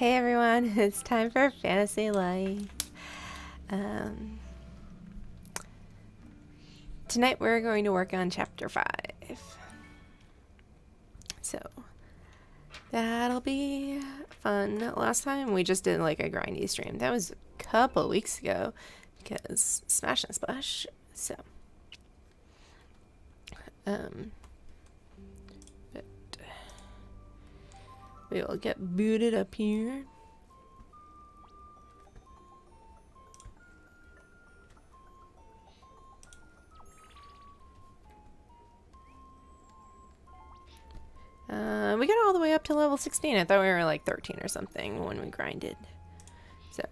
Hey everyone, it's time for Fantasy Life. Tonight we're going to work on chapter 5. So that'll be fun. Last time we just did like a grindy stream. That was a couple weeks ago because Smash and Splash. So but we will get booted up here. We got all the way up to level 16. I thought we were like 13 or something when we grinded. So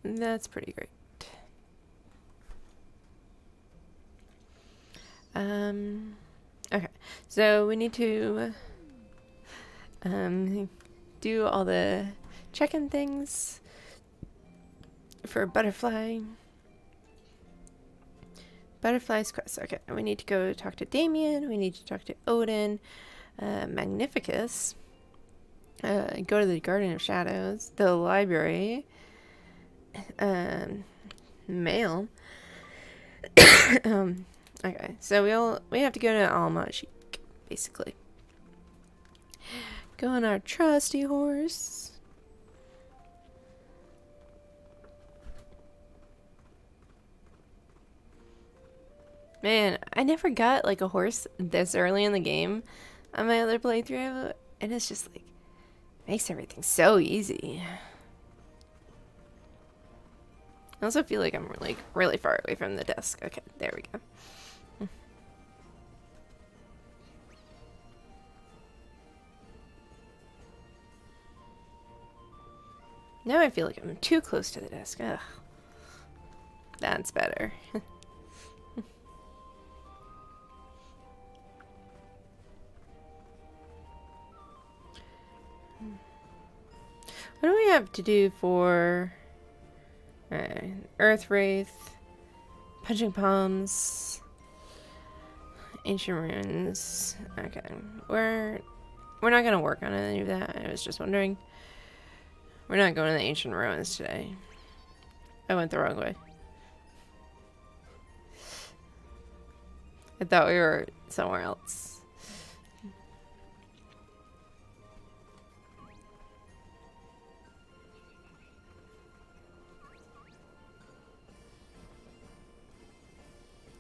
that's pretty great. Okay, so we need to do all the check-in things for Butterfly's quest. Okay, we need to go talk to Damien. We need to talk to Odin. Magnificus. Go to the Garden of Shadows. The library. Mail. Okay, so we have to go to Almajik, basically. Go on our trusty horse. Man, I never got like a horse this early in the game on my other playthrough, and it's just like makes everything so easy. I also feel like I'm like really far away from the desk. Okay, there we go. Now I feel like I'm too close to the desk. Ugh. That's better. What do we have to do for Earth Wraith, Punching Palms, Ancient Ruins? Okay, we're not gonna work on any of that. I was just wondering. We're not going to the Ancient Ruins today. I went the wrong way. I thought we were somewhere else.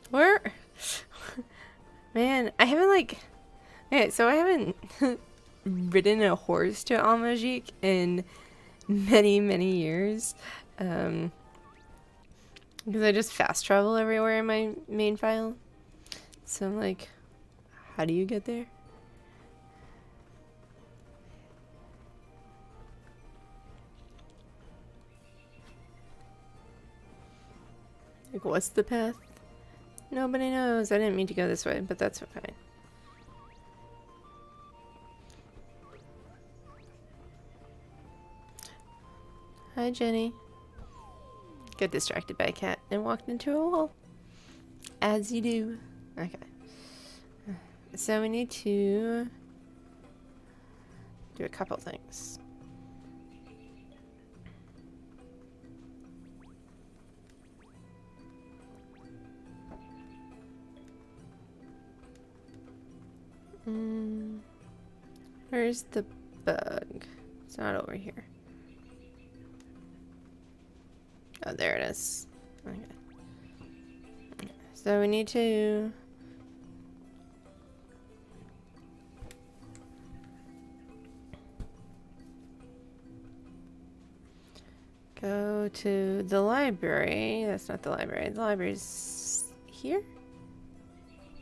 Where? Man, I haven't like... Okay, so I haven't ridden a horse to Almajik in many years. Because I just fast travel everywhere in my main file. So I'm like, how do you get there? Like, what's the path? Nobody knows. I didn't mean to go this way, but that's fine. Hi, Jenny. Got distracted by a cat and walked into a wall. As you do. Okay. So we need to do a couple things. Where's the bug? It's not over here. Oh, there it is. Okay. So we need to... go to the library. That's not the library. The library's here?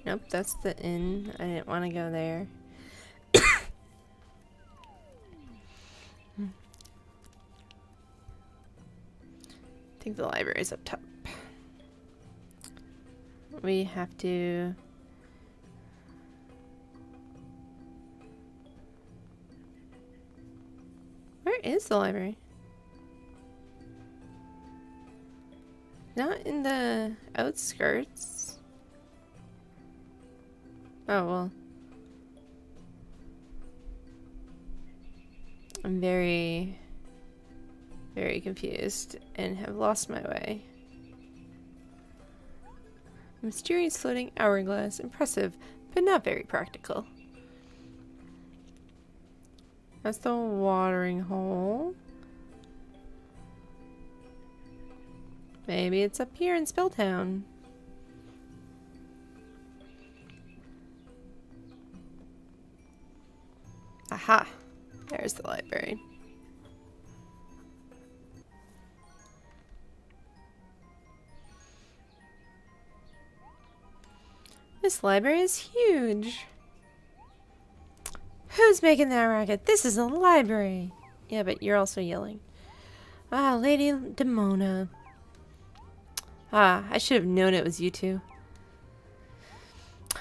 Nope, that's the inn. I didn't want to go there. I think the library's up top. We have to... Where is the library? Not in the outskirts. Oh, well. I'm very very confused and have lost my way. Mysterious floating hourglass. Impressive, but not very practical. That's the watering hole. Maybe it's up here in Spelltown. Aha! There's the library. This library is huge. Who's making that racket? This is a library. Yeah, but you're also yelling. Ah, Lady Demona. Ah, I should have known it was you two.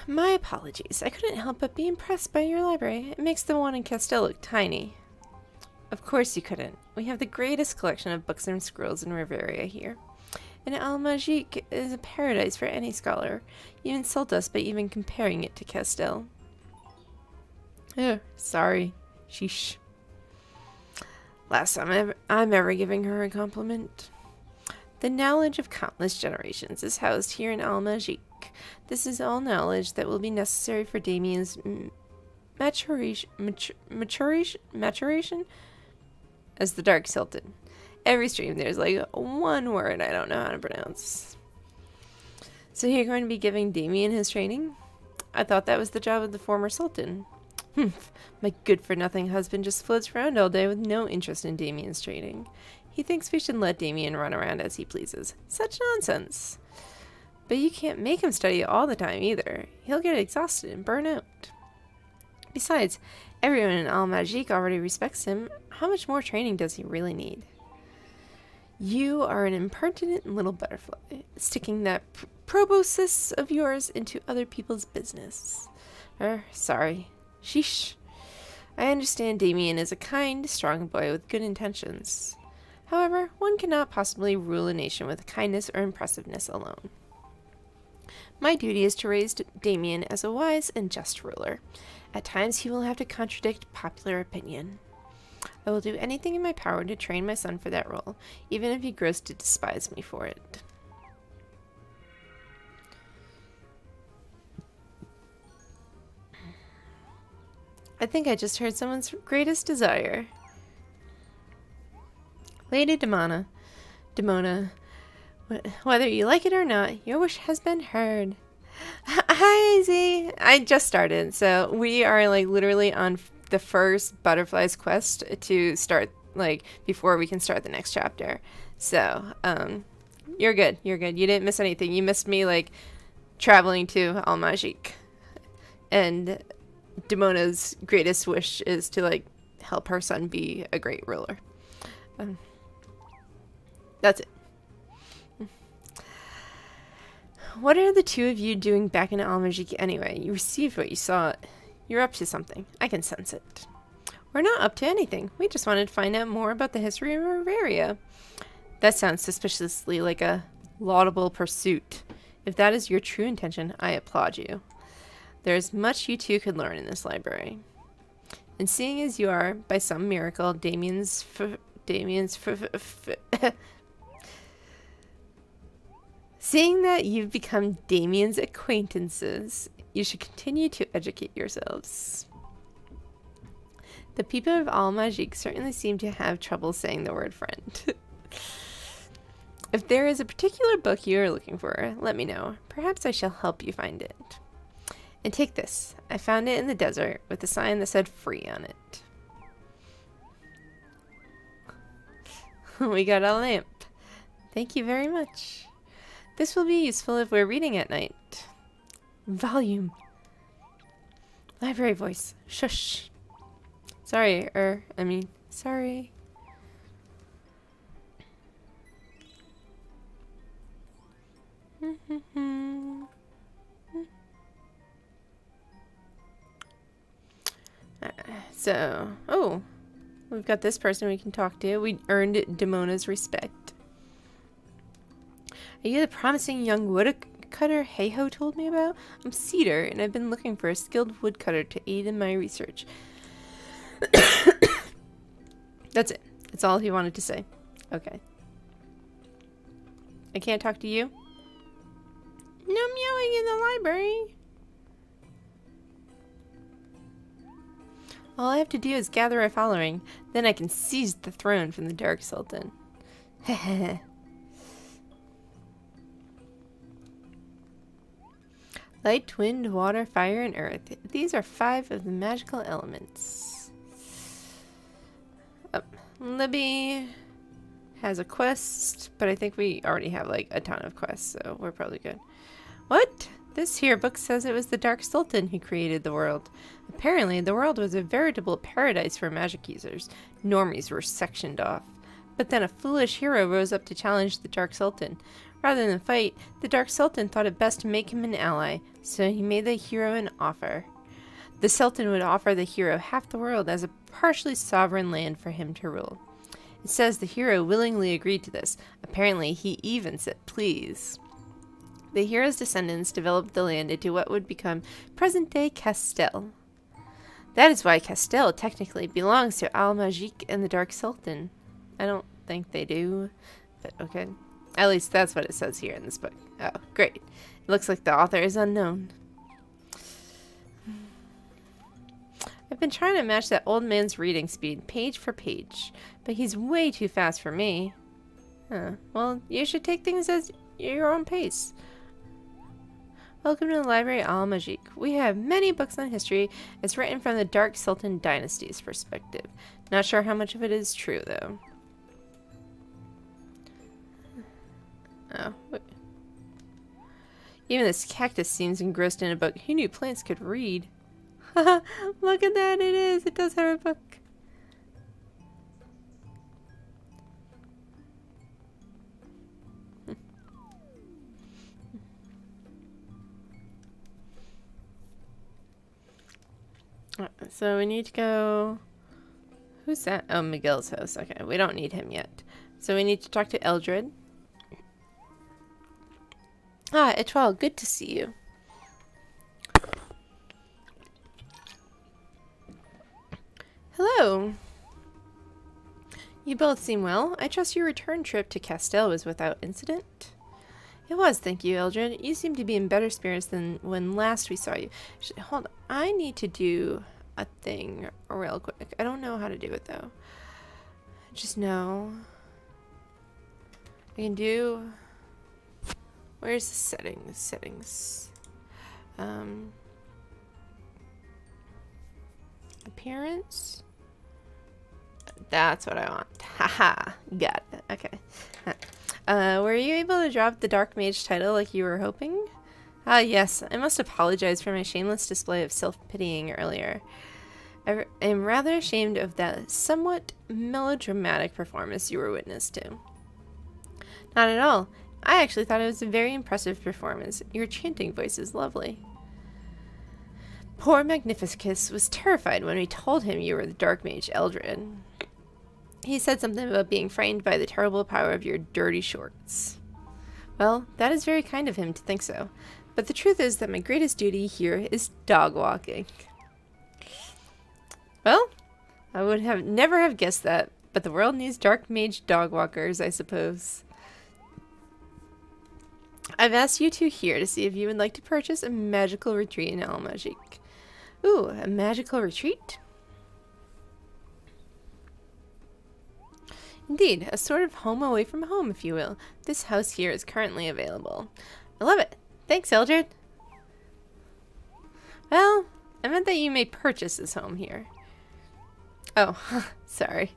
My apologies. I couldn't help but be impressed by your library. It makes the one in Castile look tiny. Of course you couldn't. We have the greatest collection of books and scrolls in Riveria here. And Al-Majic is a paradise for any scholar. You insult us by even comparing it to Castile. Oh, sorry. Sheesh. Last time I'm ever giving her a compliment. The knowledge of countless generations is housed here in Al-Majic. This is all knowledge that will be necessary for Damien's maturation as the Dark tilted. Every stream there's like one word I don't know how to pronounce. So you're going to be giving Damien his training? I thought that was the job of the former Sultan. My good-for-nothing husband just floats around all day with no interest in Damien's training. He thinks we should let Damien run around as he pleases. Such nonsense. But you can't make him study all the time either. He'll get exhausted and burn out. Besides, everyone in Al-Majic already respects him. How much more training does he really need? You are an impertinent little butterfly, sticking that proboscis of yours into other people's business. Sorry. Sheesh. I understand Damien is a kind, strong boy with good intentions. However, one cannot possibly rule a nation with kindness or impressiveness alone. My duty is to raise Damien as a wise and just ruler. At times he will have to contradict popular opinion. I will do anything in my power to train my son for that role, even if he grows to despise me for it. I think I just heard someone's greatest desire. Lady Demona, whether you like it or not, your wish has been heard. Hi, Z. I just started, so we are like literally on the first butterfly's quest to start, like, before we can start the next chapter. So, you're good. You're good. You didn't miss anything. You missed me, like, traveling to Al-Majic. And Demona's greatest wish is to, like, help her son be a great ruler. That's it. What are the two of you doing back in Al-Majic anyway? You received what you saw. You're up to something. I can sense it. We're not up to anything. We just wanted to find out more about the history of Riveria. That sounds suspiciously like a laudable pursuit. If that is your true intention, I applaud you. There is much you two could learn in this library. And seeing as you are, by some miracle, seeing that you've become Damien's acquaintances, you should continue to educate yourselves. The people of Al-Majic certainly seem to have trouble saying the word friend. If there is a particular book you are looking for, let me know. Perhaps I shall help you find it. And take this. I found it in the desert with a sign that said free on it. We got a lamp. Thank you very much. This will be useful if we're reading at night. Volume. Library voice. Shush. Sorry, sorry. We've got this person we can talk to. We earned Demona's respect. Are you the promising young woodcutter Heiho told me about? I'm Cedar, and I've been looking for a skilled woodcutter to aid in my research. That's it. That's all he wanted to say. Okay. I can't talk to you? No meowing in the library. All I have to do is gather a following. Then I can seize the throne from the Dark Sultan. Heh. Light, wind, water, fire, and earth. These are 5 of the magical elements. Libby has a quest, but I think we already have like a ton of quests, so we're probably good. What? This here book says it was the Dark Sultan who created the world. Apparently, the world was a veritable paradise for magic users. Normies were sectioned off. But then a foolish hero rose up to challenge the Dark Sultan. Rather than fight, the Dark Sultan thought it best to make him an ally, so he made the hero an offer. The Sultan would offer the hero half the world as a partially sovereign land for him to rule. It says the hero willingly agreed to this. Apparently, he even said please. The hero's descendants developed the land into what would become present-day Castell. That is why Castell technically belongs to Al-Majik and the Dark Sultan. I don't think they do, but okay. At least that's what it says here in this book. Oh, great. It looks like the author is unknown. I've been trying to match that old man's reading speed, page for page, but he's way too fast for me. Huh. Well, you should take things at your own pace. Welcome to the Library Al-Majik. We have many books on history. It's written from the Dark Sultan dynasty's perspective. Not sure how much of it is true, though. Oh, wait. Even this cactus seems engrossed in a book. Who knew plants could read? Haha, look at that, it is. It does have a book. So we need to go... Who's that? Oh, Miguel's house. Okay, we don't need him yet. So we need to talk to Eldred. Ah, Etoile, good to see you. Hello. You both seem well. I trust your return trip to Castell was without incident? It was, thank you, Eldred. You seem to be in better spirits than when last we saw you. Hold on. I need to do a thing real quick. I don't know how to do it, though. Just know. I can do... Where's the settings? Settings. Appearance? That's what I want. Haha. Got it. Okay. Were you able to drop the Dark Mage title like you were hoping? Ah, yes. I must apologize for my shameless display of self-pitying earlier. I am rather ashamed of that somewhat melodramatic performance you were witness to. Not at all. I actually thought it was a very impressive performance. Your chanting voice is lovely. Poor Magnificus was terrified when we told him you were the Dark Mage Eldred. He said something about being frightened by the terrible power of your dirty shorts. Well, that is very kind of him to think so. But the truth is that my greatest duty here is dog walking. Well, I would have never have guessed that, but the world needs Dark Mage dog walkers, I suppose. I've asked you two here to see if you would like to purchase a magical retreat in Al-Majik. Ooh, a magical retreat? Indeed, a sort of home away from home, if you will. This house here is currently available. I love it. Thanks, Eldred. Well, I meant that you may purchase this home here. Oh, sorry.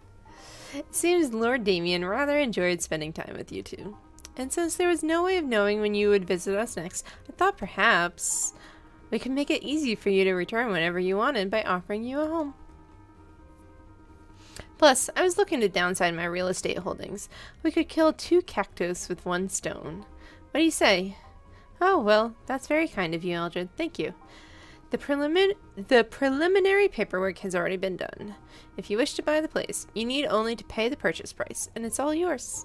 It seems Lord Damien rather enjoyed spending time with you two. And since there was no way of knowing when you would visit us next, I thought perhaps we could make it easy for you to return whenever you wanted by offering you a home. Plus, I was looking to downsize my real estate holdings. We could kill 2 cactus with 1 stone. What do you say? Oh, well, that's very kind of you, Eldred. Thank you. The preliminary paperwork has already been done. If you wish to buy the place, you need only to pay the purchase price, and it's all yours.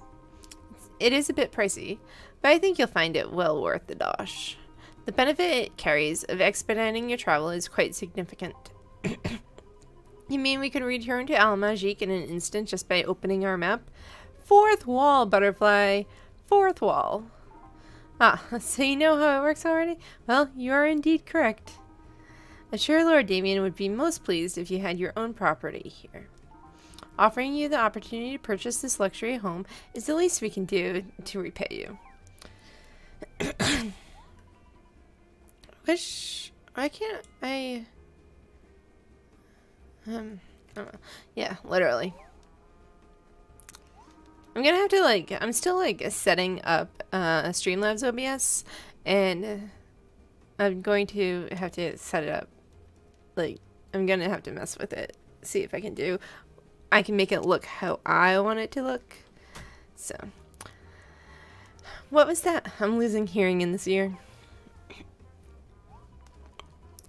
It is a bit pricey, but I think you'll find it well worth the dosh. The benefit it carries of expediting your travel is quite significant. You mean we could return to Al-Majik in an instant just by opening our map? Fourth wall, butterfly. Fourth wall. Ah, so you know how it works already? Well, you are indeed correct. I'm sure Lord Damien would be most pleased if you had your own property here. Offering you the opportunity to purchase this luxury home is the least we can do to repay you. Which, I can't, I don't know. Yeah, literally. I'm gonna have to, like, I'm still, like, setting up Streamlabs OBS, and I'm going to have to set it up. Like, I'm gonna have to mess with it, see if I can make it look how I want it to look. So, what was that? I'm losing hearing in this ear.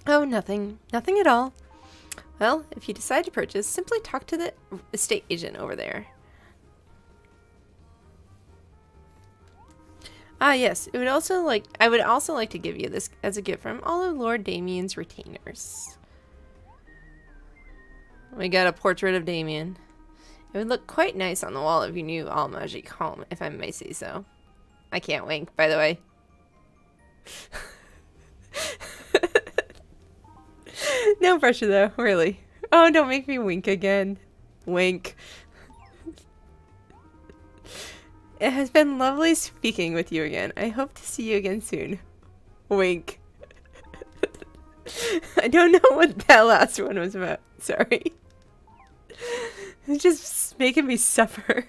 Oh, nothing. Nothing at all. Well, if you decide to purchase, simply talk to the estate agent over there. Ah, yes. I would also like to give you this as a gift from all of Lord Damien's retainers. We got a portrait of Damien. It would look quite nice on the wall of your new All-Magic home, if I may say so. I can't wink, by the way. No pressure, though. Really. Oh, don't make me wink again. Wink. It has been lovely speaking with you again. I hope to see you again soon. Wink. I don't know what that last one was about. Sorry. It's just making me suffer.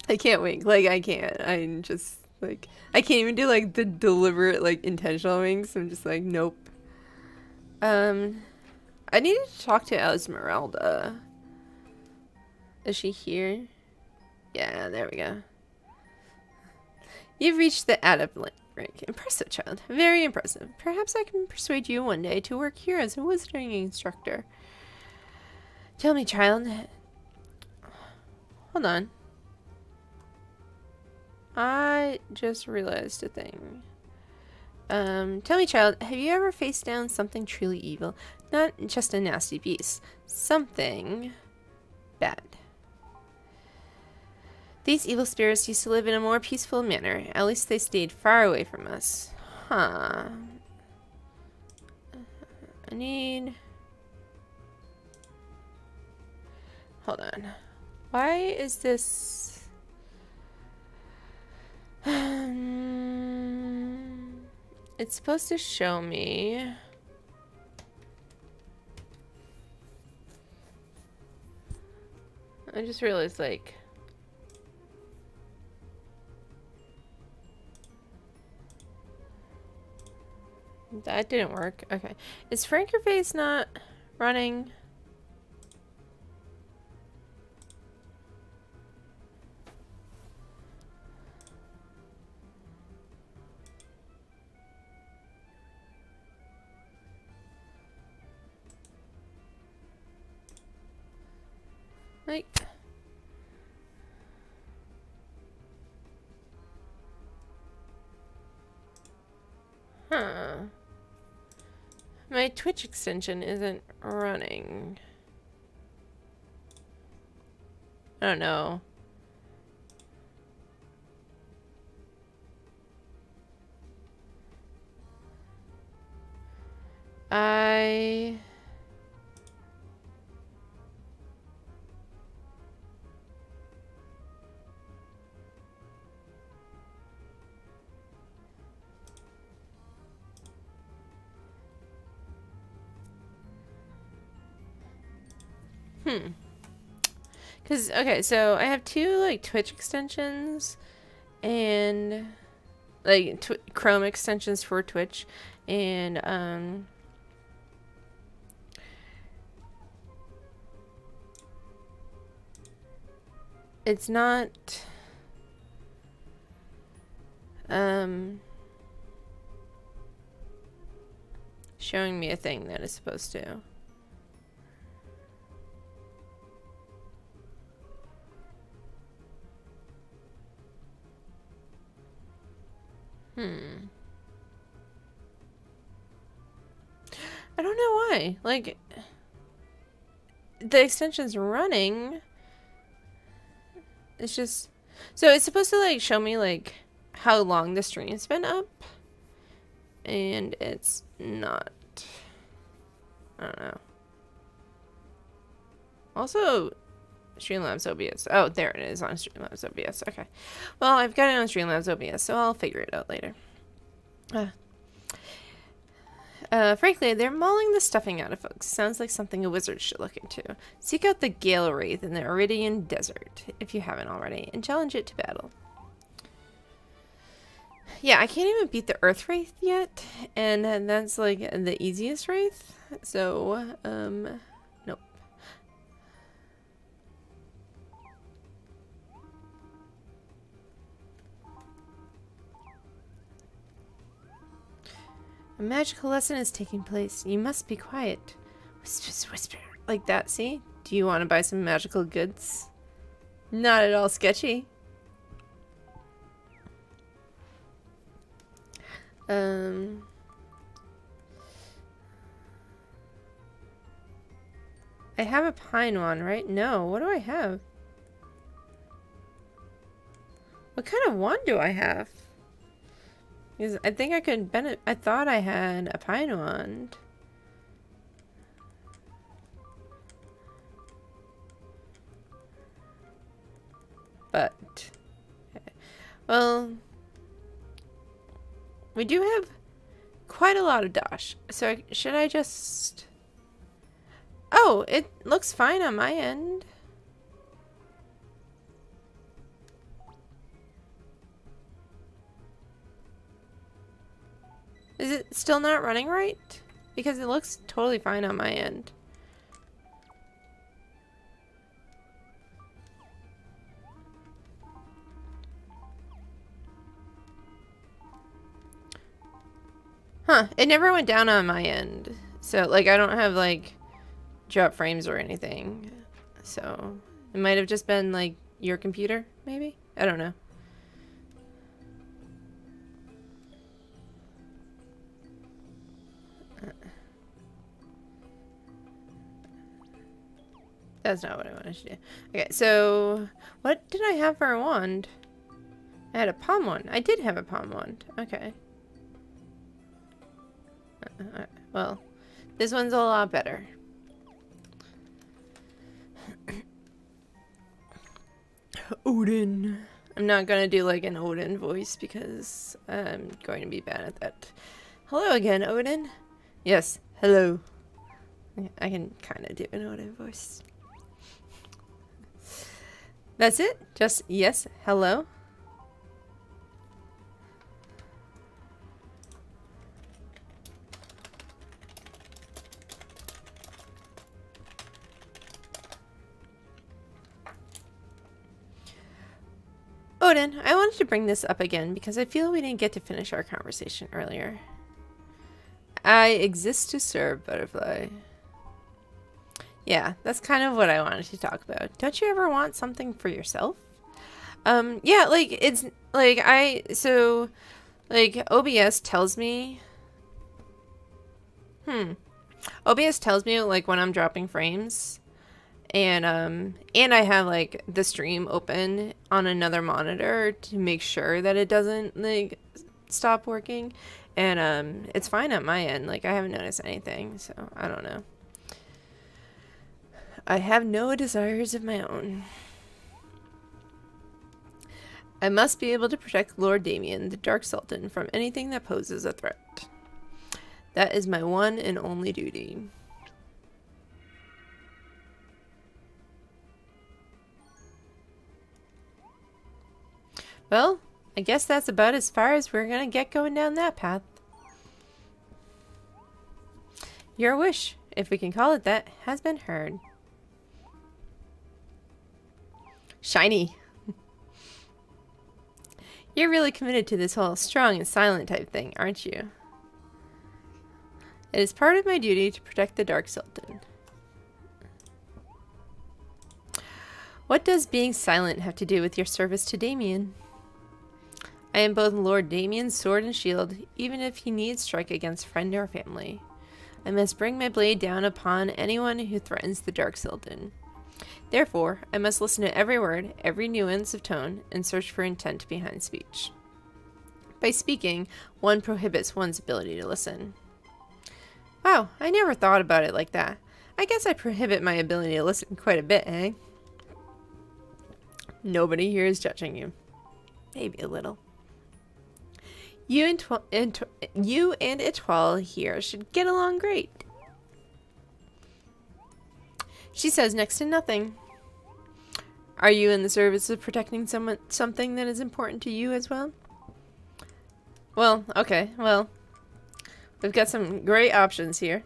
I can't wink. Like, I can't. I'm just, like, I can't even do, like, the deliberate, like, intentional winks. I'm just like, nope. I needed to talk to Esmeralda. Is she here? Yeah, there we go. You've reached the adept rank. Impressive, child. Very impressive. Perhaps I can persuade you one day to work here as a wizarding instructor. Tell me, child. Hold on. I just realized a thing. Tell me, child, have you ever faced down something truly evil? Not just a nasty beast. Something bad. These evil spirits used to live in a more peaceful manner. At least they stayed far away from us. Huh. I need... Hold on. Why is this... It's supposed to show me... I just realized, like... That didn't work. Okay. Is Frankerface not running? Like... Huh. My Twitch extension isn't running. I don't know. Because, okay, so I have two, like, Twitch extensions and, like, Chrome extensions for Twitch, and, it's not, showing me a thing that is supposed to. I don't know why. Like, the extension's running. It's just... So it's supposed to, like, show me, like, how long the stream's been up. And it's not. I don't know. Also, Streamlabs OBS. Oh, there it is on Streamlabs OBS. Okay. Well, I've got it on Streamlabs OBS, so I'll figure it out later. Frankly, they're mauling the stuffing out of folks. Sounds like something a wizard should look into. Seek out the Gale Wraith in the Iridian Desert, if you haven't already, and challenge it to battle. Yeah, I can't even beat the Earth Wraith yet, and that's like the easiest Wraith. So, nope. A magical lesson is taking place. You must be quiet. Whisper, whisper. Like that, see? Do you want to buy some magical goods? Not at all sketchy. I have a pine one, right? No, what do I have? What kind of wand do I have? Because I think I could benefit. I thought I had a pine wand. But, okay. Well, we do have quite a lot of dosh. So should I just... Oh, it looks fine on my end. Is it still not running right? Because it looks totally fine on my end. Huh, it never went down on my end. So, like, I don't have, like, drop frames or anything. So, it might have just been, like, your computer, maybe? I don't know. That's not what I wanted to do. Okay, so what did I have for a wand? I had a palm wand. I did have a palm wand. Okay. Well, this one's a lot better. Odin. I'm not gonna do like an Odin voice because I'm going to be bad at that. Hello again, Odin. Yes, hello. I can kind of do an Odin voice. That's it? Just yes, hello? Odin, I wanted to bring this up again because I feel we didn't get to finish our conversation earlier. I exist to serve, Butterfly. Yeah, that's kind of what I wanted to talk about. Don't you ever want something for yourself? Yeah, like, it's, like, like, OBS tells me... OBS tells me, like, when I'm dropping frames. And I have, like, the stream open on another monitor to make sure that it doesn't, like, stop working. And, it's fine at my end. Like, I haven't noticed anything, so I don't know. I have no desires of my own. I must be able to protect Lord Damien, the Dark Sultan, from anything that poses a threat. That is my one and only duty. Well, I guess that's about as far as we're gonna get going down that path. Your wish, if we can call it that, has been heard. Shiny. You're really committed to this whole strong and silent type thing, aren't you? It is part of my duty to protect the Dark Sultan. What does being silent have to do with your service to Damien? I am both Lord Damien's sword and shield, even if he needs strike against friend or family. I must bring my blade down upon anyone who threatens the Dark Sultan. Therefore, I must listen to every word, every nuance of tone, and search for intent behind speech. By speaking, one prohibits one's ability to listen. Wow, I never thought about it like that. I guess I prohibit my ability to listen quite a bit, eh? Nobody here is judging you. Maybe a little. You and Etoile here should get along great. She says next to nothing. Are you in the service of protecting something that is important to you as well? Well, okay, well, we've got some great options here.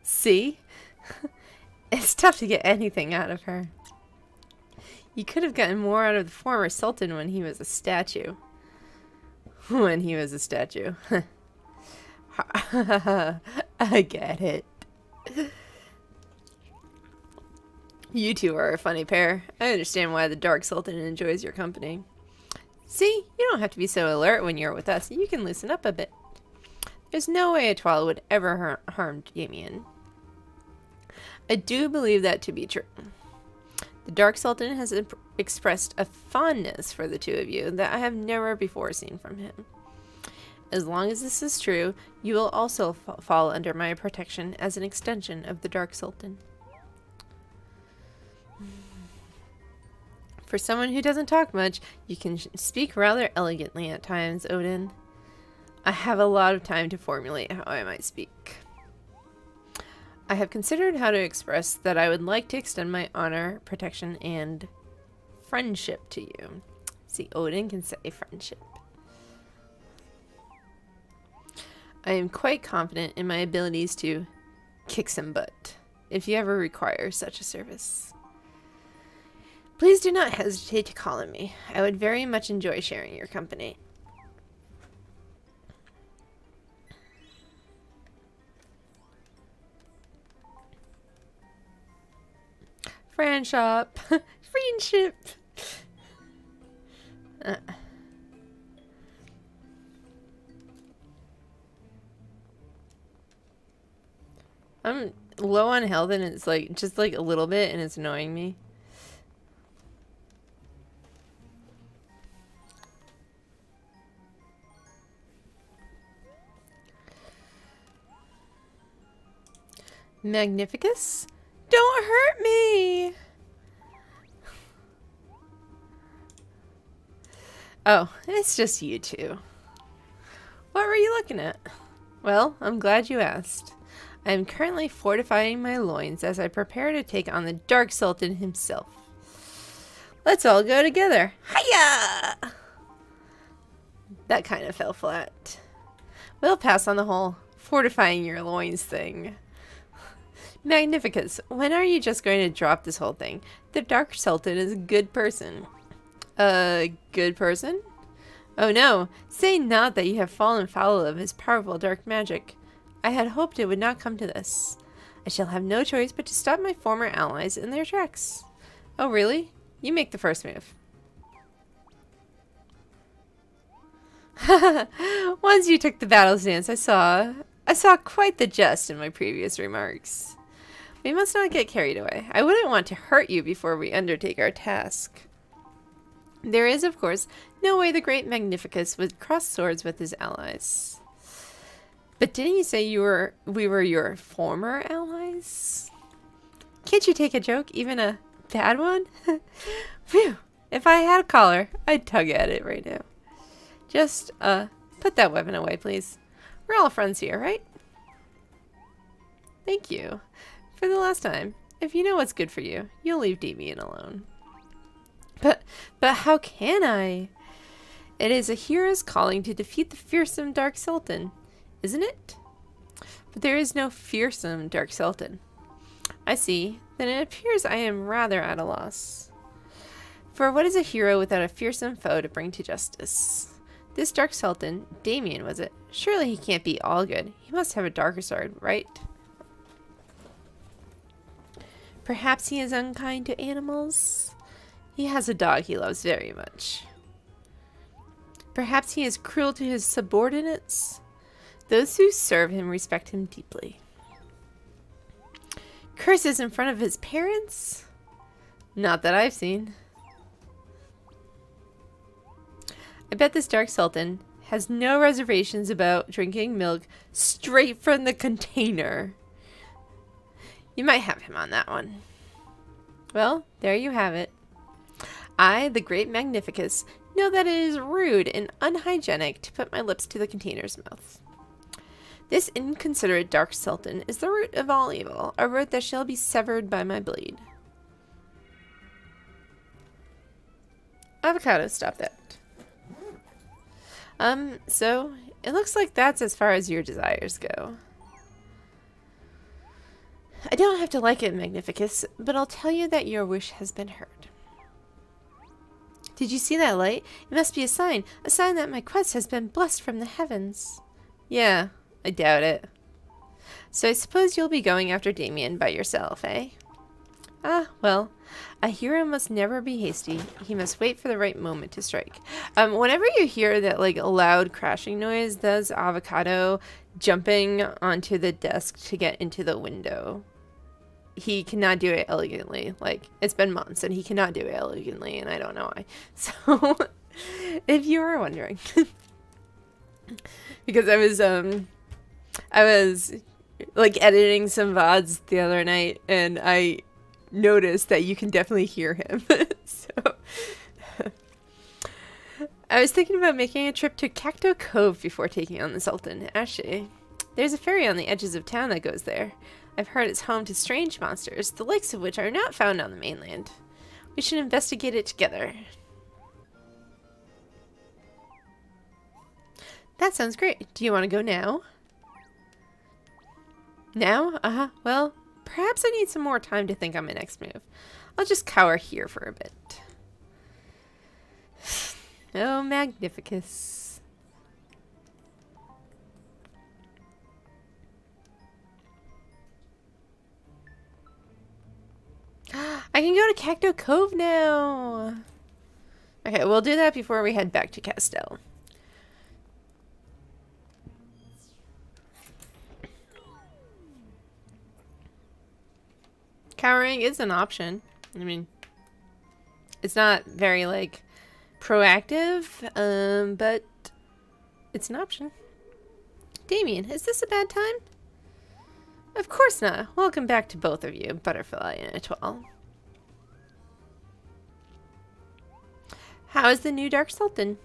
See? It's tough to get anything out of her. You could have gotten more out of the former Sultan when he was a statue. When he was a statue. I get it. You two are a funny pair. I understand why the Dark Sultan enjoys your company. See, you don't have to be so alert when you're with us. You can loosen up a bit. There's no way Etoile would ever harm Damien. I do believe that to be true. The Dark Sultan has expressed a fondness for the two of you that I have never before seen from him. As long as this is true, you will also fall under my protection as an extension of the Dark Sultan. For someone who doesn't talk much, you can speak rather elegantly at times, Odin. I have a lot of time to formulate how I might speak. I have considered how to express that I would like to extend my honor, protection, and friendship to you. See, Odin can say friendship. I am quite confident in my abilities to kick some butt, if you ever require such a service. Please do not hesitate to call on me. I would very much enjoy sharing your company. Friendship. Friendship. I'm low on health and it's like just like a little bit and it's annoying me. Magnificus? Don't hurt me! Oh, it's just you two. What were you looking at? Well, I'm glad you asked. I am currently fortifying my loins as I prepare to take on the Dark Sultan himself. Let's all go together. Hiya! That kind of fell flat. We'll pass on the whole fortifying your loins thing. Magnificus, when are you just going to drop this whole thing? The Dark Sultan is a good person. A good person? Oh no, say not that you have fallen foul of his powerful dark magic. I had hoped it would not come to this. I shall have no choice but to stop my former allies in their tracks. Oh really? You make the first move. Once you took the battle stance, I saw quite the jest in my previous remarks. We must not get carried away. I wouldn't want to hurt you before we undertake our task. There is, of course, no way the great Magnificus would cross swords with his allies. But didn't you say we were your former allies? Can't you take a joke, even a bad one? Phew! If I had a collar, I'd tug at it right now. Just, put that weapon away, please. We're all friends here, right? Thank you. For the last time, if you know what's good for you, you'll leave Damien alone. But how can I? It is a hero's calling to defeat the fearsome Dark Sultan, isn't it? But there is no fearsome Dark Sultan. I see. Then it appears I am rather at a loss. For what is a hero without a fearsome foe to bring to justice? This Dark Sultan, Damien was it? Surely he can't be all good. He must have a darker side, right? Perhaps he is unkind to animals? He has a dog he loves very much. Perhaps he is cruel to his subordinates. Those who serve him respect him deeply. Curses in front of his parents? Not that I've seen. I bet this Dark Sultan has no reservations about drinking milk straight from the container. You might have him on that one. Well, there you have it. I, the Great Magnificus, know that it is rude and unhygienic to put my lips to the container's mouth. This inconsiderate Dark Sultan is the root of all evil, a root that shall be severed by my blade. Avocado, stop that. So, it looks like that's as far as your desires go. I don't have to like it, Magnificus, but I'll tell you that your wish has been heard. Did you see that light? It must be a sign that my quest has been blessed from the heavens. Yeah, I doubt it. So I suppose you'll be going after Damien by yourself, eh? Ah, well, a hero must never be hasty. He must wait for the right moment to strike. Whenever you hear that like loud crashing noise, that's Avocado jumping onto the desk to get into the window. He cannot do it elegantly. Like, it's been months and he cannot do it elegantly, and I don't know why. So, if you were wondering. Because I was like editing some VODs the other night, and I noticed that you can definitely hear him. So, I was thinking about making a trip to Cacto Cove before taking on the Sultan. Actually, there's a ferry on the edges of town that goes there. I've heard it's home to strange monsters, the likes of which are not found on the mainland. We should investigate it together. That sounds great. Do you want to go now? Now? Uh-huh. Well, perhaps I need some more time to think on my next move. I'll just cower here for a bit. Oh, Magnificus. I can go to Cacto Cove now. Okay, we'll do that before we head back to Castell. Cowering is an option. I mean, it's not very, like, proactive, but it's an option. Damien, is this a bad time? Of course not. Welcome back to both of you, Butterfly and Etoile. How is the new Dark Sultan?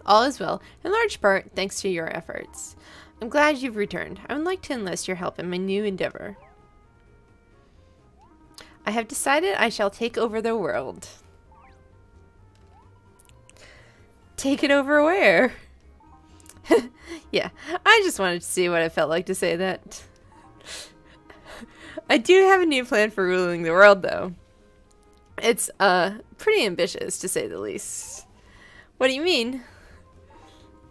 All is well, in large part thanks to your efforts. I'm glad you've returned. I would like to enlist your help in my new endeavor. I have decided I shall take over the world. Take it over where? Yeah, I just wanted to see what it felt like to say that. I do have a new plan for ruling the world, though. It's, pretty ambitious, to say the least. What do you mean?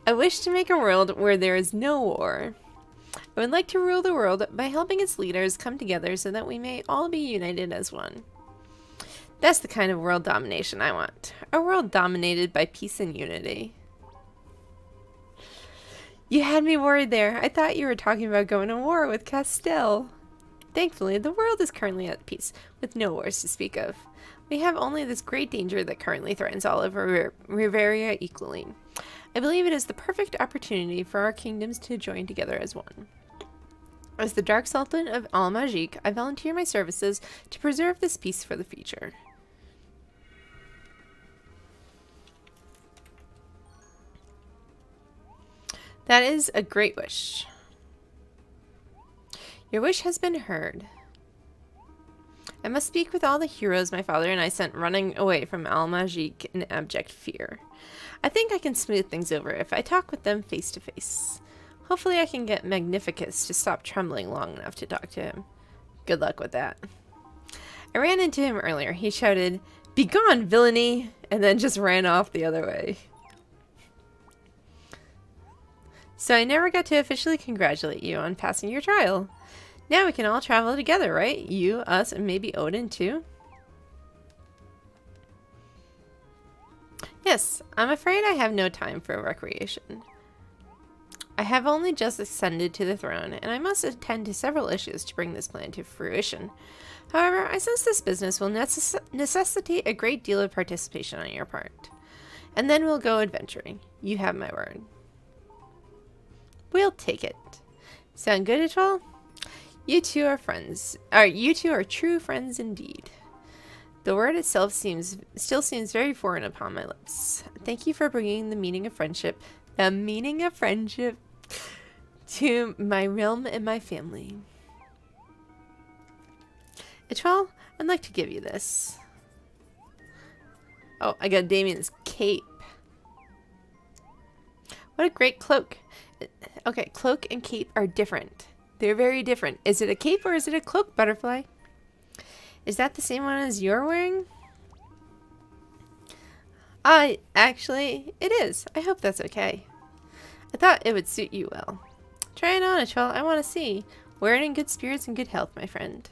I wish to make a world where there is no war. I would like to rule the world by helping its leaders come together so that we may all be united as one. That's the kind of world domination I want. A world dominated by peace and unity. You had me worried there. I thought you were talking about going to war with Castell. Thankfully, the world is currently at peace, with no wars to speak of. We have only this great danger that currently threatens all of Riveria equally. I believe it is the perfect opportunity for our kingdoms to join together as one. As the Dark Sultan of Al-Majik, I volunteer my services to preserve this peace for the future. That is a great wish. Your wish has been heard. I must speak with all the heroes my father and I sent running away from Al-Majik in abject fear. I think I can smooth things over if I talk with them face to face. Hopefully I can get Magnificus to stop trembling long enough to talk to him. Good luck with that. I ran into him earlier. He shouted, "Begone, villainy!" and then just ran off the other way. So I never got to officially congratulate you on passing your trial. Now we can all travel together, right? You, us, and maybe Odin too? Yes, I'm afraid I have no time for recreation. I have only just ascended to the throne, and I must attend to several issues to bring this plan to fruition. However, I sense this business will necessitate a great deal of participation on your part. And then we'll go adventuring. You have my word. We'll take it. Sound good, Etoile? You two are friends. You two are true friends indeed. The word itself still seems very foreign upon my lips. Thank you for bringing the meaning of friendship, to my realm and my family. Etoile, I'd like to give you this. Oh, I got Damien's cape. What a great cloak. Okay, cloak and cape are different. They're very different. Is it a cape or is it a cloak, Butterfly? Is that the same one as you're wearing? Actually, it is. I hope that's okay. I thought it would suit you well. Try it on, Etoile. I want to see. Wear it in good spirits and good health, my friend.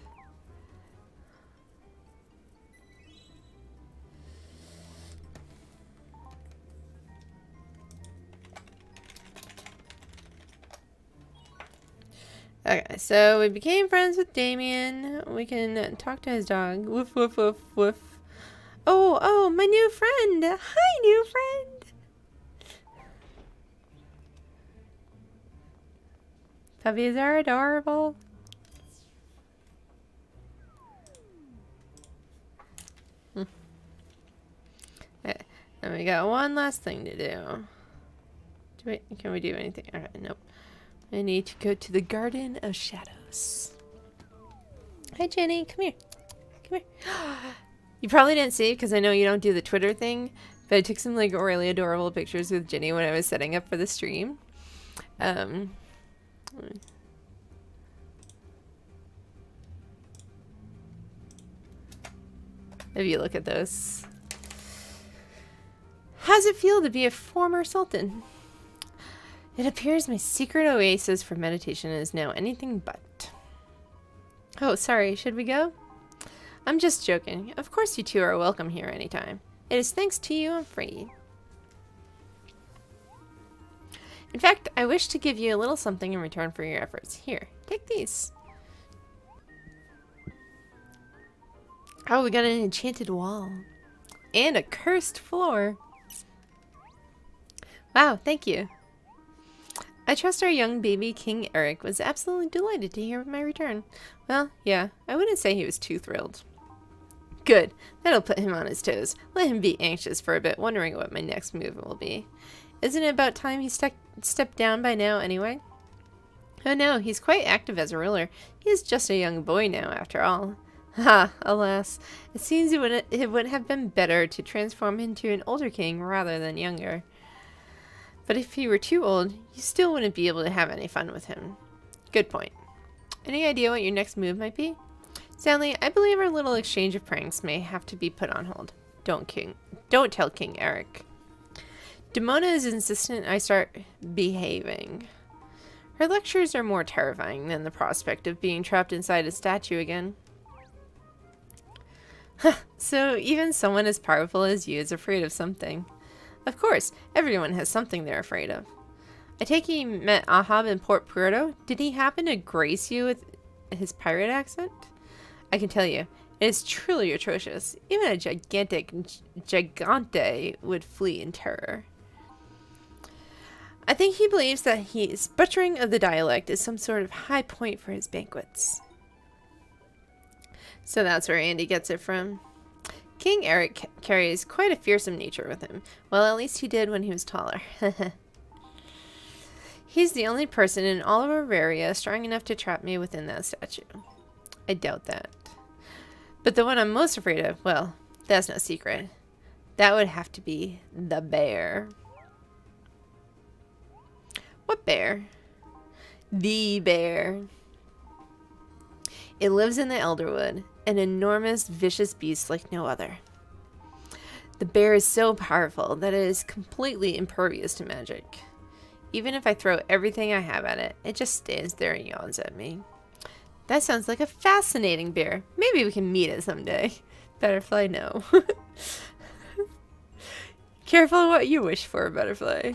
Okay, so we became friends with Damien. We can talk to his dog. Woof, woof, woof, woof. Oh, my new friend. Hi, new friend. Puppies are adorable. Okay, and we got one last thing to do. Can we do anything? Okay, nope. I need to go to the Garden of Shadows. Hi, Jenny. Come here. Come here. You probably didn't see it because I know you don't do the Twitter thing, but I took some like really adorable pictures with Jenny when I was setting up for the stream. If you look at those. How's it feel to be a former sultan? It appears my secret oasis for meditation is now anything but. Oh, sorry. Should we go? I'm just joking. Of course you two are welcome here anytime. It is thanks to you I'm free. In fact, I wish to give you a little something in return for your efforts. Here, take these. Oh, we got an enchanted wall. And a cursed floor. Wow, thank you. I trust our young baby, King Eric, was absolutely delighted to hear of my return. Well, yeah, I wouldn't say he was too thrilled. Good. That'll put him on his toes. Let him be anxious for a bit, wondering what my next move will be. Isn't it about time he stepped down by now, anyway? Oh no, he's quite active as a ruler. He is just a young boy now, after all. Ha, alas. It seems it would have been better to transform into an older king rather than younger. But if he were too old, you still wouldn't be able to have any fun with him. Good point. Any idea what your next move might be? Sadly, I believe our little exchange of pranks may have to be put on hold. Don't tell King Eric. Demona is insistent I start behaving. Her lectures are more terrifying than the prospect of being trapped inside a statue again. So even someone as powerful as you is afraid of something. Of course, everyone has something they're afraid of. I take it you met Ahab in Port Puerto. Did he happen to grace you with his pirate accent? I can tell you, it is truly atrocious. Even a gigantic gigante would flee in terror. I think he believes that his butchering of the dialect is some sort of high point for his banquets. So that's where Andy gets it from. King Eric carries quite a fearsome nature with him. Well, at least he did when he was taller. He's the only person in all of Bavaria strong enough to trap me within that statue. I doubt that. But the one I'm most afraid of, well, that's no secret. That would have to be the bear. What bear? The bear. It lives in the Elderwood, an enormous, vicious beast like no other. The bear is so powerful that it is completely impervious to magic. Even if I throw everything I have at it, it just stands there and yawns at me. That sounds like a fascinating bear. Maybe we can meet it someday. Butterfly, no. Careful what you wish for, Butterfly.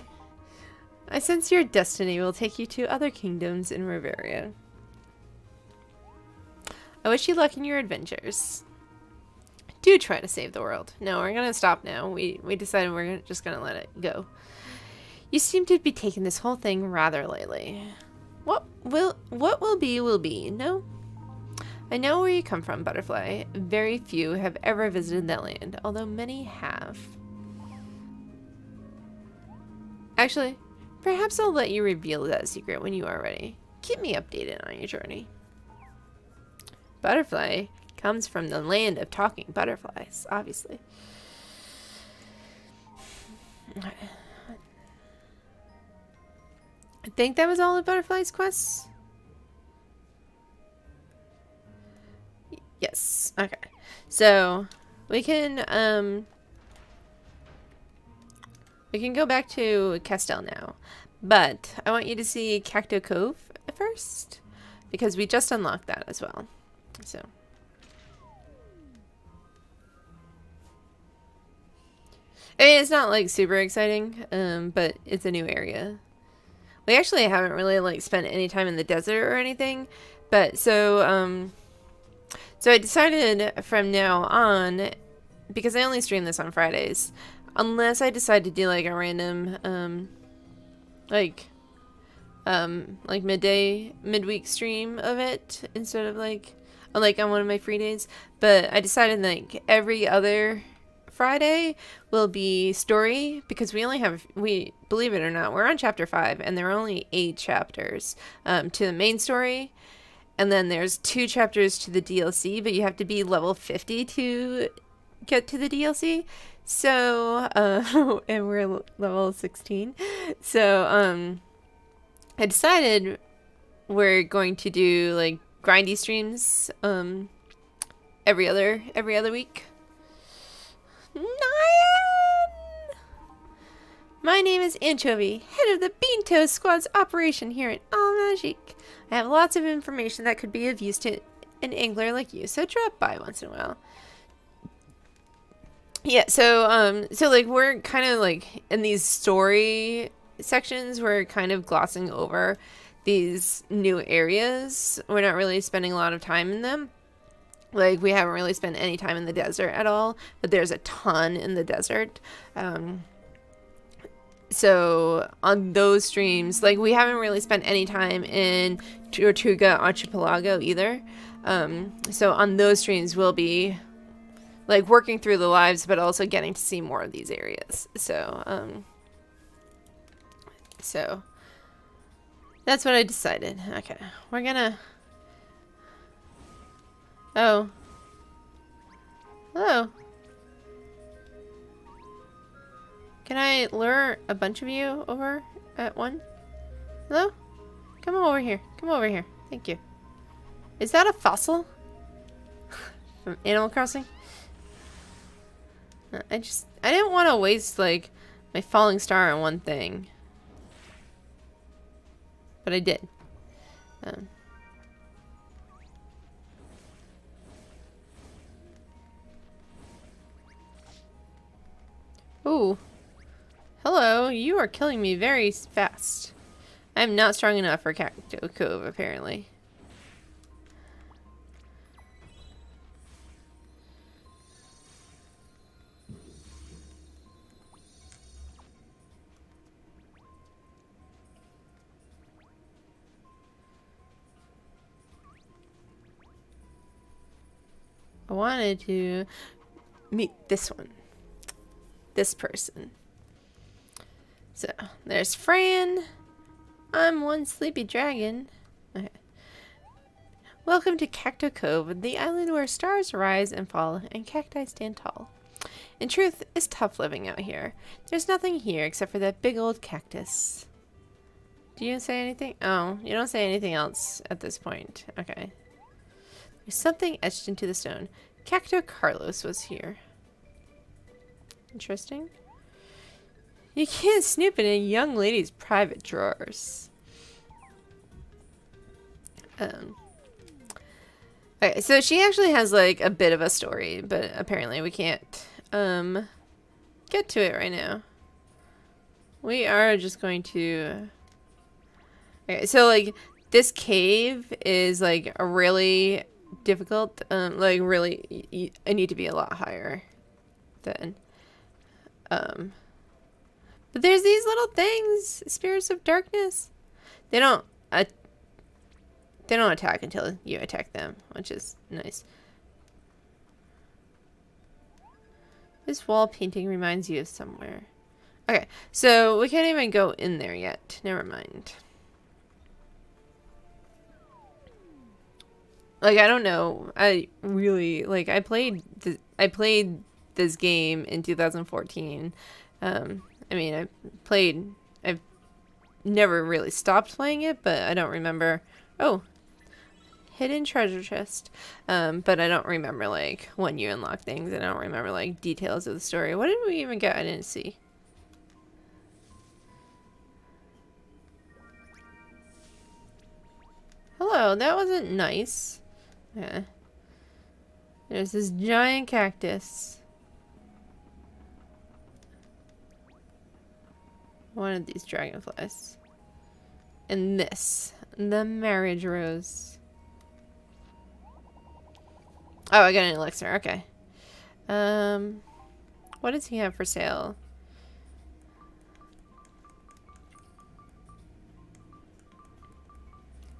I sense your destiny will take you to other kingdoms in Riveria. I wish you luck in your adventures. Do try to save the world. No, we're gonna stop now. We decided just gonna let it go. You seem to be taking this whole thing rather lightly. What will be, no? I know where you come from, Butterfly. Very few have ever visited that land, although many have. Actually, perhaps I'll let you reveal that secret when you are ready. Keep me updated on your journey. Butterfly comes from the land of talking butterflies, obviously. I think that was all of Butterfly's quests. Yes. Okay. So we can go back to Castell now, but I want you to see Cacto Cove first because we just unlocked that as well. So. I mean, it's not like super exciting, but it's a new area. We actually haven't really like spent any time in the desert or anything, but so I decided from now on, because I only stream this on Fridays, unless I decide to do like a random like midweek stream of it instead of like on one of my free days, but I decided like every other Friday will be story because we believe it or not, we're on chapter 5 and there are only 8 chapters to the main story, and then there's 2 chapters to the DLC, but you have to be level 50 to get to the DLC. So and we're level 16, so I decided we're going to do like grindy streams every other week. Nyan! My name is Anchovy, head of the Beantoe Squad's operation here in Almagique. I have lots of information that could be of use to an angler like you, so drop by once in a while. Yeah, so like we're kind of like in these story sections, we're kind of glossing over these new areas. We're not really spending a lot of time in them. Like, we haven't really spent any time in the desert at all, but there's a ton in the desert. So on those streams, like, we haven't really spent any time in Tortuga Archipelago either. So on those streams, we'll be like working through the lives, but also getting to see more of these areas. So, so that's what I decided. Okay, we're gonna. Oh. Hello. Can I lure a bunch of you over at one? Hello? Come over here. Come over here. Thank you. Is that a fossil? From Animal Crossing? I didn't want to waste, like, my falling star on one thing. But I did. Ooh. Hello, you are killing me very fast. I'm not strong enough for Cacto Cove, apparently. I wanted to meet this one. This person. So, there's Fran. I'm one sleepy dragon. Okay. Welcome to Cacto Cove, the island where stars rise and fall and cacti stand tall. In truth, it's tough living out here. There's nothing here except for that big old cactus. Do you say anything? Oh, you don't say anything else at this point. Okay. There's something etched into the stone. Cacto Carlos was here. Interesting. You can't snoop in a young lady's private drawers. Okay, so she actually has like a bit of a story, but apparently we can't get to it right now. We are just going to... Okay, so like this cave is like a really difficult, like really, I need to be a lot higher than, but there's these little things, spirits of darkness. They don't attack until you attack them, which is nice. This wall painting reminds you of somewhere. Okay, so we can't even go in there yet. Never mind. Like, I don't know. I really, like, I played this game in 2014. I mean, I've never really stopped playing it, but I don't remember. Oh, hidden treasure chest. But I don't remember, like, when you unlock things. I don't remember, like, details of the story. What did we even get? I didn't see. Hello, that wasn't nice. Yeah. There's this giant cactus. One of these dragonflies. And this. The marriage rose. Oh, I got an elixir. Okay. What does he have for sale?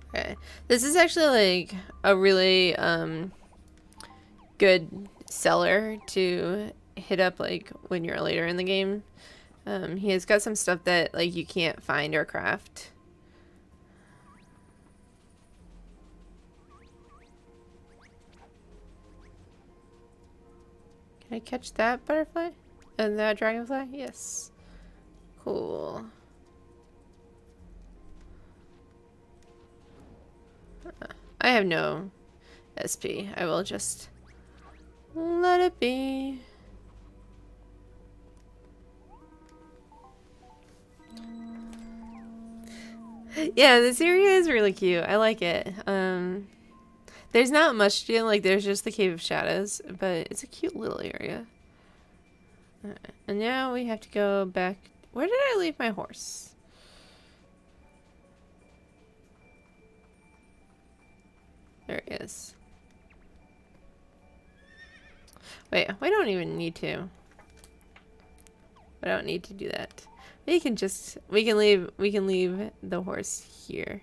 Okay. This is actually like a really good seller to hit up like when you're later in the game. He has got some stuff that like you can't find or craft. Can I catch that butterfly? And that dragonfly? Yes. Cool. I have no SP. I will just let it be. Yeah, this area is really cute. I like it. There's not much to do. Like, there's just the Cave of Shadows, but it's a cute little area. And now we have to go back. Where did I leave my horse? There it is. Wait, we don't even need to. I don't need to do that. We can leave the horse here.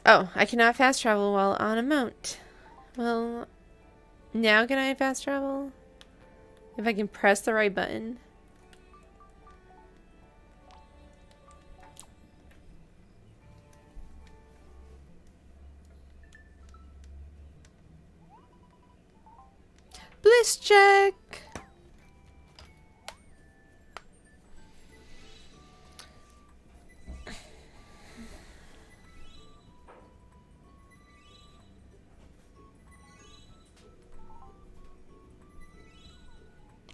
Oh, I cannot fast travel while on a mount. Well, now can I fast travel? If I can press the right button. Bliss check.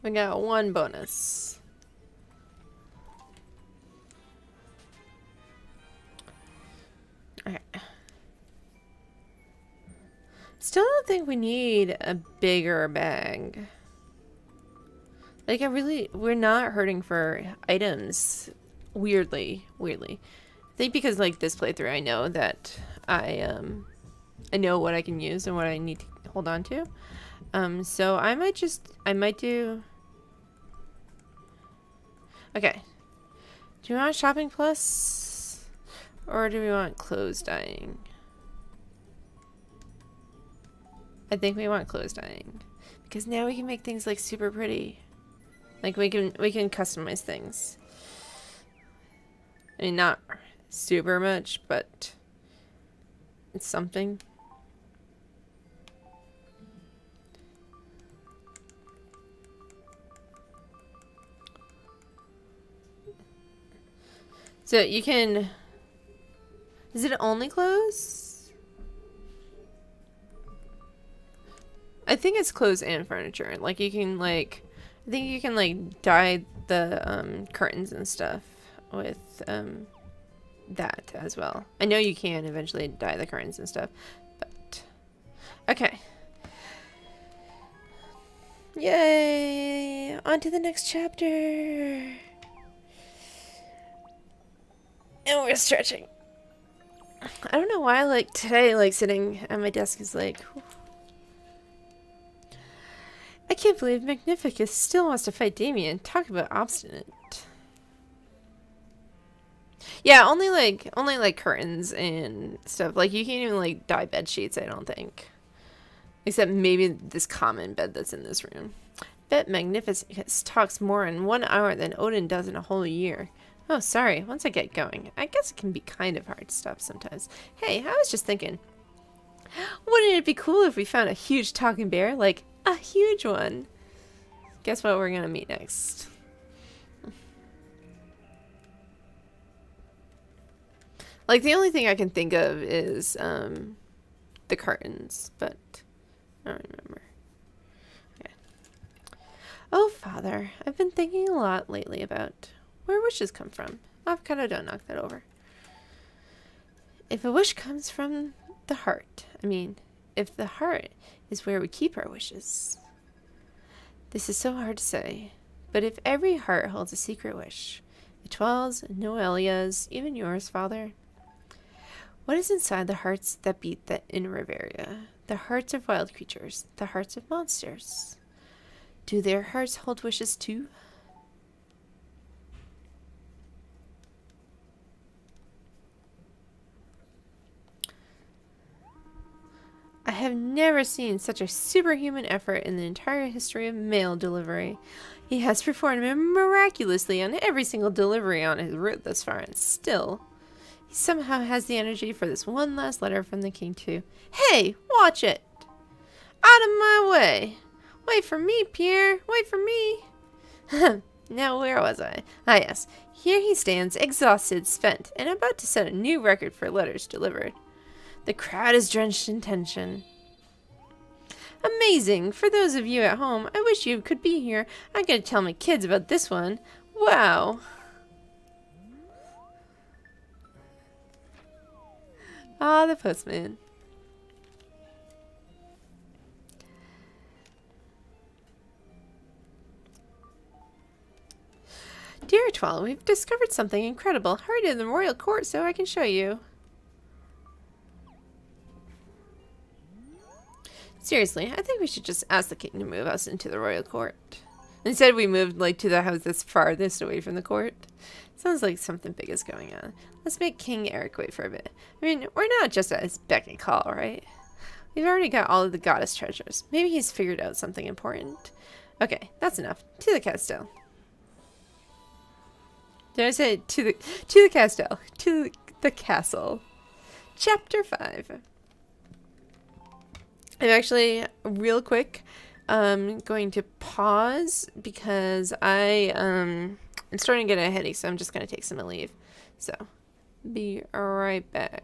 We got one bonus. Okay. Still don't think we need a bigger bag. Like, we're not hurting for items. Weirdly. I think because, like, this playthrough, I know that I know what I can use and what I need to hold on to. So I might do... Okay. Do we want shopping plus? Or do we want clothes dyeing? I think we want clothes dyeing. Because now we can make things like super pretty. Like we can customize things. I mean, not super much, but it's something. So you can... Is it only clothes? I think it's clothes and furniture. Like you can like... I think you can like dye the curtains and stuff with that as well. I know you can eventually dye the curtains and stuff, but... Okay. Yay! On to the next chapter. And we're stretching. I don't know why, like, today, like, sitting at my desk is like... Whew. I can't believe Magnificus still wants to fight Damien. Talk about obstinate. Yeah, only like curtains and stuff. Like, you can't even, like, dye bed sheets, I don't think. Except maybe this common bed that's in this room. Bet Magnificus talks more in 1 hour than Odin does in a whole year. Oh, sorry. Once I get going, I guess it can be kind of hard to stop sometimes. Hey, I was just thinking, wouldn't it be cool if we found a huge talking bear? Like, a huge one. Guess what we're gonna meet next? Like, the only thing I can think of is, the curtains, but I don't remember. Okay. Oh, Father, I've been thinking a lot lately about where wishes come from. Avocado, don't knock that over. If a wish comes from the heart, I mean, if the heart is where we keep our wishes. This is so hard to say, but if every heart holds a secret wish, Etoile's, Noelia's, even yours, Father, what is inside the hearts that beat in Riveria? The hearts of wild creatures, the hearts of monsters. Do their hearts hold wishes too? I have never seen such a superhuman effort in the entire history of mail delivery. He has performed miraculously on every single delivery on his route thus far, and still, he somehow has the energy for this one last letter from the king too. Hey, watch it! Out of my way! Wait for me, Pierre! Wait for me! Now, where was I? Ah, yes. Here he stands, exhausted, spent, and about to set a new record for letters delivered. The crowd is drenched in tension. Amazing! For those of you at home, I wish you could be here. I gotta tell my kids about this one. Wow! Ah, the postman. Dear Etoile, we've discovered something incredible. Hurry to the royal court so I can show you. Seriously, I think we should just ask the king to move us into the royal court. Instead, we moved, like, to the house that's farthest away from the court. Sounds like something big is going on. Let's make King Eric wait for a bit. I mean, we're not just at his beck and call, right? We've already got all of the goddess treasures. Maybe he's figured out something important. Okay, that's enough. To the castle. Did I say to the castle? To the castle. Chapter 5. I'm actually, real quick, going to pause because I'm starting to get a headache, so I'm just going to take some leave. So, be right back.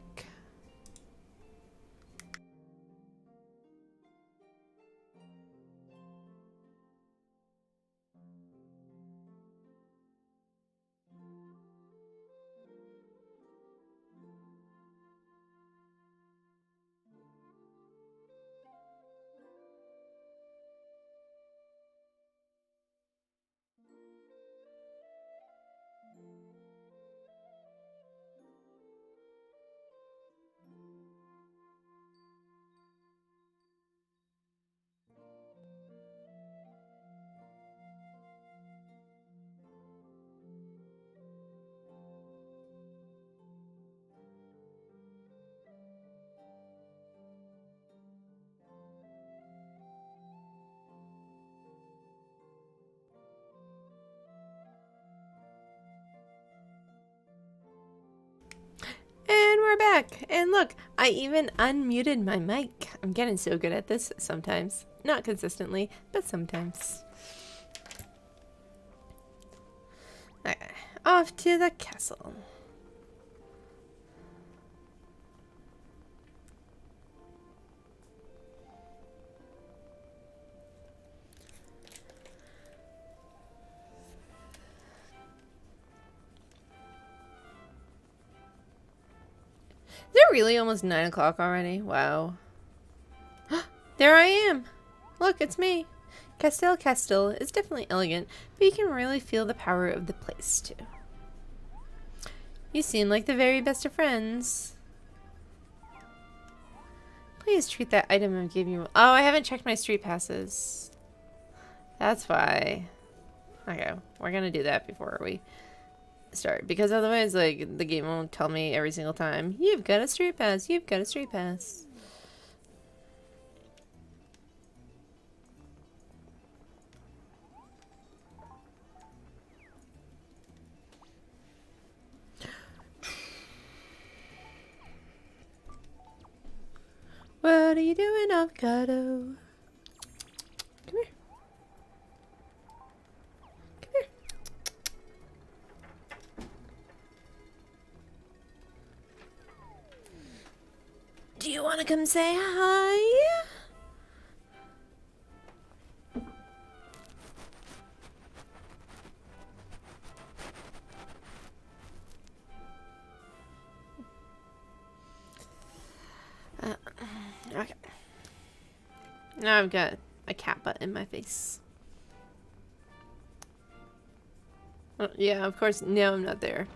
And we're back. And look, I even unmuted my mic. I'm getting so good at this sometimes. Not consistently, but sometimes. Okay, off to the castle. Is it really almost 9 o'clock already? Wow. There I am. Look, it's me. Castel is definitely elegant, but you can really feel the power of the place, too. You seem like the very best of friends. Please treat that item I gave you. Oh, I haven't checked my street passes. That's why. Okay, we're gonna do that before we start. Because otherwise, like, the game won't tell me every single time, you've got a street pass, you've got a street pass. What are you doing, avocado? Come here. Come here. Do you want to come say hi? Okay. Now I've got a kappa in my face. Well, yeah, of course, no, I'm not there.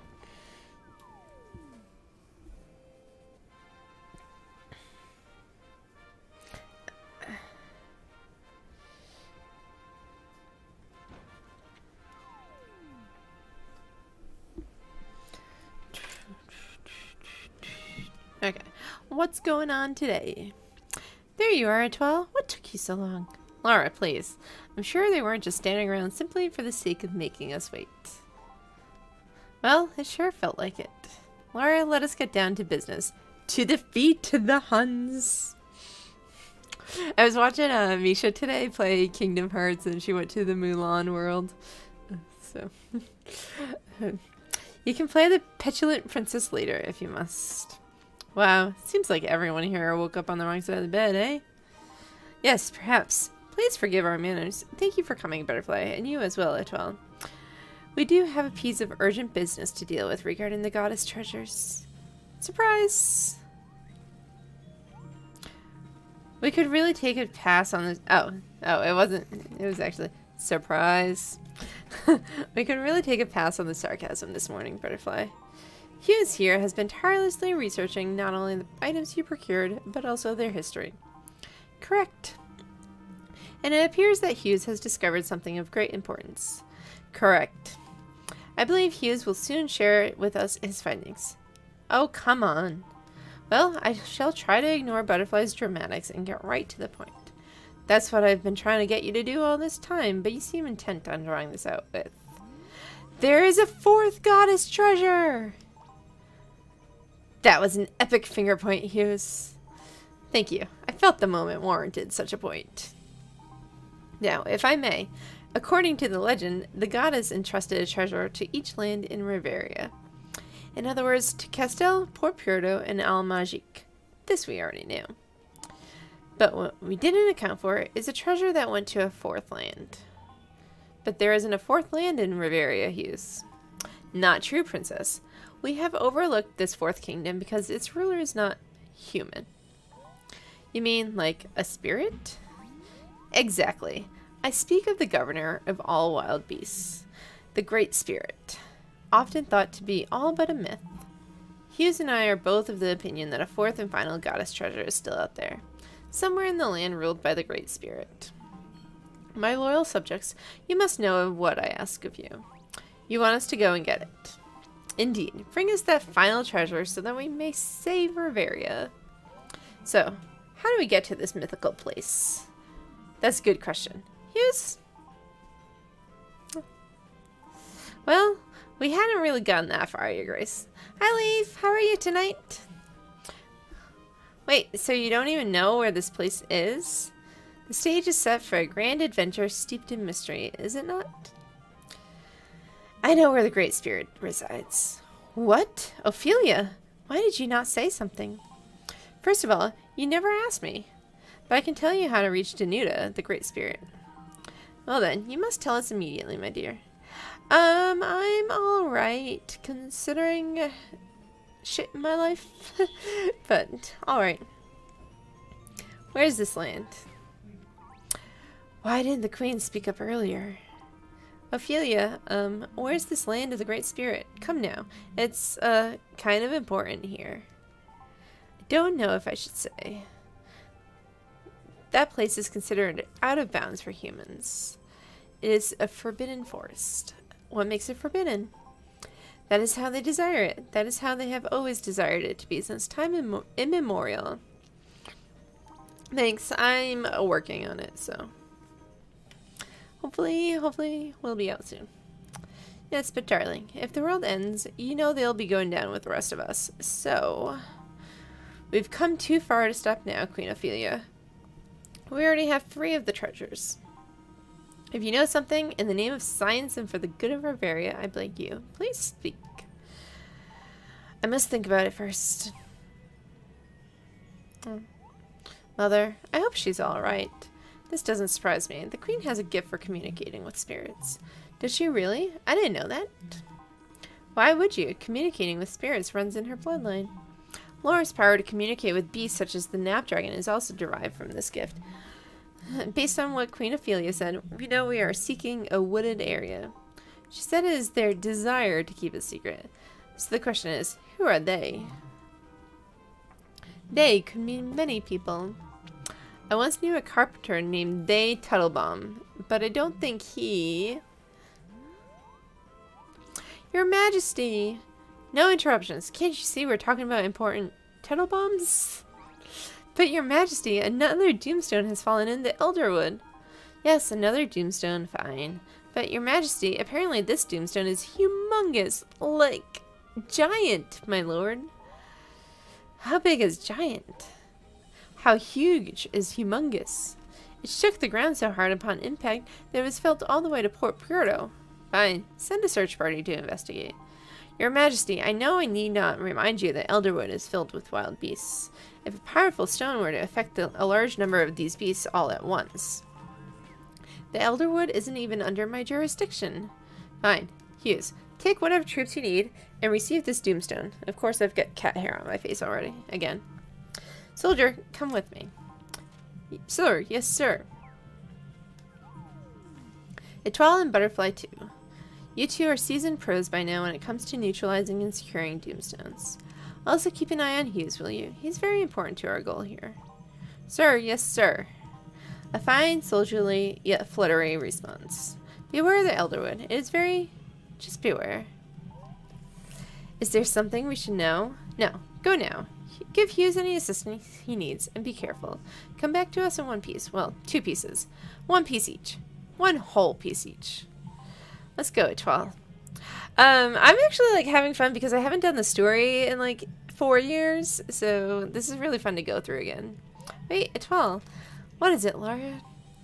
Okay, what's going on today? There you are, Etoile. What took you so long? Laura, please. I'm sure they weren't just standing around simply for the sake of making us wait. Well, it sure felt like it. Laura, let us get down to business. To defeat the Huns! I was watching Misha today play Kingdom Hearts and she went to the Mulan world. So... you can play the petulant princess later if you must. Wow, seems like everyone here woke up on the wrong side of the bed, eh? Yes, perhaps. Please forgive our manners. Thank you for coming, Butterfly, and you as well, Etoile. We do have a piece of urgent business to deal with regarding the goddess treasures. Surprise! We could really take a pass on this. Oh, it wasn't. It was actually surprise. We could really take a pass on the sarcasm this morning, Butterfly. Hughes here has been tirelessly researching not only the items you procured, but also their history. Correct. And it appears that Hughes has discovered something of great importance. Correct. I believe Hughes will soon share with us his findings. Oh, come on. Well, I shall try to ignore Butterfly's dramatics and get right to the point. That's what I've been trying to get you to do all this time, but you seem intent on drawing this out with. There is a fourth goddess treasure! That was an epic finger point, Hughes. Thank you. I felt the moment warranted such a point. Now, if I may, according to the legend, the goddess entrusted a treasure to each land in Riveria. In other words, to Castel, Port Purdo, and Almagique. This we already knew. But what we didn't account for is a treasure that went to a fourth land. But there isn't a fourth land in Riveria, Hughes. Not true, Princess. We have overlooked this fourth kingdom because its ruler is not human. You mean like a spirit? Exactly. I speak of the governor of all wild beasts, the Great Spirit, often thought to be all but a myth. Hughes and I are both of the opinion that a fourth and final goddess treasure is still out there, somewhere in the land ruled by the Great Spirit. My loyal subjects, you must know of what I ask of you. You want us to go and get it. Indeed, bring us that final treasure so that we may save Riveria. So, how do we get to this mythical place? That's a good question. Hughes? Well, we hadn't really gotten that far, Your Grace. Hi, Leaf. How are you tonight? Wait, so you don't even know where this place is? The stage is set for a grand adventure steeped in mystery, is it not? I know where the Great Spirit resides. What? Ophelia? Why did you not say something? First of all, you never asked me. But I can tell you how to reach Danuta, the Great Spirit. Well then, you must tell us immediately, my dear. I'm alright, considering shit in my life. But, alright. Where's this land? Why didn't the queen speak up earlier? Ophelia, where's this land of the Great Spirit? Come now. It's, kind of important here. I don't know if I should say. That place is considered out of bounds for humans. It is a forbidden forest. What makes it forbidden? That is how they desire it. That is how they have always desired it to be since time immemorial. Thanks, I'm working on it, so... Hopefully we'll be out soon. Yes, but darling, if the world ends, you know they'll be going down with the rest of us. So, we've come too far to stop now, Queen Ophelia. We already have 3 of the treasures. If you know something, in the name of science and for the good of Bavaria, I beg you. Please speak. I must think about it first. Mother, I hope she's all right. This doesn't surprise me. The queen has a gift for communicating with spirits. Does she really? I didn't know that. Why would you? Communicating with spirits runs in her bloodline. Laura's power to communicate with beasts such as the Knapdragon is also derived from this gift. Based on what Queen Ophelia said, we know we are seeking a wooded area. She said it is their desire to keep it secret. So the question is, who are they? They could mean many people. I once knew a carpenter named Day Tuttlebaum, but I don't think he... Your Majesty! No interruptions. Can't you see we're talking about important Tuttlebaums? But Your Majesty, another doomstone has fallen in the Elderwood. Yes, another doomstone, fine. But Your Majesty, apparently this doomstone is humongous, like giant, my lord. How big is giant? How huge is humongous? It shook the ground so hard upon impact that it was felt all the way to Port Puerto. Fine, send a search party to investigate. Your Majesty, I know I need not remind you that Elderwood is filled with wild beasts. If a powerful stone were to affect a large number of these beasts all at once. The Elderwood isn't even under my jurisdiction. Fine, Hughes, take whatever troops you need and receive this doomstone. Of course, I've got cat hair on my face already. Again. Soldier, come with me. Sir, yes, sir. Etoile and Butterfly too. You two are seasoned pros by now when it comes to neutralizing and securing doomstones. Also keep an eye on Hughes, will you? He's very important to our goal here. Sir, yes, sir. A fine, soldierly, yet fluttery response. Beware of the Elderwood. It is very... just beware. Is there something we should know? No. Go now. Give Hughes any assistance he needs, and be careful. Come back to us in one piece. Well, 2 pieces. 1 piece each. 1 whole piece each. Let's go, Etoile. I'm actually, like, having fun because I haven't done the story in, like, 4 years, so this is really fun to go through again. Wait, Etoile. What is it, Laura?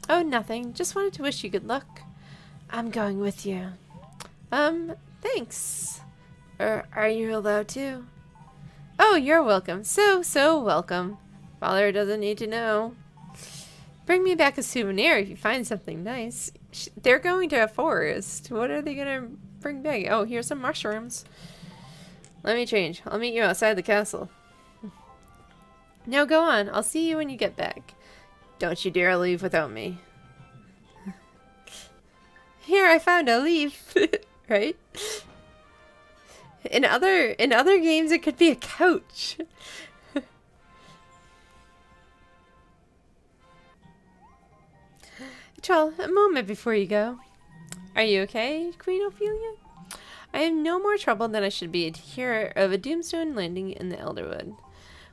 Oh, nothing. Just wanted to wish you good luck. I'm going with you. Thanks. Are you allowed to? Oh, you're welcome. So welcome. Father doesn't need to know. Bring me back a souvenir if you find something nice. They're going to a forest. What are they going to bring back? Oh, here's some mushrooms. Let me change. I'll meet you outside the castle. No, go on. I'll see you when you get back. Don't you dare leave without me. Here, I found a leaf. Right? In other games, it could be a couch. Well, a moment before you go. Are you okay, Queen Ophelia? I am no more troubled than I should be to hear of a doomstone landing in the Elderwood.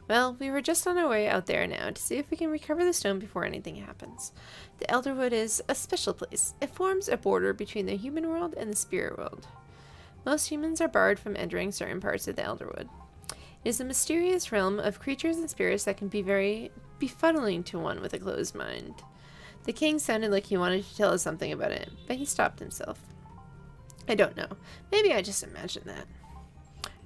Well, we were just on our way out there now to see if we can recover the stone before anything happens. The Elderwood is a special place. It forms a border between the human world and the spirit world. Most humans are barred from entering certain parts of the Elderwood. It is a mysterious realm of creatures and spirits that can be very befuddling to one with a closed mind. The king sounded like he wanted to tell us something about it, but he stopped himself. I don't know. Maybe I just imagined that.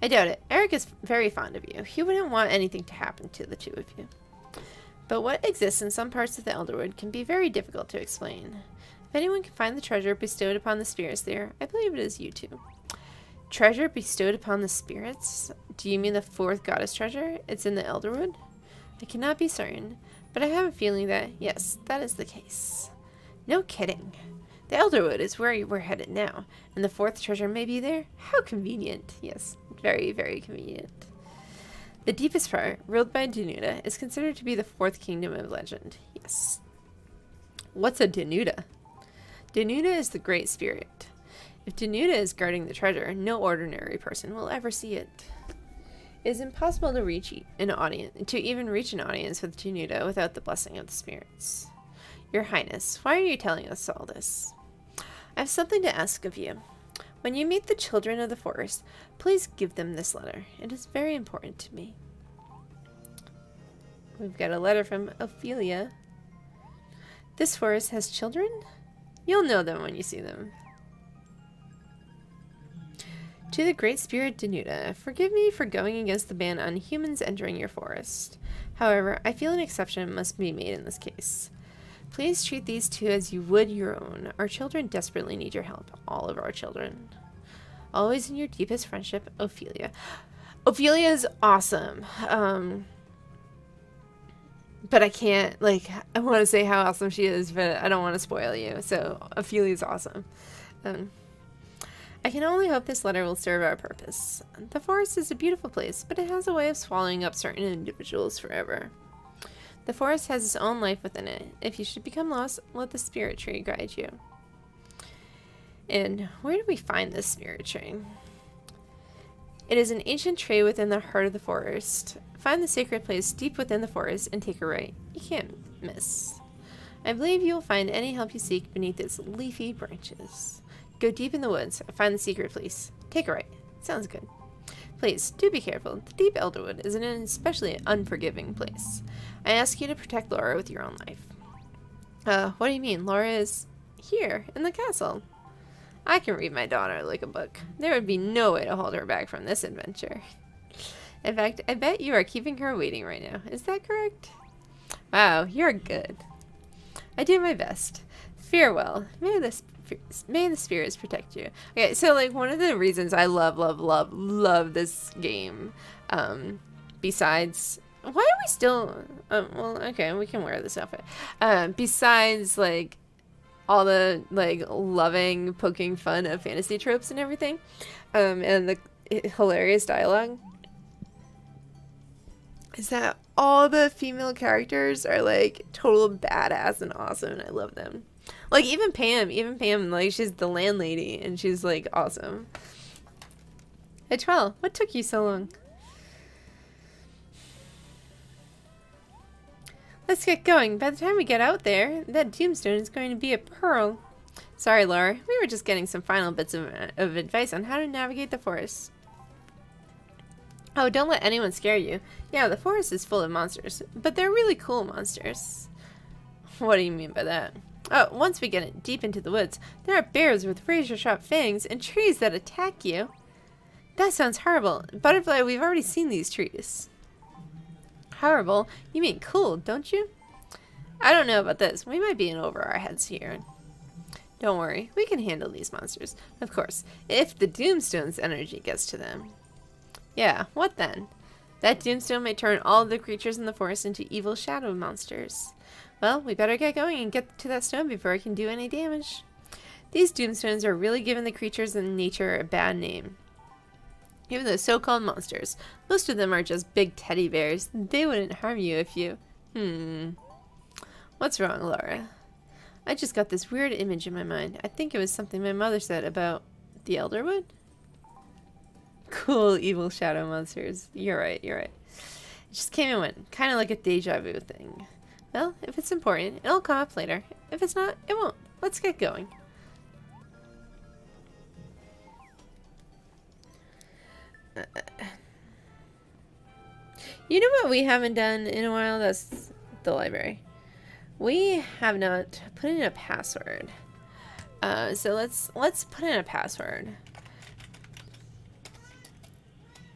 I doubt it. Eric is very fond of you. He wouldn't want anything to happen to the 2 of you. But what exists in some parts of the Elderwood can be very difficult to explain. If anyone can find the treasure bestowed upon the spirits there, I believe it is you 2. Treasure bestowed upon the spirits? Do you mean the 4th goddess treasure? It's in the Elderwood? I cannot be certain, but I have a feeling that, yes, that is the case. No kidding. The Elderwood is where we're headed now, and the fourth treasure may be there? How convenient. Yes, very, very convenient. The deepest part, ruled by Danuta, is considered to be the fourth kingdom of legend. Yes. What's a Danuta? Danuta is the great spirit. If Danuta is guarding the treasure, no ordinary person will ever see it. It is impossible to reach an audience, with Danuta without the blessing of the spirits. Your Highness, why are you telling us all this? I have something to ask of you. When you meet the children of the forest, please give them this letter. It is very important to me. We've got a letter from Ophelia. This forest has children? You'll know them when you see them. To the Great Spirit Danuta, forgive me for going against the ban on humans entering your forest. However, I feel an exception must be made in this case. Please treat these two as you would your own. Our children desperately need your help. All of our children. Always in your deepest friendship, Ophelia. Ophelia is awesome. But I can't, like, I want to say how awesome she is, but I don't want to spoil you. So, Ophelia is awesome. I can only hope this letter will serve our purpose. The forest is a beautiful place, but it has a way of swallowing up certain individuals forever. The forest has its own life within it. If you should become lost, let the spirit tree guide you. And where do we find this spirit tree? It is an ancient tree within the heart of the forest. Find the sacred place deep within the forest and take a right. You can't miss. I believe you will find any help you seek beneath its leafy branches. Go deep in the woods, find the secret place. Take a right. Sounds good. Please, do be careful. The deep Elderwood is an especially unforgiving place. I ask you to protect Laura with your own life. What do you mean? Laura is here, in the castle. I can read my daughter like a book. There would be no way to hold her back from this adventure. In fact, I bet you are keeping her waiting right now. Is that correct? Wow, you're good. I do my best. Farewell. May the spirits protect you. Okay, so like one of the reasons I love this game, besides, why are we still, well, okay, we can wear this outfit. Besides like all the like loving, poking fun of fantasy tropes and everything, and the hilarious dialogue, is that all the female characters are like total badass and awesome, and I love them. Like even Pam, like she's the landlady and she's like awesome. Hey Trell, what took you so long? Let's get going. By the time we get out there, that tombstone is going to be a pearl. Sorry, Laura. We were just getting some final bits of advice on how to navigate the forest. Oh, don't let anyone scare you. Yeah, the forest is full of monsters, but they're really cool monsters. What do you mean by that? Oh, once we get deep into the woods, there are bears with razor-sharp fangs and trees that attack you. That sounds horrible. Butterfly, we've already seen these trees. Horrible? You mean cool, don't you? I don't know about this. We might be in over our heads here. Don't worry. We can handle these monsters. Of course, if the Doomstone's energy gets to them. Yeah, what then? That Doomstone may turn all of the creatures in the forest into evil shadow monsters. Well, we better get going and get to that stone before it can do any damage. These Doomstones are really giving the creatures in nature a bad name. Even those so-called monsters, most of them are just big teddy bears. They wouldn't harm you if you... What's wrong, Laura? I just got this weird image in my mind. I think it was something my mother said about the Elderwood. Cool evil shadow monsters. You're right, you're right. It just came and went, kind of like a deja vu thing. Well, if it's important, it'll come up later. If it's not, it won't. Let's get going. You know what we haven't done in a while? That's the library. We have not put in a password. So let's put in a password.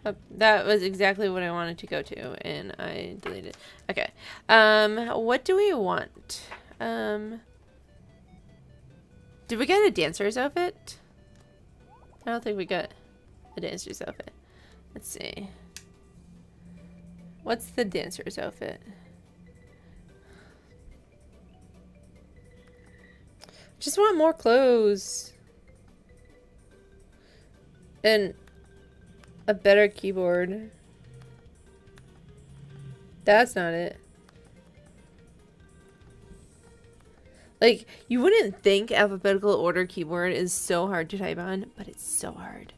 Oh, that was exactly what I wanted to go to, and I deleted it. Okay. What do we want? Did we get a dancer's outfit? I don't think we got a dancer's outfit. Let's see. What's the dancer's outfit? Just want more clothes. And a better keyboard. That's not it. Like, you wouldn't think alphabetical order keyboard is so hard to type on, but it's so hard.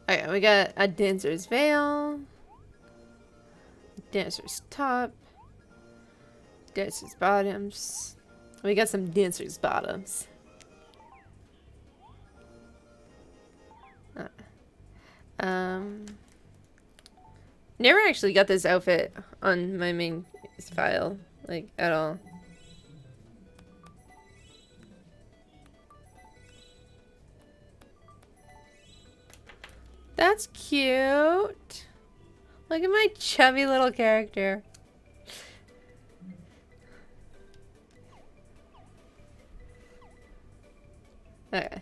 Okay, we got a dancer's veil, dancer's top, dancer's bottoms. We got some dancer's bottoms. Never actually got this outfit on my main file, like, at all. That's cute. Look at my chubby little character. Okay.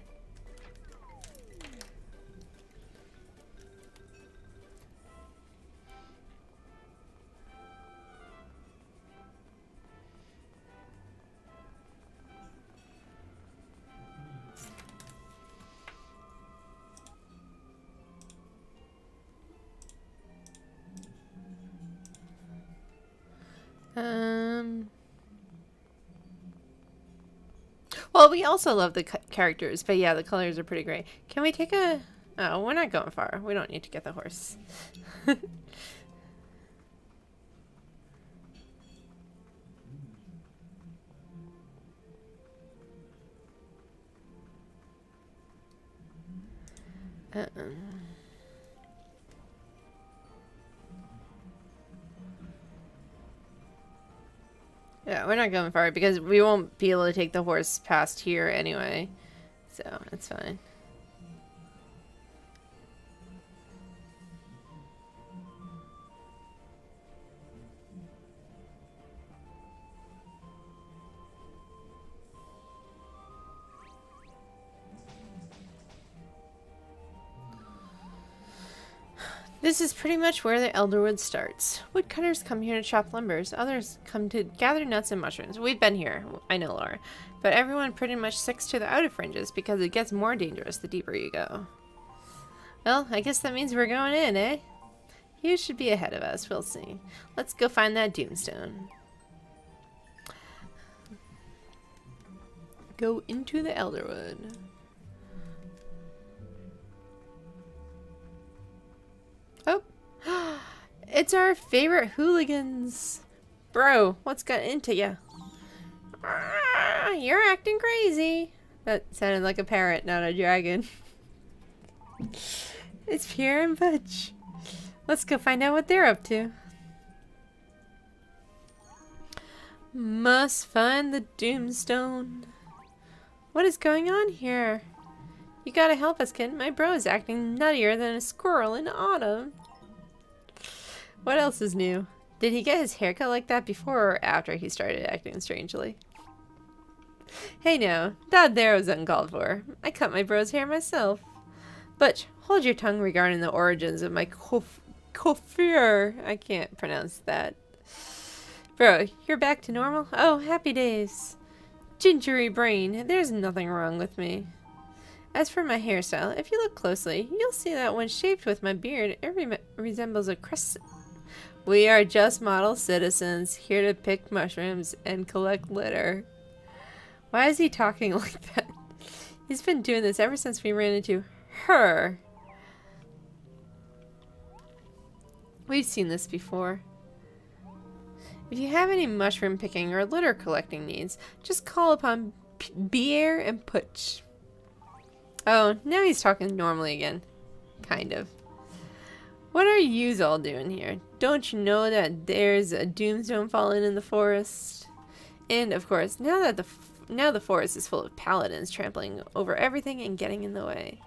Well, we also love the characters, but yeah, the colors are pretty great. Can we take a... Oh, we're not going far. We don't need to get the horse. Yeah, we're not going far because we won't be able to take the horse past here anyway. So, it's fine. This is pretty much where the Elderwood starts. Woodcutters come here to chop lumbers. Others come to gather nuts and mushrooms. We've been here, I know, Laura. But everyone pretty much sticks to the outer fringes because it gets more dangerous the deeper you go. Well, I guess that means we're going in, eh? You should be ahead of us. We'll see. Let's go find that doomstone. Go into the Elderwood. Oh, it's our favorite hooligans. Bro, what's got into you? You're acting crazy. That sounded like a parrot, not a dragon. It's Pierre and Butch. Let's go find out what they're up to. Must find the doomstone. What is going on here? You gotta help us, kid. My bro is acting nuttier than a squirrel in autumn. What else is new? Did he get his haircut like that before or after he started acting strangely? Hey no, that there was uncalled for. I cut my bro's hair myself. Butch, hold your tongue regarding the origins of my coiffure. I can't pronounce that. Bro, you're back to normal? Oh, happy days. Gingery brain, there's nothing wrong with me. As for my hairstyle, if you look closely, you'll see that when shaped with my beard, it resembles a crescent. We are just model citizens, here to pick mushrooms and collect litter. Why is he talking like that? He's been doing this ever since we ran into her. We've seen this before. If you have any mushroom picking or litter collecting needs, just call upon Pierre and Butch. Oh, now he's talking normally again. Kind of. What are yous all doing here? Don't you know that there's a doomstone fallen in the forest? And, of course, now the forest is full of paladins trampling over everything and getting in the way.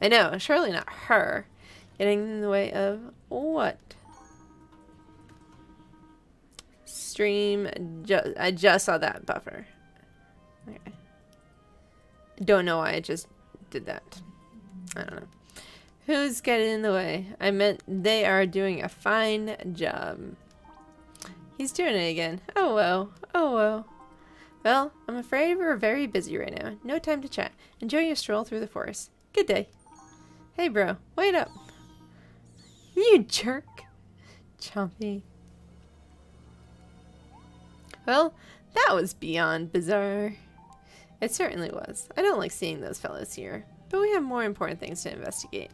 I know, surely not her. Getting in the way of what? Stream, I just saw that buffer. Okay. Don't know why I just did that. I don't know. Who's getting in the way? I meant they are doing a fine job. he's doing it again. Oh well. Oh well. Well, I'm afraid we're very busy right now. No time to chat. Enjoy your stroll through the forest. Good day. Hey bro, wait up. You jerk. Chompy. Well, that was beyond bizarre. It certainly was. I don't like seeing those fellows here, but we have more important things to investigate.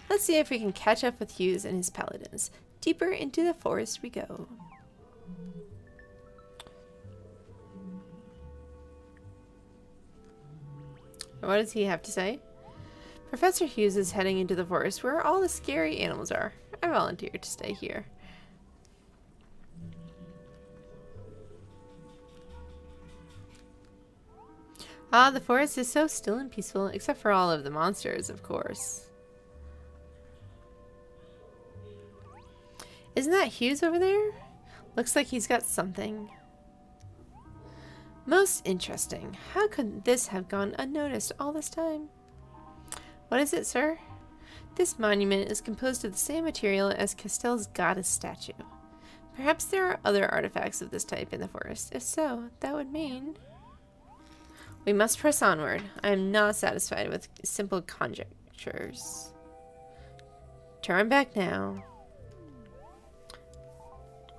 Let's see if we can catch up with Hughes and his paladins. Deeper into the forest we go. What does he have to say? Professor Hughes is heading into the forest where all the scary animals are. I volunteered to stay here. Ah, the forest is so still and peaceful, except for all of the monsters, of course. Isn't that Hughes over there? Looks like he's got something. Most interesting. How could this have gone unnoticed all this time? What is it, sir? This monument is composed of the same material as Castell's goddess statue. Perhaps there are other artifacts of this type in the forest. If so, that would mean... We must press onward. I am not satisfied with simple conjectures. Turn back now.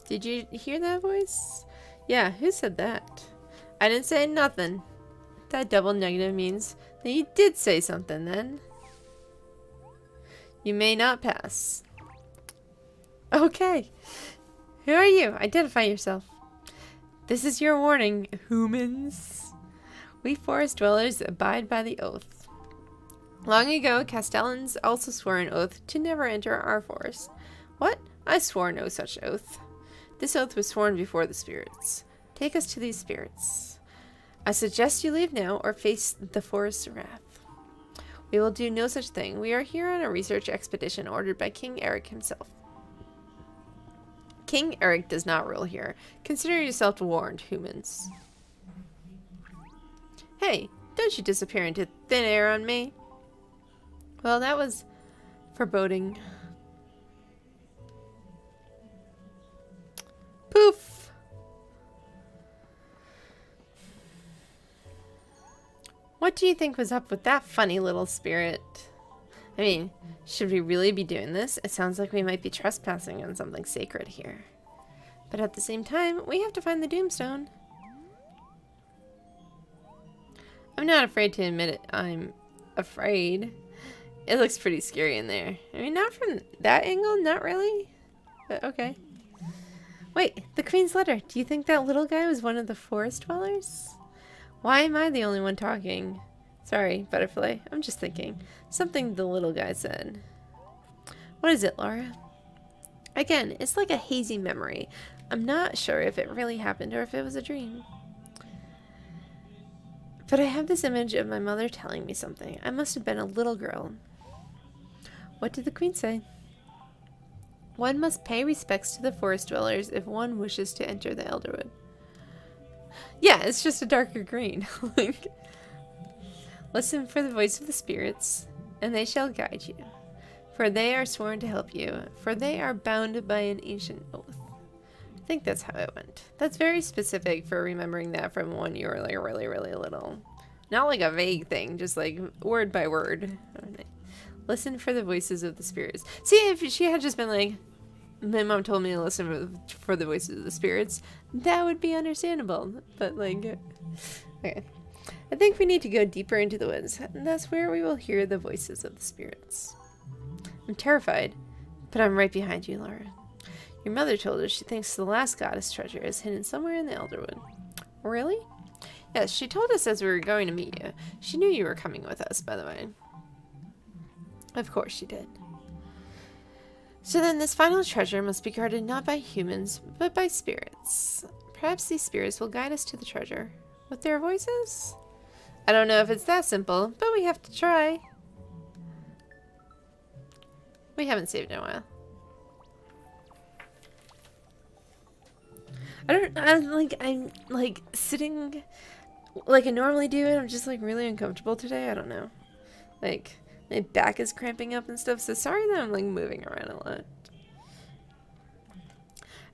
Did you hear that voice? Yeah, who said that? I didn't say nothing. That double negative means that you did say something then. You may not pass. Okay. Who are you? Identify yourself. This is your warning, humans. We forest dwellers abide by the oath. Long ago, Castellans also swore an oath to never enter our forest. What? I swore no such oath. This oath was sworn before the spirits. Take us to these spirits. I suggest you leave now or face the forest's wrath. We will do no such thing. We are here on a research expedition ordered by King Eric himself. King Eric does not rule here. Consider yourself warned, humans. Hey, don't you disappear into thin air on me. Well, that was foreboding. Poof! What do you think was up with that funny little spirit? I mean, should we really be doing this? It sounds like we might be trespassing on something sacred here. But at the same time, we have to find the Doomstone. I'm not afraid to admit it. I'm afraid. It looks pretty scary in there. I mean, not from that angle, not really. But okay. Wait, the Queen's letter. Do you think that little guy was one of the forest dwellers? Why am I the only one talking? Sorry, Butterfly. I'm just thinking. Something the little guy said. What is it, Laura? Again, it's like a hazy memory. I'm not sure if it really happened or if it was a dream. But I have this image of my mother telling me something. I must have been a little girl. What did the Queen say? One must pay respects to the forest dwellers if one wishes to enter the Elderwood. Yeah, it's just a darker green. Like, listen for the voice of the spirits, and they shall guide you. For they are sworn to help you, for they are bound by an ancient oath. I think that's how it went. That's very specific for remembering that from when you were like really, really little. Not like a vague thing, just like word by word. Listen for the voices of the spirits. See, if she had just been like, my mom told me to listen for the voices of the spirits, that would be understandable. But like, okay. I think we need to go deeper into the woods, and that's where we will hear the voices of the spirits. I'm terrified, but I'm right behind you, Laura. Your mother told us she thinks the last goddess treasure is hidden somewhere in the Elderwood. Really? Yes, she told us as we were going to meet you. She knew you were coming with us, by the way. Of course she did. So then this final treasure must be guarded not by humans, but by spirits. Perhaps these spirits will guide us to the treasure. With their voices? I don't know if it's that simple, but we have to try. We haven't saved in a while. I'm like sitting like I normally do, and I'm just like really uncomfortable today. I don't know. Like, my back is cramping up and stuff, so sorry that I'm like moving around a lot.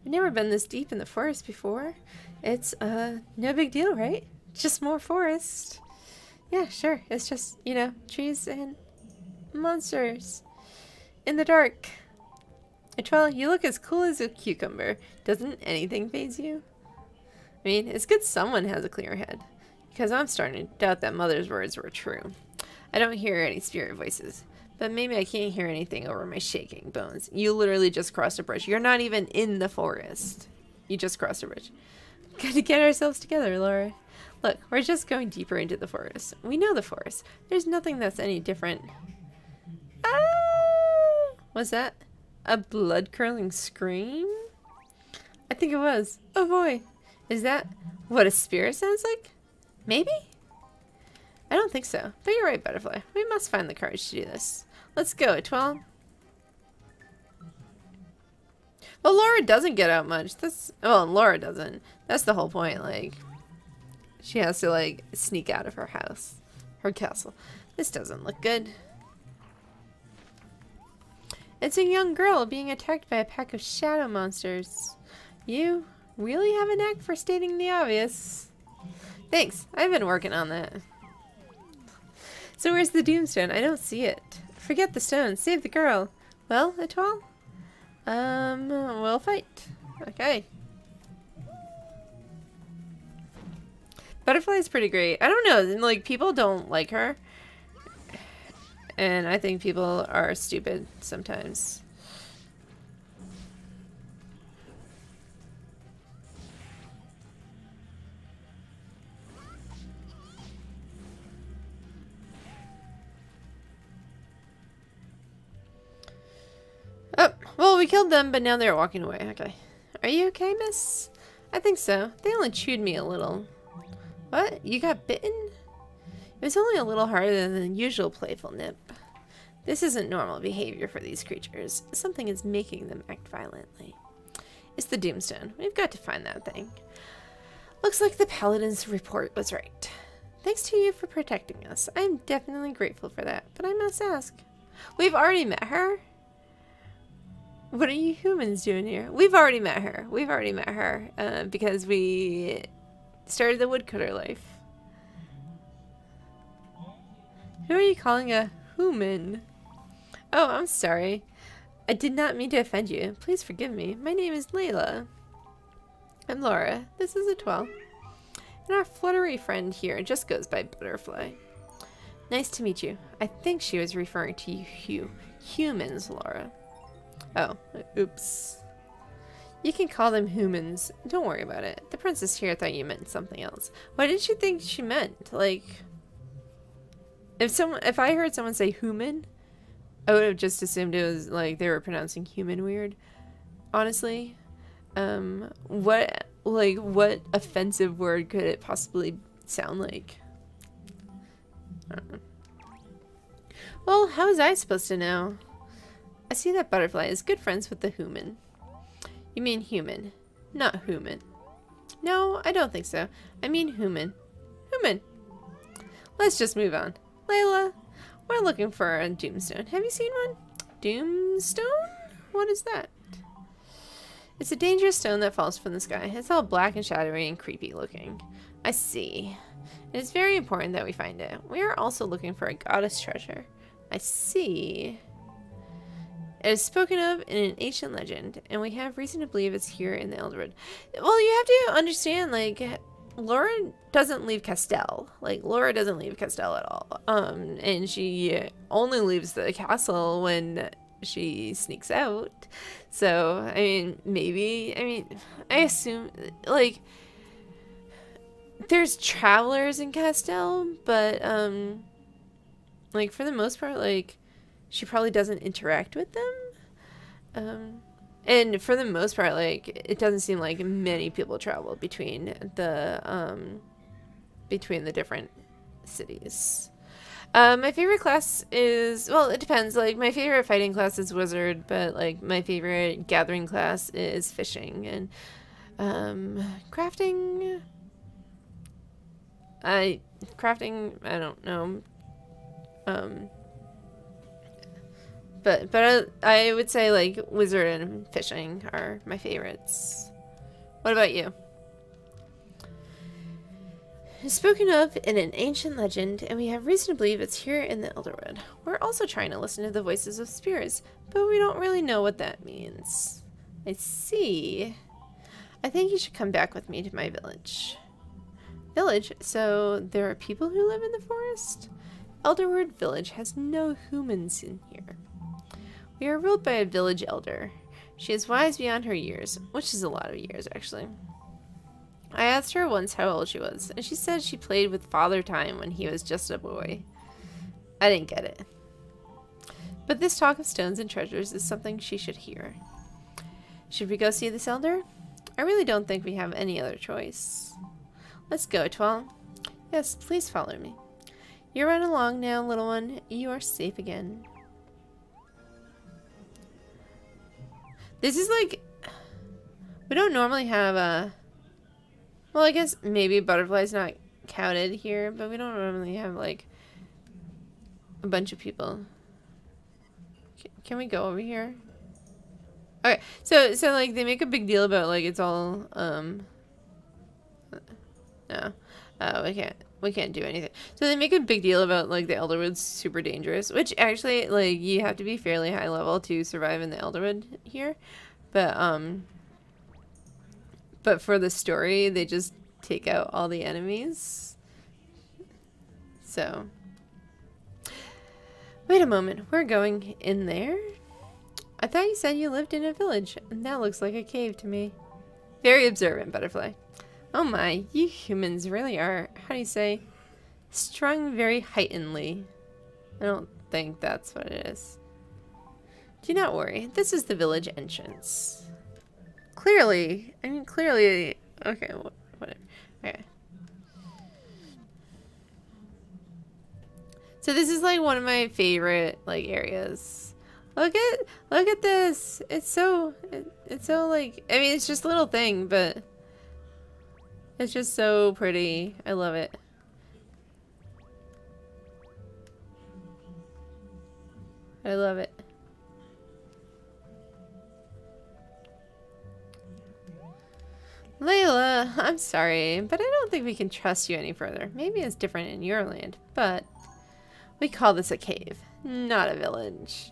I've never been this deep in the forest before. It's, no big deal, right? Just more forest. Yeah, sure. It's just, you know, trees and monsters. In the dark. Well, you look as cool as a cucumber. Doesn't anything faze you? I mean, it's good someone has a clear head. Because I'm starting to doubt that Mother's words were true. I don't hear any spirit voices. But maybe I can't hear anything over my shaking bones. You literally just crossed a bridge. You're not even in the forest. You just crossed a bridge. Gotta get ourselves together, Laura. Look, we're just going deeper into the forest. We know the forest. There's nothing that's any different. Ah! Was that a blood-curdling scream? I think it was. Oh boy. Is that what a spirit sounds like? Maybe? I don't think so. But you're right, Butterfly. We must find the courage to do this. Let's go, Etoile. Well, Laura doesn't get out much. Well, Laura doesn't. That's the whole point. Like, she has to, like, sneak out of her house. Her castle. This doesn't look good. It's a young girl being attacked by a pack of shadow monsters. You really have a knack for stating the obvious. Thanks. I've been working on that. So where's the Doomstone? I don't see it. Forget the stone. Save the girl. Well, Etoile? We'll fight. Okay. Butterfly's pretty great. I don't know. Like, people don't like her. And I think people are stupid sometimes. Oh, well, we killed them, but now they're walking away. Okay. Are you okay, miss? I think so. They only chewed me a little. What? You got bitten? It was only a little harder than the usual playful nip. This isn't normal behavior for these creatures. Something is making them act violently. It's the Doomstone. We've got to find that thing. Looks like the Paladin's report was right. Thanks to you for protecting us. I'm definitely grateful for that, but I must ask. We've already met her? What are you humans doing here? We've already met her. We've already met her because we started the woodcutter life. Who are you calling a human? Oh, I'm sorry. I did not mean to offend you. Please forgive me. My name is Layla. I'm Laura. This is Etoile. And our fluttery friend here just goes by Butterfly. Nice to meet you. I think she was referring to you humans, Laura. Oh, oops. You can call them humans. Don't worry about it. The princess here thought you meant something else. What did she think she meant? Like, if I heard someone say human, I would have just assumed it was like they were pronouncing human weird. Honestly, what offensive word could it possibly sound like? I don't know. Well, how was I supposed to know? I see that Butterfly is good friends with the human. You mean human, not human. No, I don't think so. I mean human. Human. Let's just move on. Layla, we're looking for a Doomstone. Have you seen one? Doomstone? What is that? It's a dangerous stone that falls from the sky. It's all black and shadowy and creepy looking. I see. It is very important that we find it. We are also looking for a goddess treasure. I see. It is spoken of in an ancient legend, and we have reason to believe it's here in the Elderwood. Well, you have to understand, like, Laura doesn't leave Castell. Like, Laura doesn't leave Castell at all. And she only leaves the castle when she sneaks out. So, I mean, maybe, I assume, like, there's travelers in Castell, but, like, for the most part, like, she probably doesn't interact with them. And for the most part, like, it doesn't seem like many people travel between the different cities. My favorite class is, well, it depends. Like, my favorite fighting class is wizard, but, like, my favorite gathering class is fishing. And, crafting, I don't know. But I would say like wizard and fishing are my favorites. What about you? It's spoken of in an ancient legend, and we have reason to believe it's here in the Elderwood. We're also trying to listen to the voices of spirits, but we don't really know what that means. I see. I think you should come back with me to my village. Village? So there are people who live in the forest? Elderwood Village has no humans in here. We are ruled by a village elder. She is wise beyond her years, which is a lot of years, actually. I asked her once how old she was, and she said she played with Father Time when he was just a boy. I didn't get it. But this talk of stones and treasures is something she should hear. Should we go see this elder? I really don't think we have any other choice. Let's go, Twal. Yes, please follow me. You run along now, little one. You are safe again. This is like... We don't normally have a... Well, I guess maybe butterfly's not counted here, but we don't normally have, like, a bunch of people. Can we go over here? Okay, so like, they make a big deal about, like, it's all, no. We can't do anything. So they make a big deal about, like, the Elderwood's super dangerous, which actually, like, you have to be fairly high level to survive in the Elderwood here. But for the story, they just take out all the enemies. So. Wait a moment. We're going in there? I thought you said you lived in a village, and that looks like a cave to me. Very observant, Butterfly. Oh my, you humans really are, how do you say, strung very heightenedly. I don't think that's what it is. Do not worry. This is the village entrance. Clearly, okay, whatever. Okay. So this is like one of my favorite like areas. Look at this. It's so like, I mean, it's just a little thing, but it's just so pretty. I love it. I love it. Layla, I'm sorry, but I don't think we can trust you any further. Maybe it's different in your land, but we call this a cave, not a village.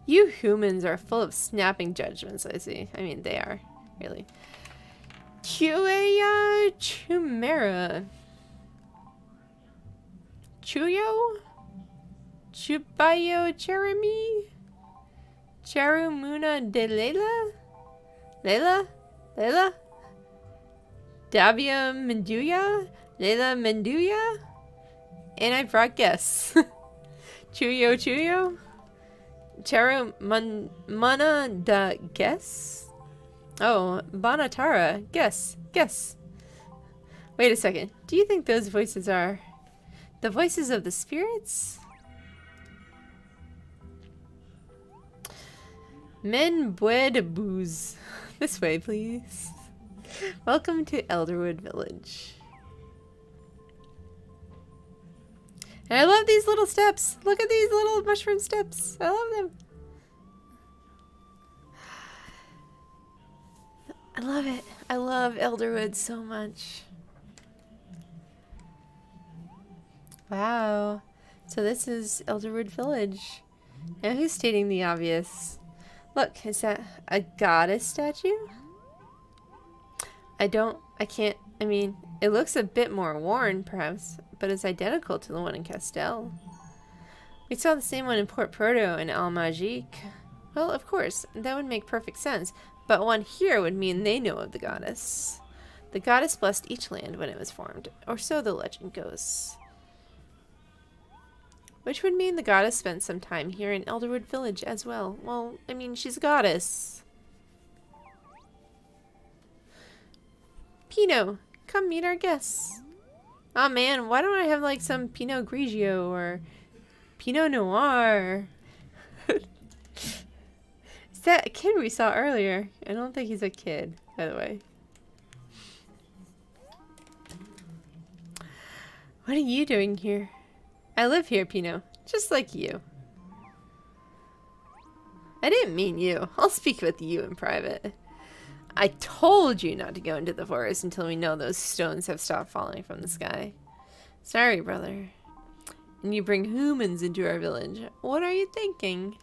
You humans are full of snapping judgments, I see. I mean, they are, really. Chueya Chumera. Chuyo? Chubayo Jeremy? Charumuna de Layla? Layla? Davia Menduya? Layla Menduya? And I brought guests. Chuyo? Charu Mana da guess? Oh, Banatara. Guess. Wait a second. Do you think those voices are the voices of the spirits? Men bued booze. This way, please. Welcome to Elderwood Village. And I love these little steps. Look at these little mushroom steps. I love them. I love it. I love Elderwood so much. Wow. So this is Elderwood Village. Now who's stating the obvious? Look, is that a goddess statue? I mean, it looks a bit more worn, perhaps, but it's identical to the one in Castell. We saw the same one in Port Proto and Al Magique. Well, of course, that would make perfect sense, but one here would mean they know of the goddess. The goddess blessed each land when it was formed, or so the legend goes. Which would mean the goddess spent some time here in Elderwood Village as well. Well, I mean, she's a goddess. Pinot, come meet our guests. Oh man, why don't I have like some Pinot Grigio or Pinot Noir? Is that a kid we saw earlier? I don't think he's a kid, by the way. What are you doing here? I live here, Pinot, just like you. I didn't mean you. I'll speak with you in private. I told you not to go into the forest until we know those stones have stopped falling from the sky. Sorry, brother. And you bring humans into our village. What are you thinking?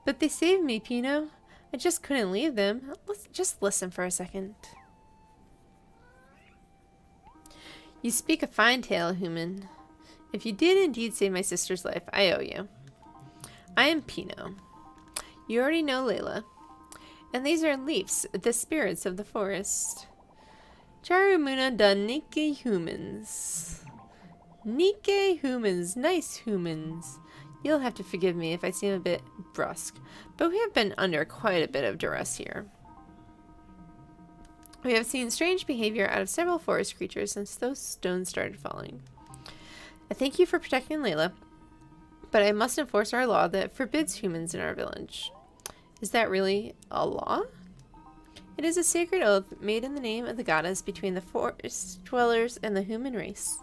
But they saved me, Pino. I just couldn't leave them. Just listen for a second. You speak a fine tale, human. If you did indeed save my sister's life, I owe you. I am Pino. You already know Layla. And these are Leafs, the spirits of the forest. Charumuna da Nike humans. Nike humans, nice humans. You'll have to forgive me if I seem a bit brusque, but we have been under quite a bit of duress here. We have seen strange behavior out of several forest creatures since those stones started falling. I thank you for protecting Layla, but I must enforce our law that forbids humans in our village. Is that really a law? It is a sacred oath made in the name of the goddess between the forest dwellers and the human race.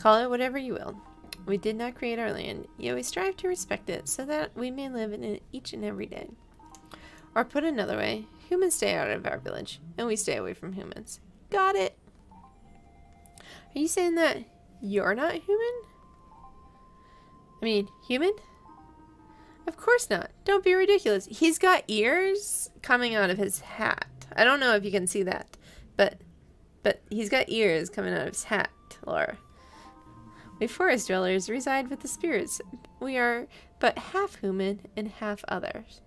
Call it whatever you will. We did not create our land, yet we strive to respect it so that we may live in it each and every day. Or put another way, humans stay out of our village, and we stay away from humans. Got it? Are you saying that you're not human? I mean, human? Of course not. Don't be ridiculous. He's got ears coming out of his hat. I don't know if you can see that, but he's got ears coming out of his hat, Laura. We forest dwellers reside with the spirits. We are but half human and half others.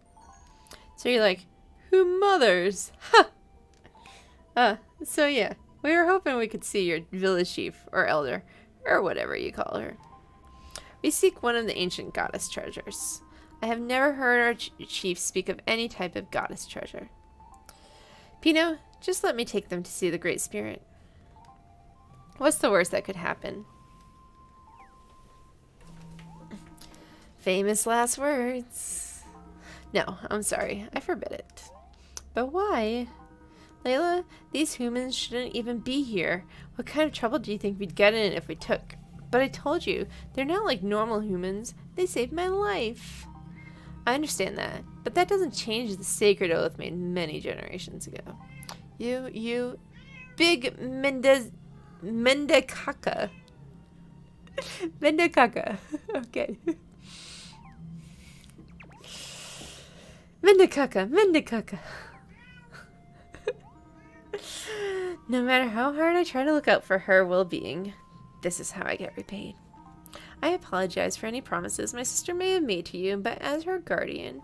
So you're like, who mothers? Ha! So yeah, we were hoping we could see your village chief or elder, or whatever you call her. We seek one of the ancient goddess treasures. I have never heard our chief speak of any type of goddess treasure. Pino, just let me take them to see the Great Spirit. What's the worst that could happen? Famous last words. No, I'm sorry. I forbid it. But why? Layla, these humans shouldn't even be here. What kind of trouble do you think we'd get in if we took? But I told you, they're not like normal humans. They saved my life. I understand that, but that doesn't change the sacred oath made many generations ago. You, big Mendekaka. Mendekaka. Okay. Mendekaka. No matter how hard I try to look out for her well-being, this is how I get repaid. I apologize for any promises my sister may have made to you, but as her guardian,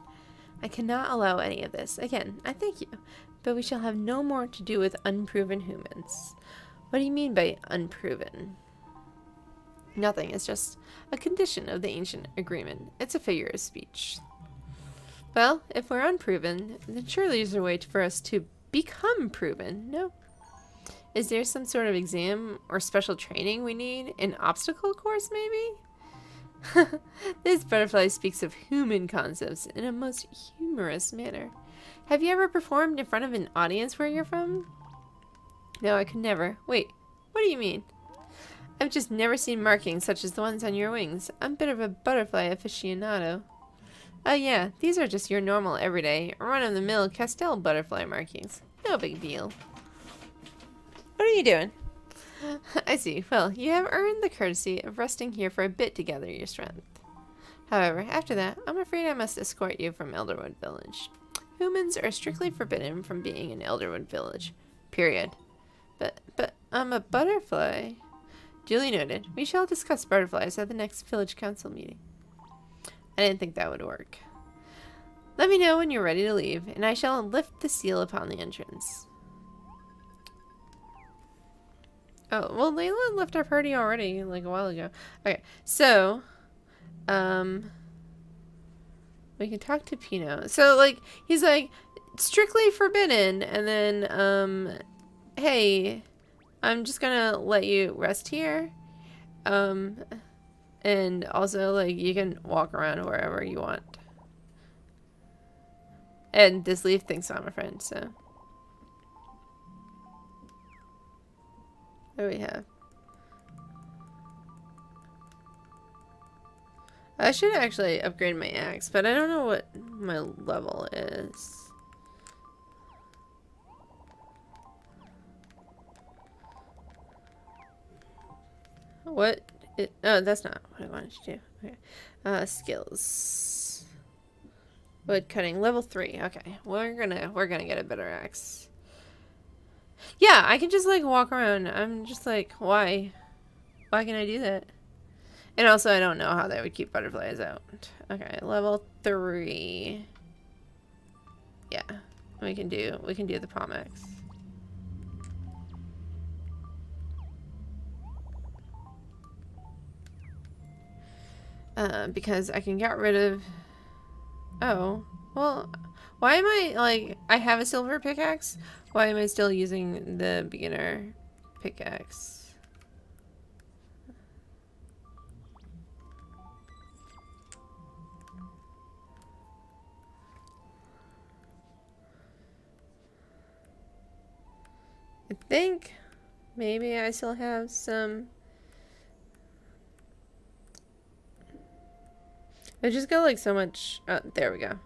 I cannot allow any of this. Again, I thank you, but we shall have no more to do with unproven humans. What do you mean by unproven? Nothing. It's just a condition of the ancient agreement. It's a figure of speech. Well, if we're unproven, then surely there's a way for us to become proven, no? Is there some sort of exam or special training we need? An obstacle course, maybe? This butterfly speaks of human concepts in a most humorous manner. Have you ever performed in front of an audience where you're from? No, I could never. Wait, what do you mean? I've just never seen markings such as the ones on your wings. I'm a bit of a butterfly aficionado. Oh yeah, these are just your normal, everyday, run-of-the-mill Castell butterfly markings. No big deal. What are you doing? I see. Well, you have earned the courtesy of resting here for a bit to gather your strength. However, after that, I'm afraid I must escort you from Elderwood Village. Humans are strictly forbidden from being in Elderwood Village. Period. But I'm a butterfly. Duly noted. We shall discuss butterflies at the next village council meeting. I didn't think that would work. Let me know when you're ready to leave, and I shall lift the seal upon the entrance. Oh, well, Layla left our party already, like a while ago. Okay, so, we can talk to Pino. So, like, he's like, strictly forbidden, and then, hey, I'm just gonna let you rest here. And also, like, you can walk around wherever you want. And this leaf thinks I'm a friend, so. What do we have? I should actually upgrade my axe, but I don't know what my level is. What? Oh, that's not what I wanted to do. Okay. Skills. Wood cutting, level 3. Okay, we're gonna get a better axe. Yeah, I can just like walk around. I'm just like, why? Why can I do that? And also, I don't know how they would keep butterflies out. Okay, level 3. Yeah, we can do the palm axe. Because I can get rid of. Oh, well, why am I like I have a silver pickaxe? Why am I still using the beginner pickaxe? I think maybe I still have some. I just got like so much. Oh, there we go.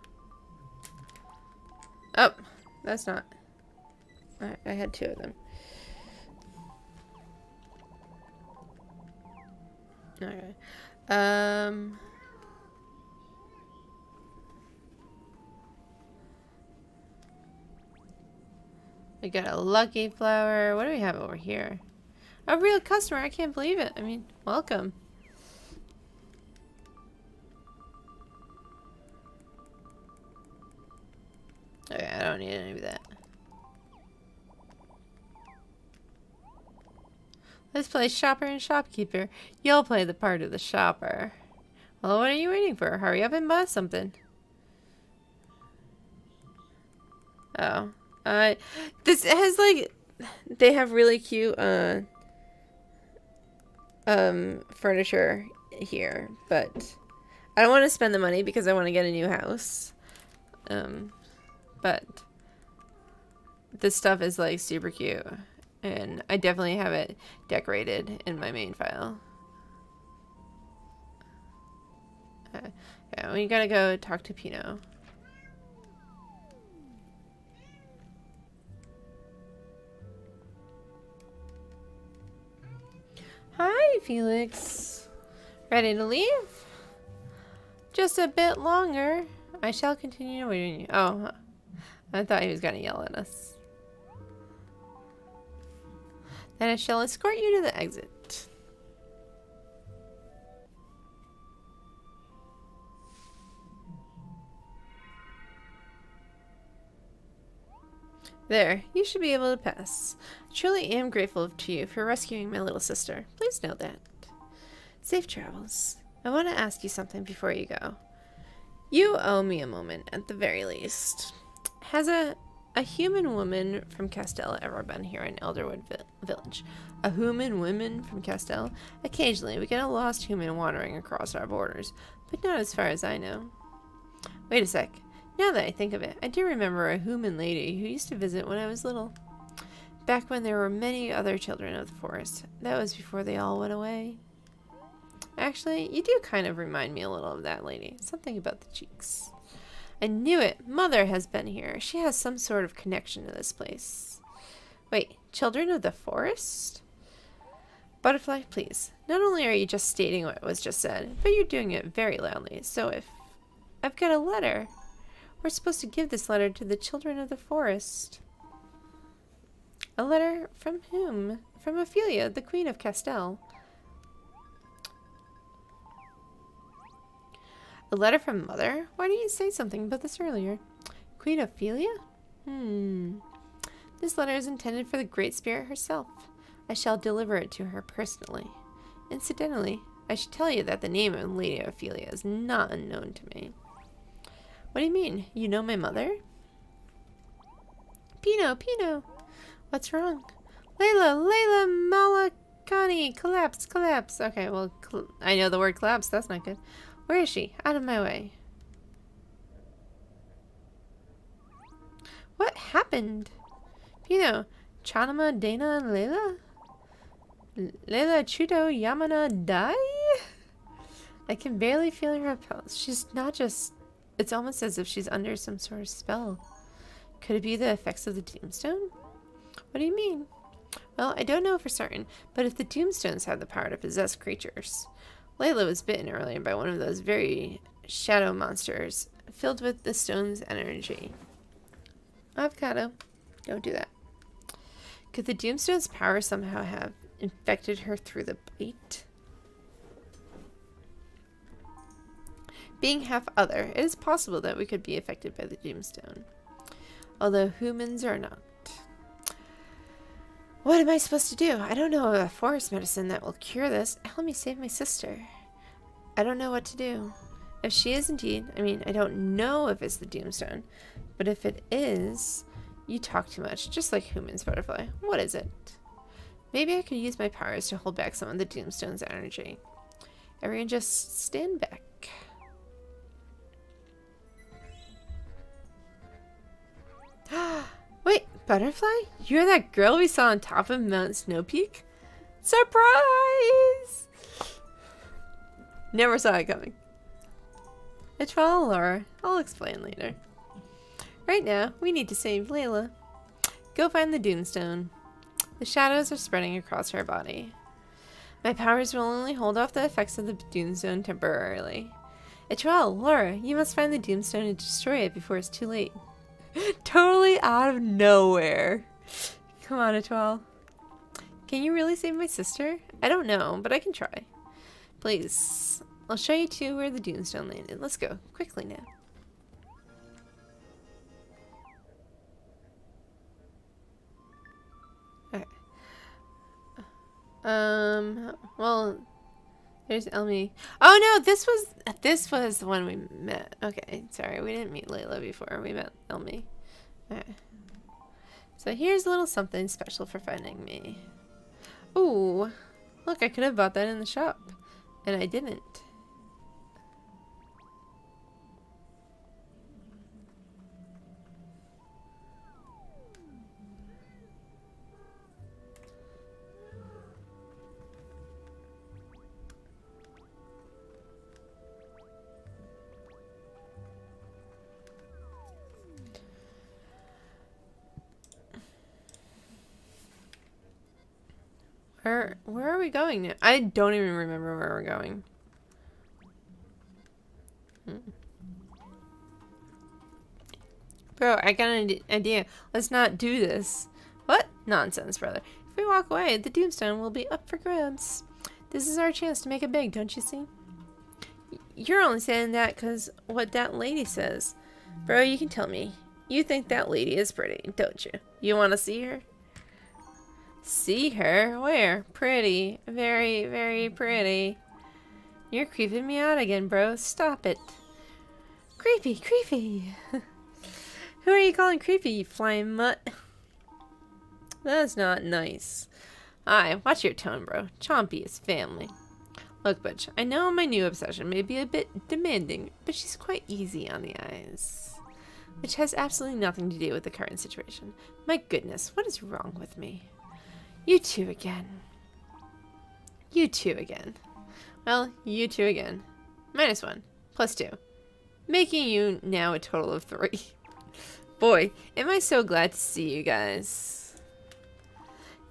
Oh, that's not. I had 2 of them. Okay. We got a lucky flower. What do we have over here? A real customer. I can't believe it. I mean, welcome. Okay, I don't need any of that. Let's play shopper and shopkeeper. You'll play the part of the shopper. Well, what are you waiting for? Hurry up and buy something. Oh. This has like, they have really cute, furniture here, but I don't want to spend the money because I want to get a new house. But this stuff is like super cute, and I definitely have it decorated in my main file. Yeah, we gotta go talk to Pino. Hi, Felix. Ready to leave? Just a bit longer. I shall continue waiting. Oh, I thought he was gonna yell at us. Then I shall escort you to the exit. There, you should be able to pass. I truly am grateful to you for rescuing my little sister. Please know that. Safe travels. I want to ask you something before you go. You owe me a moment, at the very least. Has a human woman from Castell ever been here in Elderwood village? A human woman from Castell? Occasionally, we get a lost human wandering across our borders, but not as far as I know. Wait a sec. Now that I think of it, I do remember a human lady who used to visit when I was little. Back when there were many other children of the forest. That was before they all went away. Actually, you do kind of remind me a little of that lady. Something about the cheeks. I knew it. Mother has been here. She has some sort of connection to this place. Wait, children of the forest? Butterfly, please. Not only are you just stating what was just said, but you're doing it very loudly. So if I've got a letter, we're supposed to give this letter to the children of the forest. A letter from whom? From Ophelia, the Queen of Castell. A letter from Mother? Why didn't you say something about this earlier? Queen Ophelia? This letter is intended for the Great Spirit herself. I shall deliver it to her personally. Incidentally, I should tell you that the name of Lady Ophelia is not unknown to me. What do you mean? You know my mother? Pino! What's wrong? Layla Malakani! Collapse! Okay, well, I know the word collapse. That's not good. Where is she? Out of my way. What happened? Pino, Chanama, Dana, and Layla? Layla, Chuto, Yamana die? I can barely feel her pulse. She's not just... It's almost as if she's under some sort of spell. Could it be the effects of the Doomstone? What do you mean? Well, I don't know for certain, but if the Doomstones have the power to possess creatures... Layla was bitten earlier by one of those very shadow monsters, filled with the stone's energy. Avocado. Don't do that. Could the Doomstone's power somehow have infected her through the bite? Being half other, it is possible that we could be affected by the Doomstone. Although humans are not. What am I supposed to do? I don't know of a forest medicine that will cure this. Help me save my sister. I don't know what to do. If she is indeed, I mean, I don't know if it's the Doomstone, but if it is, you talk too much, just like humans, Butterfly. What is it? Maybe I could use my powers to hold back some of the Doomstone's energy. Everyone just stand back. Wait, Butterfly? You're that girl we saw on top of Mount Snow Peak? Surprise! Never saw it coming. It's all Laura. I'll explain later. Right now, we need to save Layla. Go find the Doomstone. The shadows are spreading across her body. My powers will only hold off the effects of the Doomstone temporarily. Etral, Laura, you must find the Doomstone and destroy it before it's too late. Totally out of nowhere. Come on, Etral. Can you really save my sister? I don't know, but I can try. Please. I'll show you two where the Doomstone landed. Let's go. Quickly now. Okay. Well, there's Elmi. Oh no, this was the one we met. Okay, sorry, we didn't meet Layla before. We met Elmi. Okay. So here's a little something special for finding me. Ooh, look, I could have bought that in the shop, and I didn't. Where are we going now? I don't even remember where we're going. Bro, I got an idea. Let's not do this. What? Nonsense, brother. If we walk away, the Doomstone will be up for grabs. This is our chance to make it big, don't you see? You're only saying that because what that lady says. Bro, you can tell me. You think that lady is pretty, don't you? You want to see her? See her? Where? Pretty. Very, very pretty. You're creeping me out again, bro. Stop it. Creepy, creepy. Who are you calling creepy, you flying mutt? That's not nice. Aye, watch your tone, bro. Chompy is family. Look, Butch, I know my new obsession may be a bit demanding, but she's quite easy on the eyes. Which has absolutely nothing to do with the current situation. My goodness, what is wrong with me? You two again. You two again. Well, you two again. -1, +2. Making you now a total of 3. Boy, am I so glad to see you guys.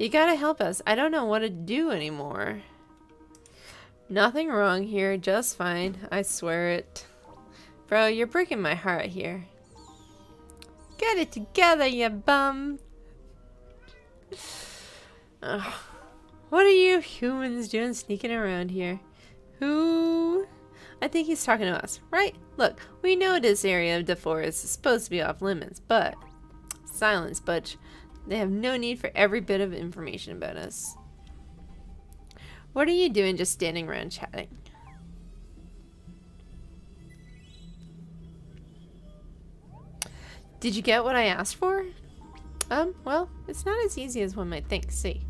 You gotta help us. I don't know what to do anymore. Nothing wrong here, just fine. I swear it. Bro, you're breaking my heart here. Get it together, you bum. Ugh. What are you humans doing sneaking around here? Who? I think he's talking to us, right? Look, we know this area of the forest is supposed to be off limits, but... Silence, Butch. They have no need for every bit of information about us. What are you doing just standing around chatting? Did you get what I asked for? Well, it's not as easy as one might think, see.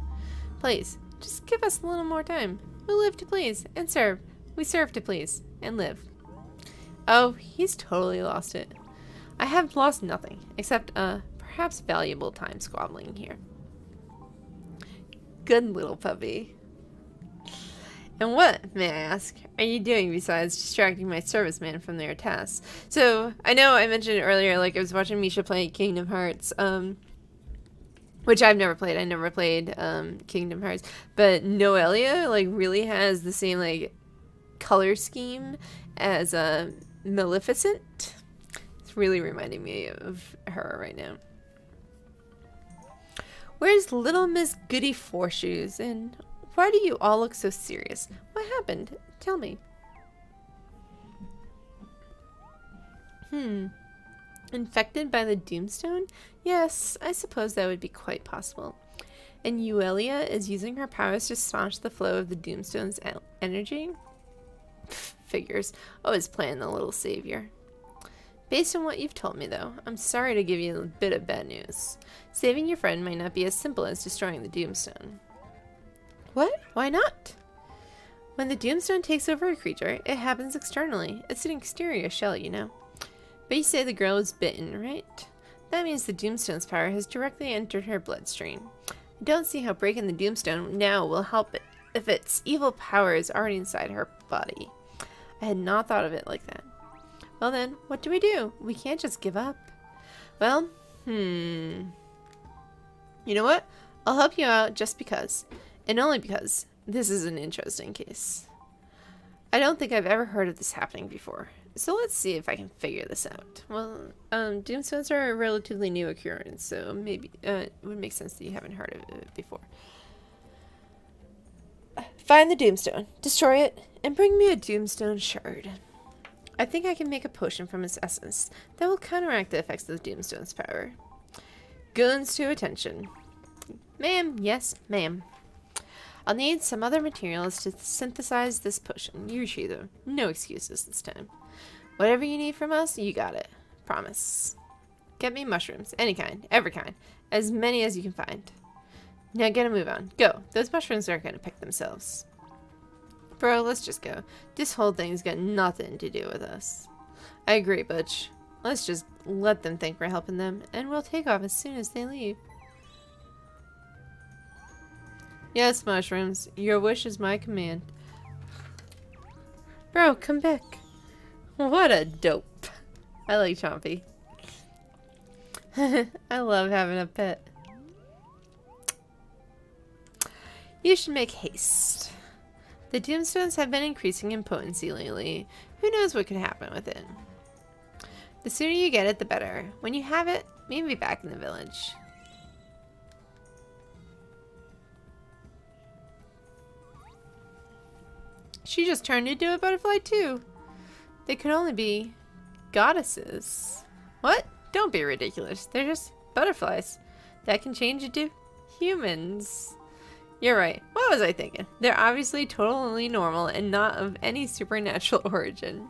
Please, just give us a little more time. We live to please, and serve. We serve to please, and live. Oh, he's totally lost it. I have lost nothing, except, perhaps valuable time squabbling here. Good little puppy. And what, may I ask, are you doing besides distracting my servicemen from their tasks? So, I know I mentioned earlier, like, I was watching Misha play Kingdom Hearts, which I've never played. I never played, Kingdom Hearts. But Noelia, like, really has the same, like, color scheme as, Maleficent. It's really reminding me of her right now. Where's little Miss Goody Four Shoes? And why do you all look so serious? What happened? Tell me. Infected by the Doomstone? Yes, I suppose that would be quite possible. And Euelia is using her powers to staunch the flow of the Doomstone's energy? Figures. Always playing the little savior. Based on what you've told me, though, I'm sorry to give you a bit of bad news. Saving your friend might not be as simple as destroying the Doomstone. What? Why not? When the Doomstone takes over a creature, it happens externally. It's an exterior shell, you know. But you say the girl was bitten, right? That means the Doomstone's power has directly entered her bloodstream. I don't see how breaking the Doomstone now will help it if its evil power is already inside her body. I had not thought of it like that. Well then, what do? We can't just give up. Well, You know what? I'll help you out just because. And only because this is an interesting case. I don't think I've ever heard of this happening before. So let's see if I can figure this out. Well, Doomstones are a relatively new occurrence, so maybe it would make sense that you haven't heard of it before. Find the Doomstone, destroy it, and bring me a Doomstone shard. I think I can make a potion from its essence that will counteract the effects of the Doomstone's power. Goons to attention. Ma'am, yes, ma'am. I'll need some other materials to synthesize this potion. You though. No excuses this time. Whatever you need from us, you got it. Promise. Get me mushrooms. Any kind. Every kind. As many as you can find. Now get a move on. Go. Those mushrooms aren't going to pick themselves. Bro, let's just go. This whole thing's got nothing to do with us. I agree, Butch. Let's just let them think we're helping them, and we'll take off as soon as they leave. Yes, mushrooms. Your wish is my command. Bro, come back. What a dope. I like Chompy. I love having a pet. You should make haste. The Doomstones have been increasing in potency lately. Who knows what could happen with it? The sooner you get it, the better. When you have it, meet me back in the village. She just turned into a butterfly too. They could only be goddesses. What? Don't be ridiculous. They're just butterflies. That can change into humans. You're right. What was I thinking? They're obviously totally normal and not of any supernatural origin.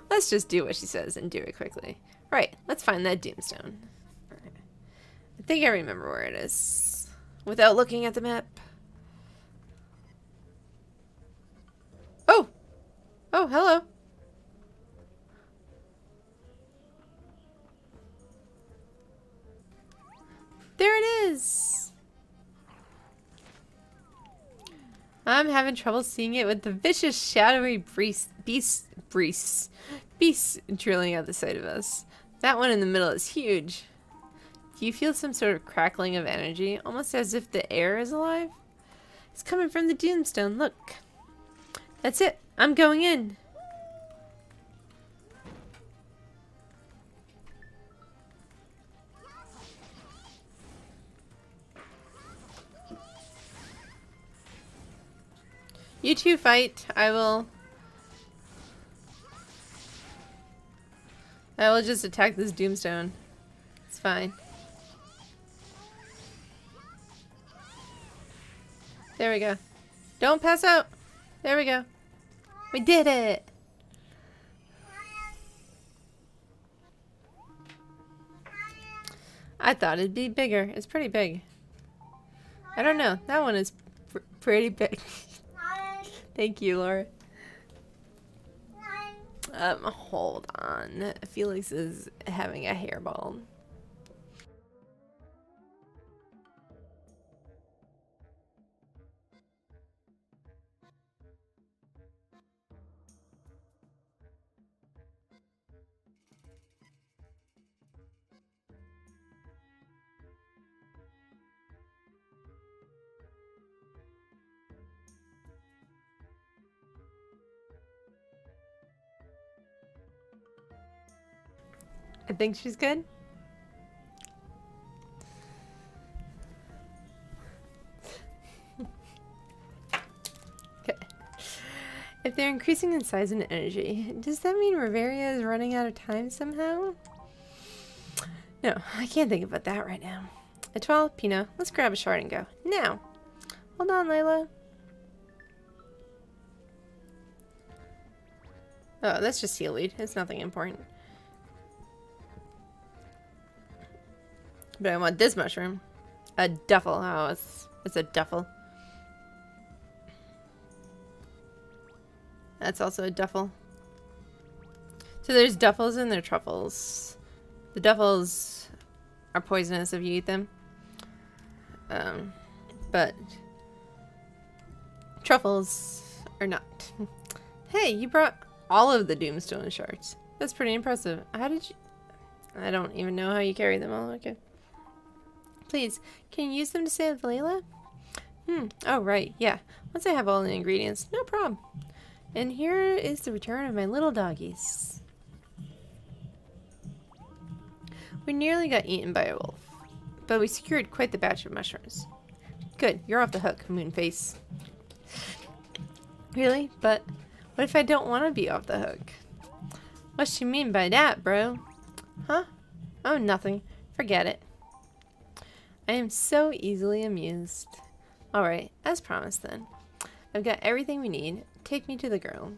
Let's just do what she says and do it quickly. Right, let's find that Doomstone. Right. I think I remember where it is. Without looking at the map. Oh! Oh, hello. There it is! I'm having trouble seeing it with the vicious, shadowy beast drilling out the side of us. That one in the middle is huge. Do you feel some sort of crackling of energy, almost as if the air is alive? It's coming from the Doomstone, look. That's it, I'm going in. You two fight. I will just attack this Doomstone. It's fine. There we go. Don't pass out. There we go. We did it. I thought it'd be bigger. It's pretty big. I don't know. That one is pretty big. Thank you, Laura. Hold on. Felix is having a hairball. I think she's good. Okay. If they're increasing in size and energy, does that mean Riveria is running out of time somehow? No, I can't think about that right now. Etoile, Pino, let's grab a shard and go. Now! Hold on, Layla. Oh, that's just seaweed. It's nothing important. But I want this mushroom. A duffel. Oh, it's a duffel. That's also a duffel. So there's duffels and there are truffles. The duffels are poisonous if you eat them. But truffles are not. Hey, you brought all of the Doomstone shards. That's pretty impressive. How did you... I don't even know how you carry them all. Okay. Please, can you use them to save Layla? Oh, right. Yeah. Once I have all the ingredients, no problem. And here is the return of my little doggies. We nearly got eaten by a wolf, but we secured quite the batch of mushrooms. Good, you're off the hook, Moonface. Really? But what if I don't want to be off the hook? What you mean by that, bro? Huh? Oh, nothing. Forget it. I am so easily amused. Alright, as promised then. I've got everything we need. Take me to the girl.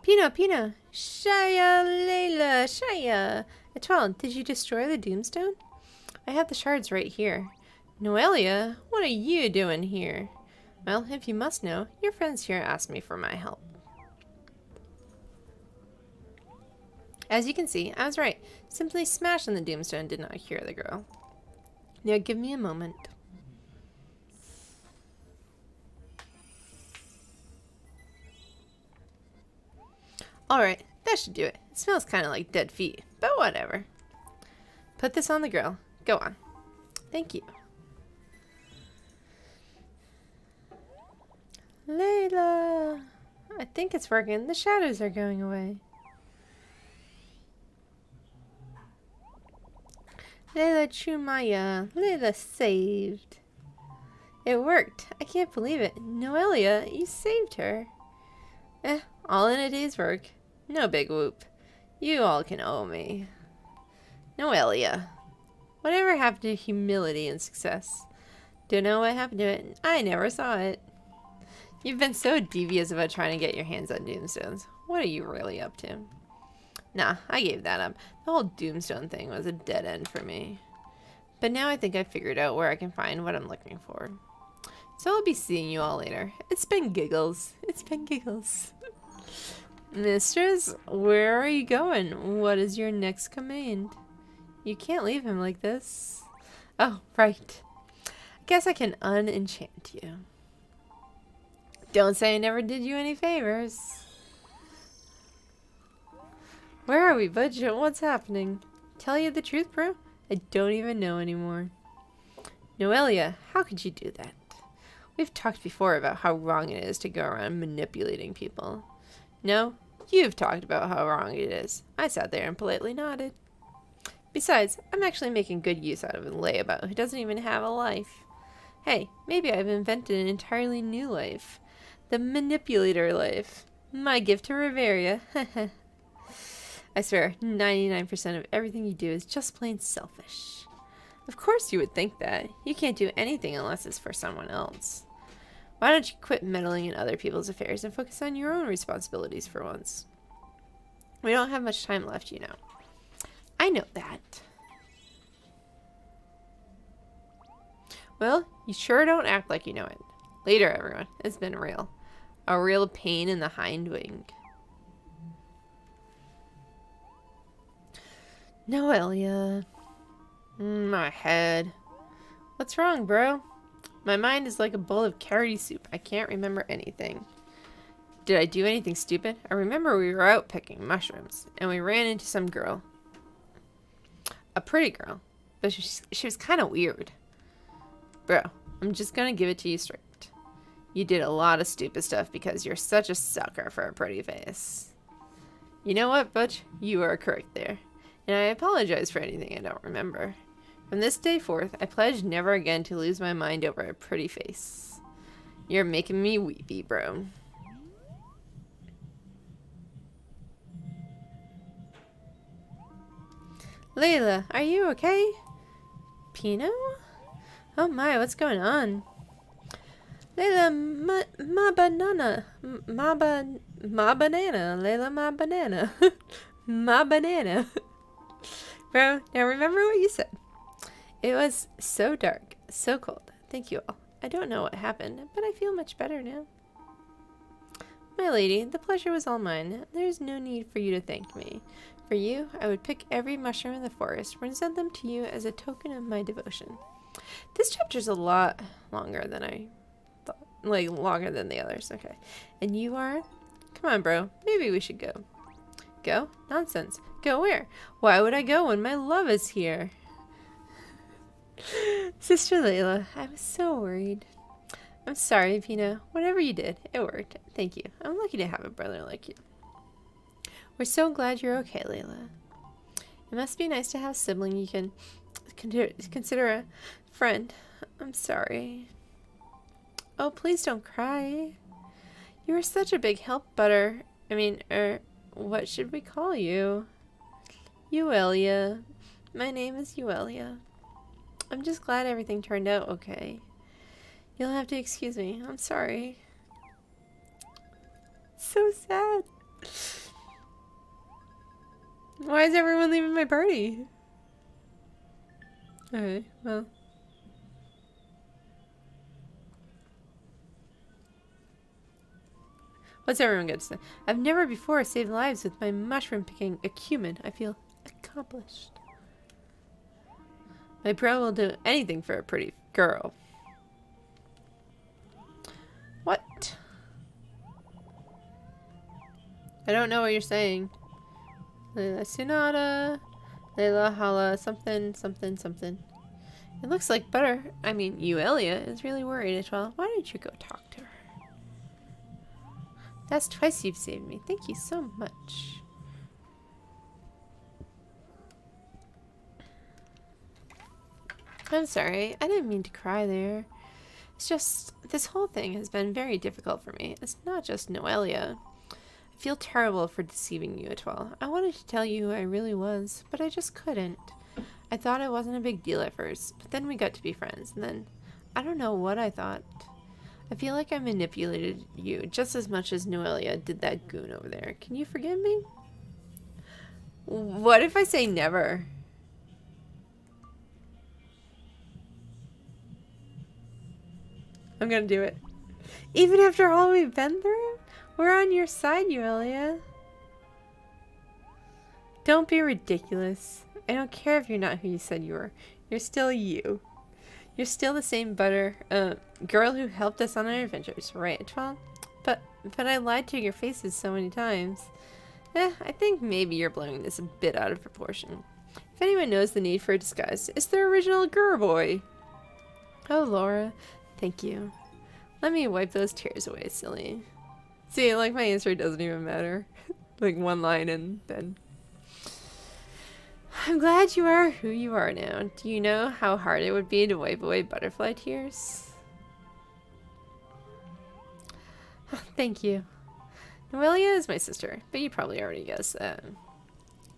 Pino! Shaya, Layla, Shaya! Etoile, did you destroy the Doomstone? I have the shards right here. Noelia, what are you doing here? Well, if you must know, your friends here asked me for my help. As you can see, I was right. Simply smashing the Doomstone did not cure the girl. Now give me a moment. Alright, that should do it. It smells kind of like dead feet, but whatever. Put this on the girl. Go on. Thank you. Layla! I think it's working. The shadows are going away. Layla Chumaya. Layla saved. It worked. I can't believe it. Noelia, you saved her. All in a day's work. No big whoop. You all can owe me. Noelia. Whatever happened to humility and success? Don't know what happened to it. I never saw it. You've been so devious about trying to get your hands on Doomstones. What are you really up to? Nah, I gave that up. The whole Doomstone thing was a dead end for me. But now I think I've figured out where I can find what I'm looking for. So I'll be seeing you all later. It's been giggles. It's been giggles. Mistress, where are you going? What is your next command? You can't leave him like this. Oh, right. I guess I can unenchant you. Don't say I never did you any favors. Where are we, Budget? What's happening? Tell you the truth, bro? I don't even know anymore. Noelia, how could you do that? We've talked before about how wrong it is to go around manipulating people. No, you've talked about how wrong it is. I sat there and politely nodded. Besides, I'm actually making good use out of a layabout who doesn't even have a life. Hey, maybe I've invented an entirely new life. The manipulator life. My gift to Riveria. I swear, 99% of everything you do is just plain selfish. Of course you would think that. You can't do anything unless it's for someone else. Why don't you quit meddling in other people's affairs and focus on your own responsibilities for once? We don't have much time left, you know. I know that. Well, you sure don't act like you know it. Later, everyone. It's been real. A real pain in the hind wing. Noelia. My head. What's wrong, bro? My mind is like a bowl of carroty soup. I can't remember anything. Did I do anything stupid? I remember we were out picking mushrooms, and we ran into some girl. A pretty girl. But she was kind of weird. Bro, I'm just gonna give it to you straight. You did a lot of stupid stuff because you're such a sucker for a pretty face. You know what, Butch? You are correct there. And I apologize for anything I don't remember. From this day forth, I pledge never again to lose my mind over a pretty face. You're making me weepy, bro. Layla, are you okay? Pino? Oh my, what's going on? Layla, my banana. My banana. Layla, my banana. My banana. Bro, now remember what you said. It was so dark, so cold. Thank you all. I don't know what happened, but I feel much better now. My lady, the pleasure was all mine. There's no need for you to thank me. For you, I would pick every mushroom in the forest, present them to you as a token of my devotion. This chapter's a lot longer than I thought. Like, longer than the others. Okay. And you are? Come on, bro. Maybe we should go. Go? Nonsense. Go where? Why would I go when my love is here? Sister Layla, I was so worried. I'm sorry, Pino. Whatever you did, it worked. Thank you. I'm lucky to have a brother like you. We're so glad you're okay, Layla. It must be nice to have a sibling you can consider a friend. I'm sorry. Oh, please don't cry. You were such a big help, Butter. What should we call you? Euelia. My name is Euelia. I'm just glad everything turned out okay. You'll have to excuse me. I'm sorry. So sad. Why is everyone leaving my party? Okay, well. What's everyone going to say? I've never before saved lives with my mushroom picking acumen. I feel accomplished. My bro will do anything for a pretty girl. What? I don't know what you're saying. Layla Sunada. Layla Hala something something something. It looks like Euelia is really worried as well. Why don't you go talk to her? That's twice you've saved me. Thank you so much. I'm sorry. I didn't mean to cry there. It's just, this whole thing has been very difficult for me. It's not just Noelia. I feel terrible for deceiving you, Etoile. I wanted to tell you who I really was, but I just couldn't. I thought it wasn't a big deal at first, but then we got to be friends, and then I don't know what I thought. I feel like I manipulated you just as much as Noelia did that goon over there. Can you forgive me? What if I say never? I'm gonna do it. Even after all we've been through? We're on your side, Euelia. Don't be ridiculous. I don't care if you're not who you said you were. You're still you. You're still the same girl who helped us on our adventures, right, Etoile? But I lied to your faces so many times. I think maybe you're blowing this a bit out of proportion. If anyone knows the need for a disguise, it's the original girl boy. Oh, Laura. Thank you. Let me wipe those tears away, silly. See, like, my answer doesn't even matter. Like, one line and then... I'm glad you are who you are now. Do you know how hard it would be to wipe away butterfly tears? Thank you. Noelia is my sister, but you probably already guessed that.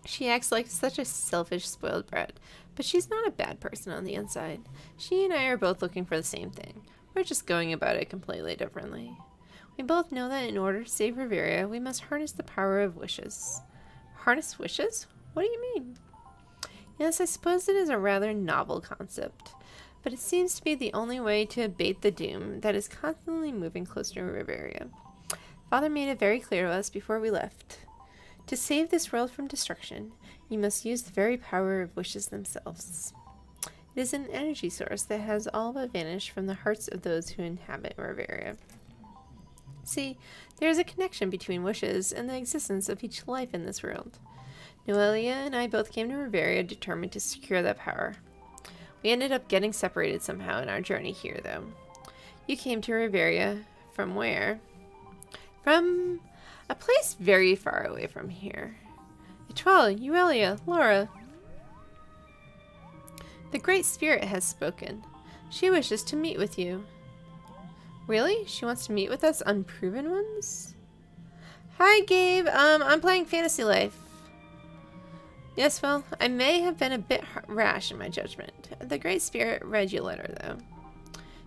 She acts like such a selfish, spoiled brat, but she's not a bad person on the inside. She and I are both looking for the same thing. We're just going about it completely differently. We both know that in order to save Riveria, we must harness the power of wishes. Harness wishes? What do you mean? Yes, I suppose it is a rather novel concept, but it seems to be the only way to abate the doom that is constantly moving closer to Riveria. Father made it very clear to us before we left. To save this world from destruction, you must use the very power of wishes themselves. It is an energy source that has all but vanished from the hearts of those who inhabit Riveria. See, there is a connection between wishes and the existence of each life in this world. Noelia and I both came to Riveria determined to secure that power. We ended up getting separated somehow in our journey here, though. You came to Riveria From where? From a place very far away from here. Etwell, Euelia, Laura. The Great Spirit has spoken. She wishes to meet with you. Really? She wants to meet with us unproven ones? Hi, Gabe. I'm playing Fantasy Life. Yes, well, I may have been a bit rash in my judgment. The Great Spirit read your letter, though.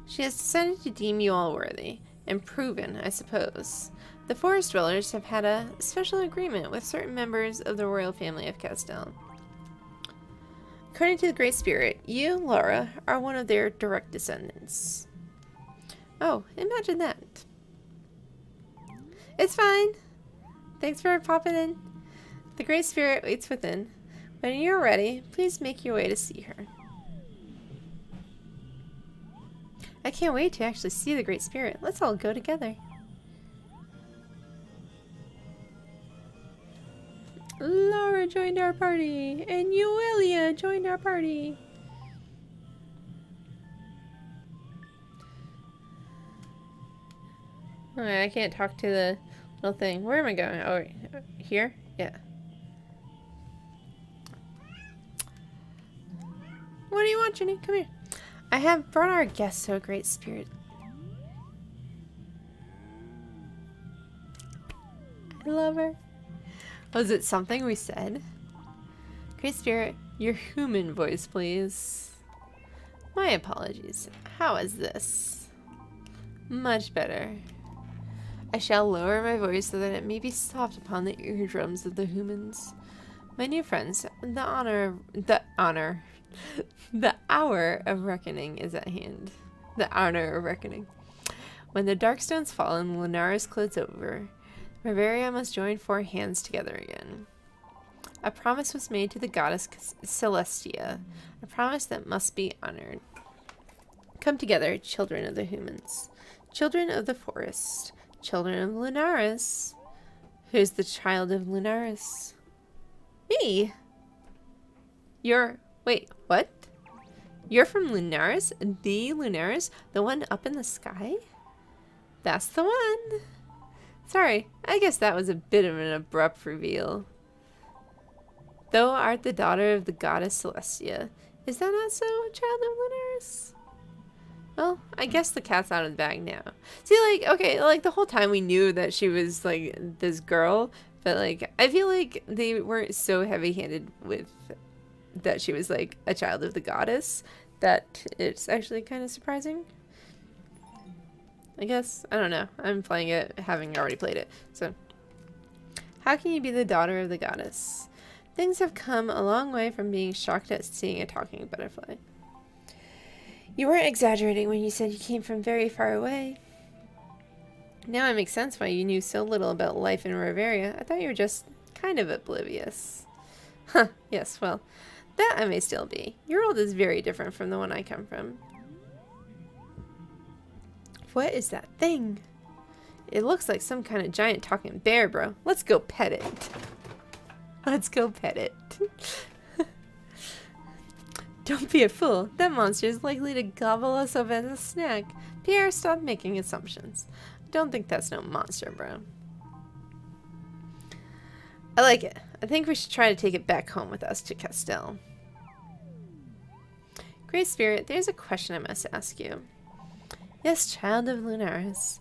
She has decided to deem you all worthy. And proven, I suppose. The forest dwellers have had a special agreement with certain members of the royal family of Castell. According to the Great Spirit, you, Laura, are one of their direct descendants. Oh, imagine that. It's fine. Thanks for popping in. The Great Spirit waits within. When you're ready, please make your way to see her. I can't wait to actually see the Great Spirit. Let's all go together. Laura joined our party, and Euelia joined our party. Okay, I can't talk to the little thing. Where am I going? Oh, here? Yeah. What do you want, Jenny? Come here. I have brought our guests to a Great Spirit. I love her. Was it something we said? Great Spirit, your human voice, please. My apologies. How is this? Much better. I shall lower my voice so that it may be soft upon the eardrums of the humans. My new friends, the hour of reckoning is at hand. The honor of reckoning. When the Darkstones fall and Lunaris closes over, Bavaria must join four hands together again. A promise was made to the goddess Celestia, a promise that must be honored. Come together, children of the humans, children of the forest, children of Lunaris. Who's the child of Lunaris? Me! Wait, what? You're from Lunaris? The Lunaris? The one up in the sky? That's the one! Sorry, I guess that was a bit of an abrupt reveal. Thou art the daughter of the goddess Celestia. Is that not so, child of Lunaris? Well, I guess the cat's out of the bag now. See, like, okay, like, the whole time we knew that she was, like, this girl, but, like, I feel like they weren't so heavy-handed with that she was, like, a child of the goddess that it's actually kind of surprising. I guess. I don't know. I'm playing it having already played it. So, how can you be the daughter of the goddess? Things have come a long way from being shocked at seeing a talking butterfly. You weren't exaggerating when you said you came from very far away. Now it makes sense why you knew so little about life in Bavaria. I thought you were just kind of oblivious. Huh, yes, well, that I may still be. Your world is very different from the one I come from. What is that thing? It looks like some kind of giant talking bear, bro. Let's go pet it. Let's go pet it. Don't be a fool. That monster is likely to gobble us up as a snack. Pierre, stop making assumptions. Don't think that's no monster, bro. I like it. I think we should try to take it back home with us to Castell. Great Spirit, there's a question I must ask you. Yes, child of Lunaris.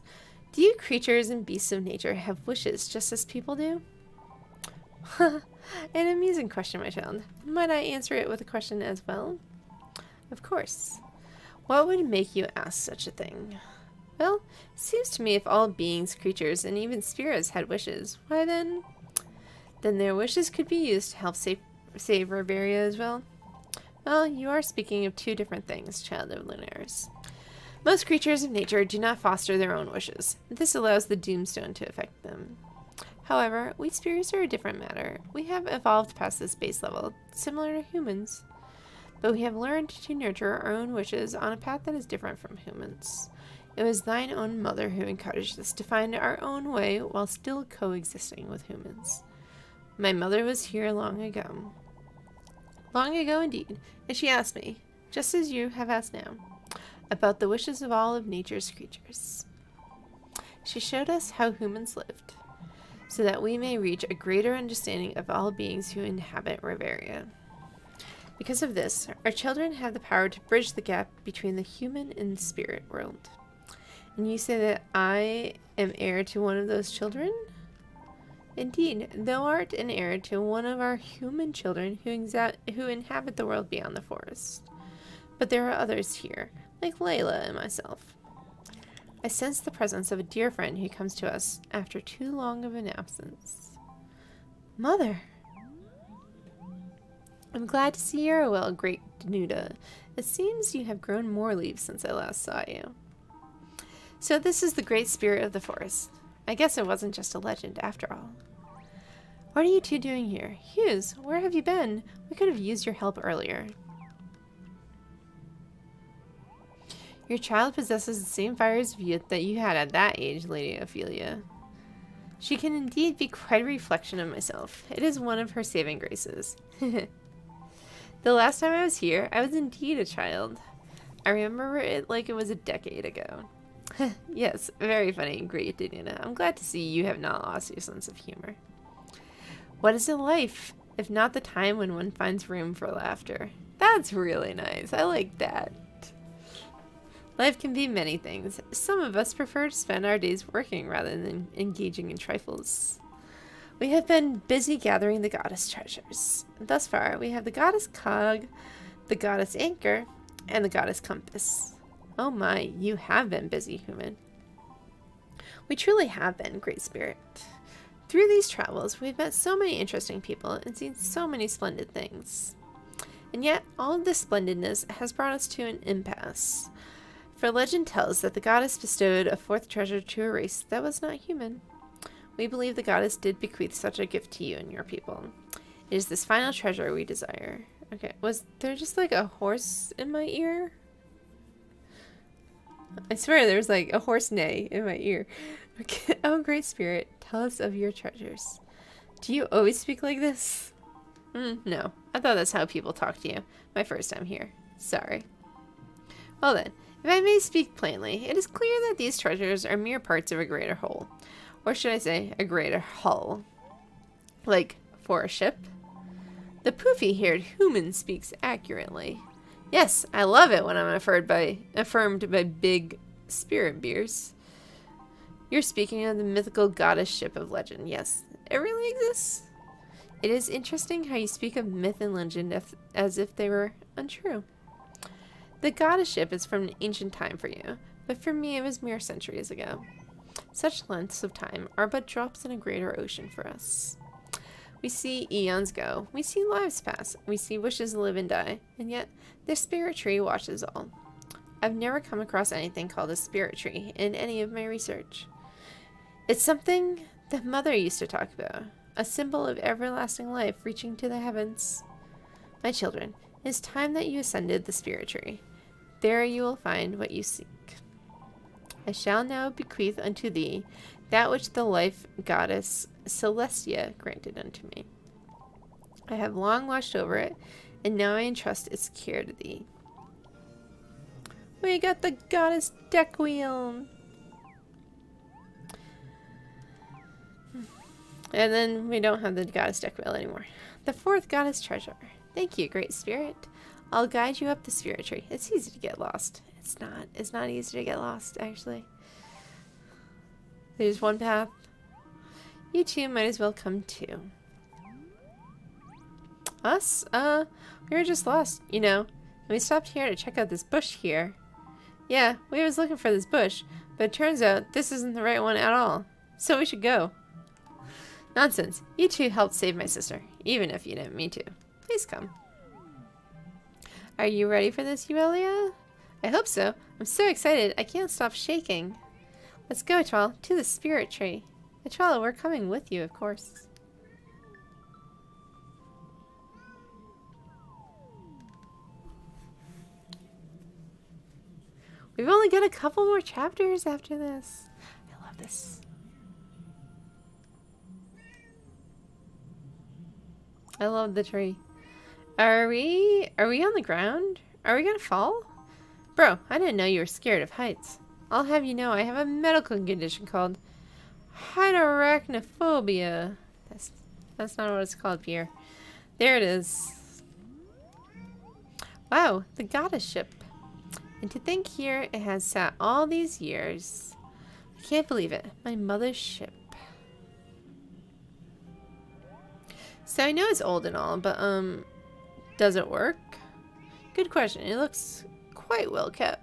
Do you creatures and beasts of nature have wishes just as people do? An amusing question, my child. Might I answer it with a question as well? Of course. What would make you ask such a thing? Well, it seems to me if all beings, creatures, and even spirits had wishes, why then their wishes could be used to help save Bavaria as well. Well, you are speaking of two different things, child of Lunaris. Most creatures of nature do not foster their own wishes. This allows the Doomstone to affect them. However, we spirits are a different matter. We have evolved past this base level, similar to humans. But we have learned to nurture our own wishes on a path that is different from humans. It was thine own mother who encouraged us to find our own way while still coexisting with humans. My mother was here long ago. Long ago indeed, and she asked me, just as you have asked now, about the wishes of all of nature's creatures. She showed us how humans lived, so that we may reach a greater understanding of all beings who inhabit Riveria. Because of this, our children have the power to bridge the gap between the human and spirit world. And you say that I am heir to one of those children? Indeed, thou art an heir to one of our human children who inhabit the world beyond the forest. But there are others here, like Layla and myself. I sense the presence of a dear friend who comes to us after too long of an absence. Mother! I'm glad to see you well, great Danuta. It seems you have grown more leaves since I last saw you. So this is the great spirit of the forest. I guess it wasn't just a legend after all. What are you two doing here? Hughes, where have you been? We could have used your help earlier. Your child possesses the same fires of youth that you had at that age, Lady Ophelia. She can indeed be quite a reflection of myself. It is one of her saving graces. The last time I was here, I was indeed a child. I remember it like it was a decade ago. Yes, very funny, great Danina. I'm glad to see you have not lost your sense of humor. What is a life, if not the time when one finds room for laughter? That's really nice. I like that. Life can be many things. Some of us prefer to spend our days working rather than engaging in trifles. We have been busy gathering the goddess treasures. Thus far, we have the goddess cog, the goddess anchor, and the goddess compass. Oh my, you have been busy, human. We truly have been, Great Spirit. Through these travels, we've met so many interesting people and seen so many splendid things. And yet, all of this splendidness has brought us to an impasse. For legend tells that the goddess bestowed a fourth treasure to a race that was not human. We believe the goddess did bequeath such a gift to you and your people. It is this final treasure we desire. Okay, was there just like a horse in my ear? I swear there was like a horse neigh in my ear. Okay. Oh, Great Spirit, tell us of your treasures. Do you always speak like this? No, I thought that's how people talk to you. My first time here. Sorry. Well then, if I may speak plainly, it is clear that these treasures are mere parts of a greater whole. Or should I say, a greater hull. Like, for a ship? The poofy-haired human speaks accurately. Yes, I love it when I'm affirmed by big spirit beers. You're speaking of the mythical goddess ship of legend. Yes, it really exists. It is interesting how you speak of myth and legend as if they were untrue. The goddess ship is from an ancient time for you, but for me it was mere centuries ago. Such lengths of time are but drops in a greater ocean for us. We see eons go, we see lives pass, we see wishes live and die, and yet this spirit tree watches all. I've never come across anything called a spirit tree in any of my research. It's something that Mother used to talk about, a symbol of everlasting life reaching to the heavens. My children, it is time that you ascended the spirit tree. There you will find what you seek. I shall now bequeath unto thee that which the life goddess Celestia granted unto me. I have long watched over it, and now I entrust its care to thee. We got the goddess deck wheel! And then we don't have the goddess deck wheel anymore. The fourth goddess treasure. Thank you, Great Spirit. I'll guide you up the spirit tree. It's easy to get lost. It's not easy to get lost, actually. There's one path. You two might as well come too. Us? We were just lost, you know. And we stopped here to check out this bush here. Yeah, we was looking for this bush, but it turns out this isn't the right one at all. So we should go. Nonsense. You two helped save my sister, even if you didn't mean to. Please come. Are you ready for this, Euelia? I hope so. I'm so excited, I can't stop shaking. Let's go, Atwal, to the spirit tree. Atwal, we're coming with you, of course. We've only got a couple more chapters after this. I love this. I love the tree. Are we on the ground? Are we gonna fall? Bro, I didn't know you were scared of heights. I'll have you know I have a medical condition called hydroarachnophobia. That's not what it's called, Pierre. There it is. Wow, the goddess ship. And to think here it has sat all these years. I can't believe it. My mother's ship. So I know it's old and all, but does it work? Good question. It looks quite well kept.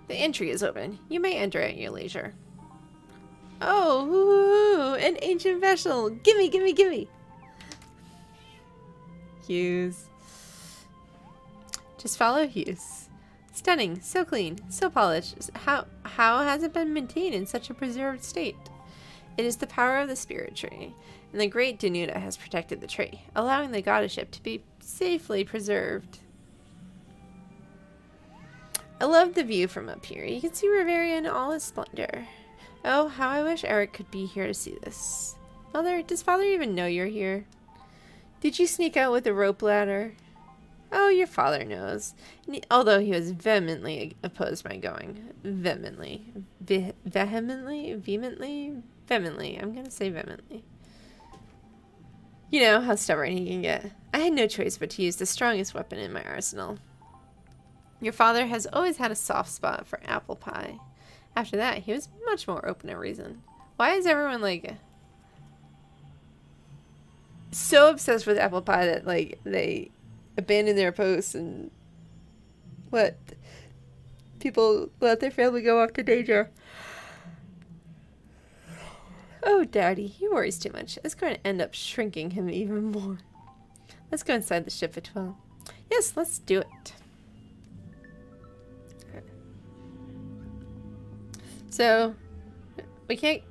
The entry is open. You may enter at your leisure. Oh, an ancient vessel. Gimme, gimme, gimme. Hughes. Just follow Hughes. Stunning, so clean, so polished. How has it been maintained in such a preserved state? It is the power of the spirit tree, and the great Danuta has protected the tree, allowing the goddess ship to be safely preserved. I love the view from up here. You can see Riveria in all its splendor. Oh, how I wish Eric could be here to see this. Mother, does Father even know you're here? Did you sneak out with a rope ladder? Oh, your father knows. Although he was vehemently opposed my going. Vehemently. Vehemently. I'm gonna say vehemently. You know how stubborn he can get. I had no choice but to use the strongest weapon in my arsenal. Your father has always had a soft spot for apple pie. After that, he was much more open to reason. Why is everyone, like, so obsessed with apple pie that, like, they abandon their posts and what? People let their family go off to danger. Oh, Daddy, he worries too much. It's going to end up shrinking him even more. Let's go inside the ship at 12. Yes, let's do it. So, we can't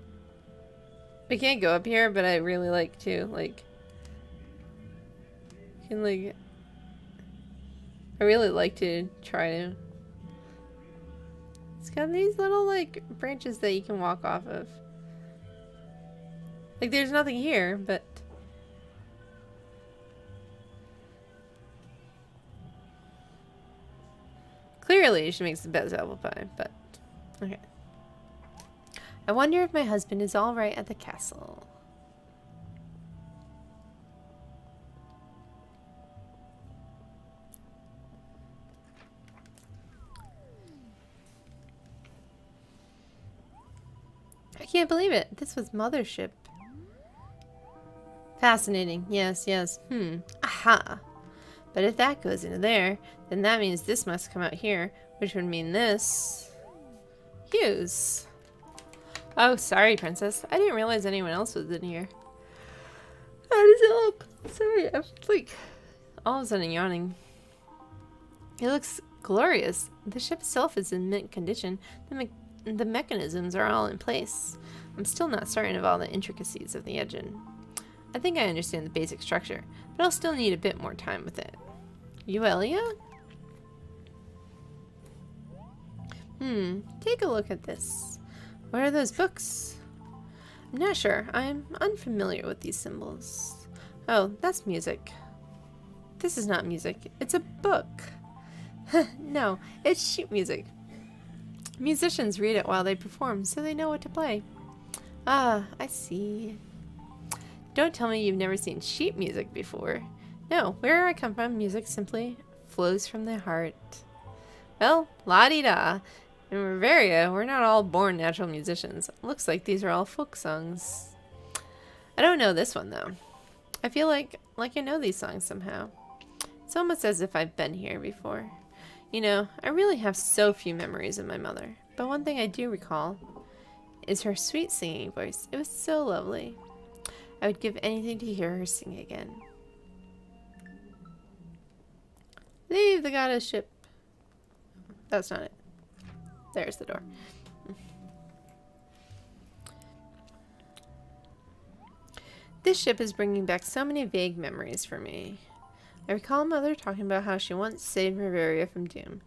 go up here, but I really like to, like, I really like to try to. It's got these little, like, branches that you can walk off of. Like, there's nothing here, but clearly she makes the best apple pie, but okay. I wonder if my husband is all right at the castle. I can't believe it. This was Mother's ship. Fascinating. Yes, yes. Aha. But if that goes into there, then that means this must come out here, which would mean this. Hughes. Oh, sorry, Princess. I didn't realize anyone else was in here. How does it look? Sorry, I'm like all of a sudden yawning. It looks glorious. The ship itself is in mint condition. The mechanisms are all in place. I'm still not certain of all the intricacies of the engine. I think I understand the basic structure, but I'll still need a bit more time with it. Euelia? Take a look at this. What are those books? I'm not sure. I'm unfamiliar with these symbols. Oh, that's music. This is not music. It's a book. No, it's sheet music. Musicians read it while they perform, so they know what to play. Ah, I see. Don't tell me you've never seen sheet music before. No, where I come from, music simply flows from the heart. Well, la-di-da. In Riveria, we're not all born natural musicians. Looks like these are all folk songs. I don't know this one, though. I feel like I know these songs somehow. It's almost as if I've been here before. You know, I really have so few memories of my mother, but one thing I do recall is her sweet singing voice. It was so lovely. I would give anything to hear her sing again. Leave the goddess ship. That's not it. There's the door. This ship is bringing back so many vague memories for me. I recall Mother talking about how she once saved Riveria from doom.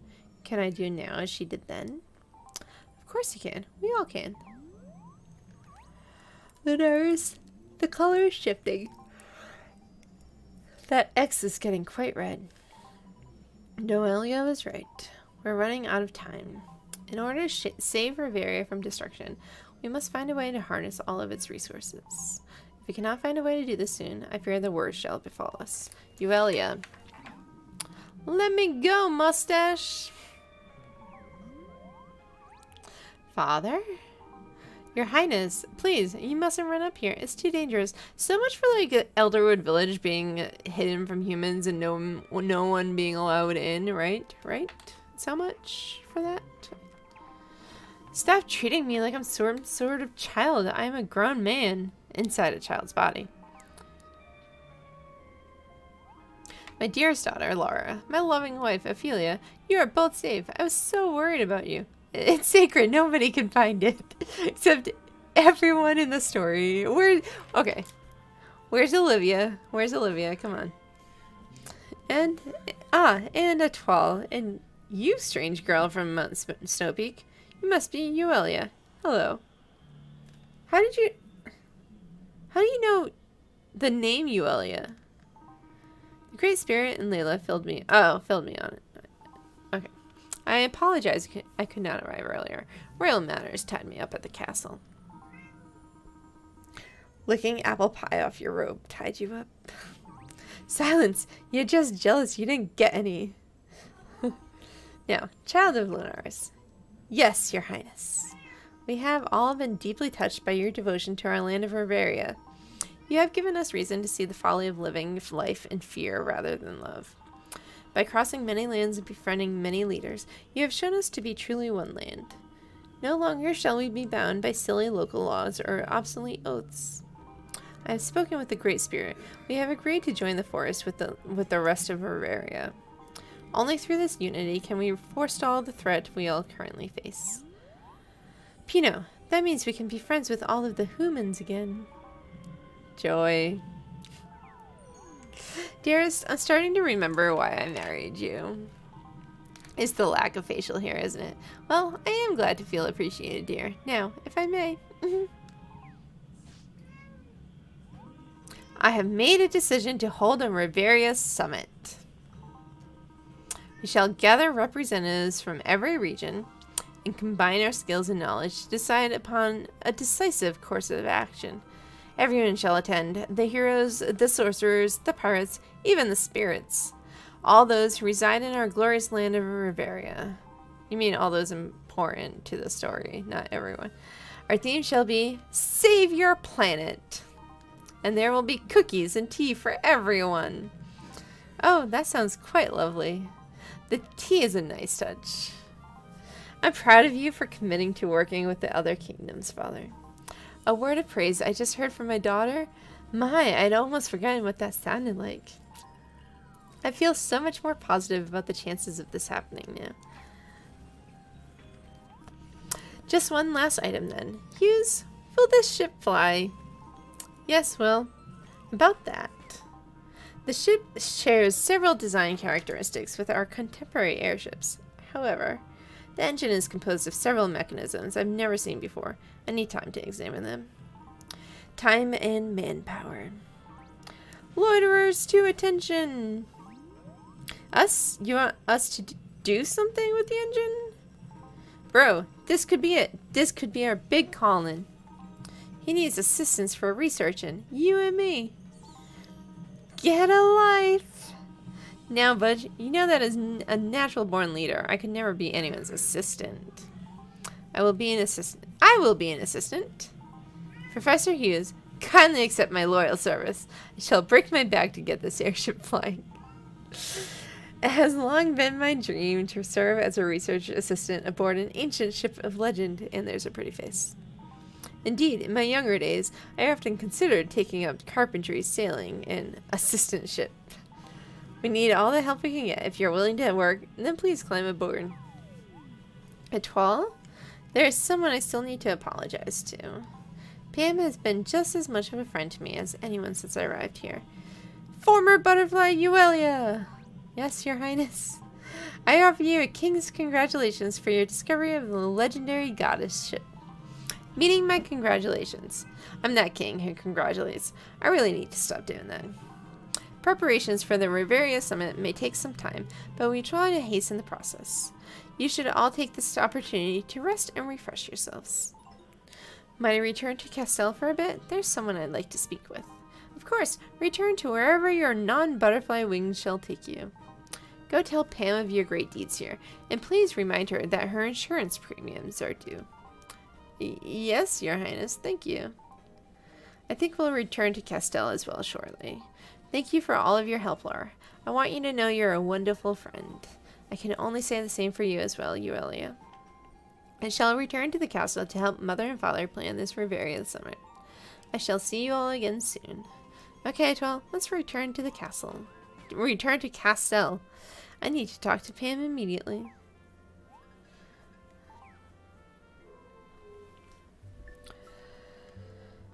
Can I do now as she did then? Of course you can. We all can. The color is shifting. That X is getting quite red. Noelia was right. We're running out of time. In order to save Riveria from destruction, we must find a way to harness all of its resources. If we cannot find a way to do this soon, I fear the worst shall befall us. Uelia. Let me go, mustache! Father? Your Highness, please, you mustn't run up here. It's too dangerous. So much for, like, Elderwood Village being hidden from humans and no one being allowed in, right? Right? So much for that? Stop treating me like I'm some sort of child. I am a grown man inside a child's body. My dearest daughter, Laura, my loving wife, Ophelia, you are both safe. I was so worried about you. It's sacred. Nobody can find it. Except everyone in the story. Okay. Where's Olivia? Where's Olivia? Come on. And a Twal. And you, strange girl from Mount Snowpeak. You must be Uelia. Hello. How do you know the name Uelia? The Great Spirit and Layla filled me on it. Okay. I apologize I could not arrive earlier. Royal matters tied me up at the castle. Licking apple pie off your robe tied you up. Silence! You're just jealous you didn't get any. Now, child of Lunaris. Yes, your highness. We have all been deeply touched by your devotion to our land of Riveria. You have given us reason to see the folly of living life in fear rather than love. By crossing many lands and befriending many leaders, you have shown us to be truly one land. No longer shall we be bound by silly local laws or obsolete oaths. I have spoken with the Great Spirit. We have agreed to join the forest with the rest of Riveria. Only through this unity can we forestall the threat we all currently face. Pino, that means we can be friends with all of the humans again. Joy. Dearest, I'm starting to remember why I married you. It's the lack of facial hair, isn't it? Well, I am glad to feel appreciated, dear. Now, if I may. I have made a decision to hold a Riveria summit. We shall gather representatives from every region and combine our skills and knowledge to decide upon a decisive course of action. Everyone shall attend, the heroes, the sorcerers, the pirates, even the spirits. All those who reside in our glorious land of Riveria. You mean all those important to the story, not everyone. Our theme shall be, Save Your Planet. And there will be cookies and tea for everyone. Oh, that sounds quite lovely. The tea is a nice touch. I'm proud of you for committing to working with the other kingdoms, Father. A word of praise I just heard from my daughter? My, I'd almost forgotten what that sounded like. I feel so much more positive about the chances of this happening now. Just one last item then. Hughes, will this ship fly? Yes, well, about that. The ship shares several design characteristics with our contemporary airships. However, the engine is composed of several mechanisms I've never seen before. I need time to examine them. Time and manpower. Loiterers to attention! Us? You want us to do something with the engine? Bro, this could be it. This could be our big calling. He needs assistance for research and you and me. Get a life! Now, Budge, you know that as a natural-born leader, I could never be anyone's assistant. I will be an assistant. Professor Hughes, kindly accept my loyal service. I shall break my back to get this airship flying. It has long been my dream to serve as a research assistant aboard an ancient ship of legend, and there's a pretty face. Indeed, in my younger days, I often considered taking up carpentry, sailing, and assistantship. We need all the help we can get. If you're willing to work, then please climb aboard. Etoile? There is someone I still need to apologize to. Pam has been just as much of a friend to me as anyone since I arrived here. Former butterfly Uelia! Yes, your highness. I offer you a king's congratulations for your discovery of the legendary goddess ship. Meaning my congratulations. I'm that king who congratulates. I really need to stop doing that. Preparations for the Riveria summit may take some time, but we try to hasten the process. You should all take this opportunity to rest and refresh yourselves. Might I return to Castell for a bit? There's someone I'd like to speak with. Of course, return to wherever your non-butterfly wings shall take you. Go tell Pam of your great deeds here, and please remind her that her insurance premiums are due. Yes, Your Highness, thank you. I think we'll return to Castell as well shortly. Thank you for all of your help, Laura. I want you to know you're a wonderful friend. I can only say the same for you as well, Euelia. I shall return to the castle to help Mother and Father plan this Riveria summer. I shall see you all again soon. Okay, well, let's return to the castle. Return to Castell. I need to talk to Pam immediately.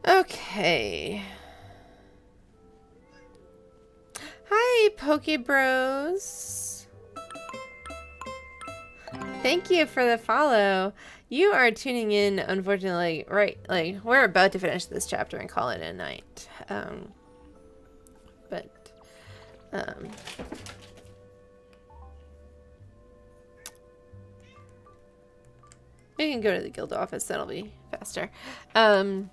Okay. Hi, Poke Bros. Thank you for the follow. You are tuning in, unfortunately, right, like, we're about to finish this chapter and call it a night. We can go to the guild office, that'll be faster. But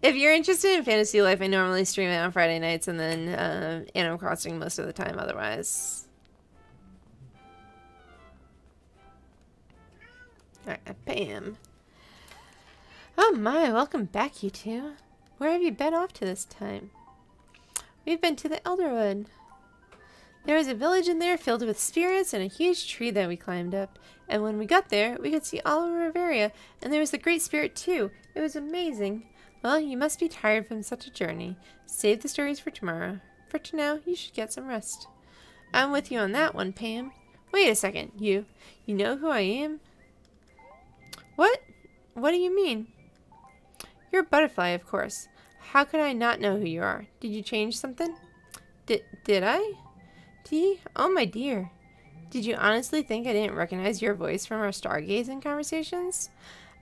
if you're interested in fantasy life, I normally stream it on Friday nights and then Animal Crossing most of the time otherwise. Alright, Pam. Oh my, welcome back you two. Where have you been off to this time? We've been to the Elderwood. There was a village in there filled with spirits and a huge tree that we climbed up. And when we got there, we could see all of Riveria, and there was the Great Spirit too. It was amazing. Well, you must be tired from such a journey. Save the stories for tomorrow. For now, you should get some rest. I'm with you on that one, Pam. Wait a second, you know who I am? What? What do you mean? You're a butterfly, of course. How could I not know who you are? Did you change something? Did I? Oh my dear. Did you honestly think I didn't recognize your voice from our stargazing conversations?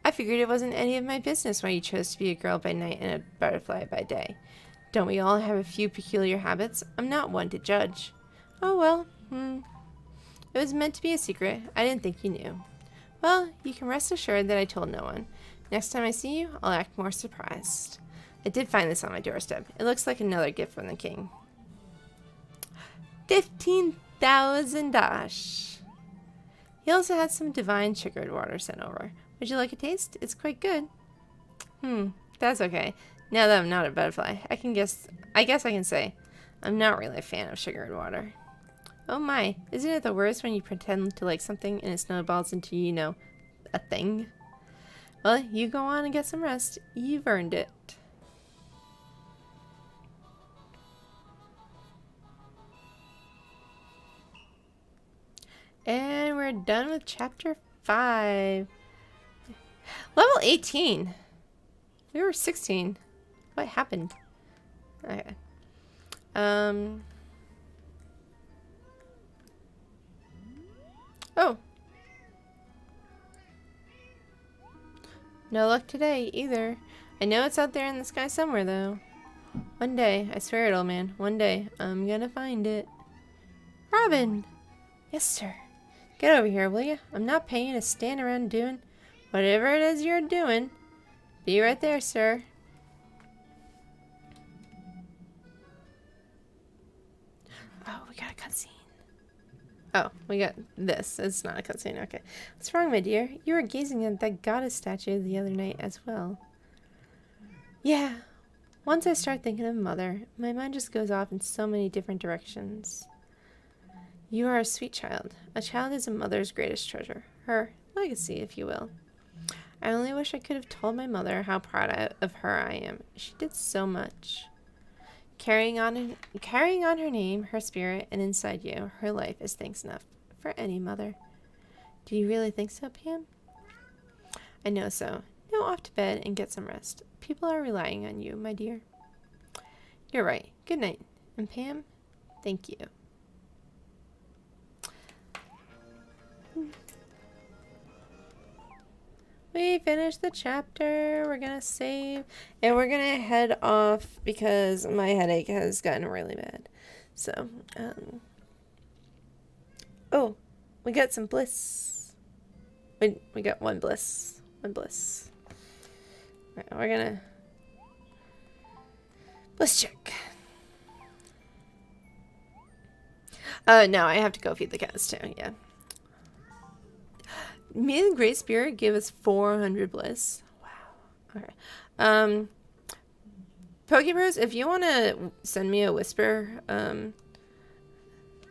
I figured it wasn't any of my business why you chose to be a girl by night and a butterfly by day. Don't we all have a few peculiar habits? I'm not one to judge. Oh well, It was meant to be a secret. I didn't think you knew. Well, you can rest assured that I told no one. Next time I see you, I'll act more surprised. I did find this on my doorstep. It looks like another gift from the king. 15,000 dash. He also had some divine sugared water sent over. Would you like a taste? It's quite good. That's okay. Now that I'm not a butterfly, I guess I can say I'm not really a fan of sugared water. Oh my, isn't it the worst when you pretend to like something and it snowballs into, you know, a thing? Well, you go on and get some rest. You've earned it. And we're done with chapter 5. Level 18. We were 16. What happened? Okay. Oh. No luck today, either. I know it's out there in the sky somewhere, though. One day, I swear it, old man, one day, I'm gonna find it. Robin! Yes, sir. Get over here, will you? I'm not paying you to stand around doing whatever it is you're doing. Be right there, sir. Oh, we got a cutscene. Oh, we got this. It's not a cutscene. Okay. What's wrong, my dear? You were gazing at that goddess statue the other night as well. Yeah. Once I start thinking of Mother, my mind just goes off in so many different directions. You are a sweet child. A child is a mother's greatest treasure. Her legacy, if you will. I only wish I could have told my mother how proud of her I am. She did so much. Carrying on her name, her spirit, and inside you, her life is thanks enough for any mother. Do you really think so, Pam? I know so. Now off to bed and get some rest. People are relying on you, my dear. You're right. Good night. And Pam, thank you. We finished the chapter. We're gonna save and we're gonna head off because my headache has gotten really bad. So, oh, We got some bliss. We got one bliss. One bliss. Alright, we're gonna bliss check. No, I have to go feed the cats too, yeah. Me and Great Spirit gave us 400 bliss. Wow. Okay. Pokebros, if you want to send me a whisper,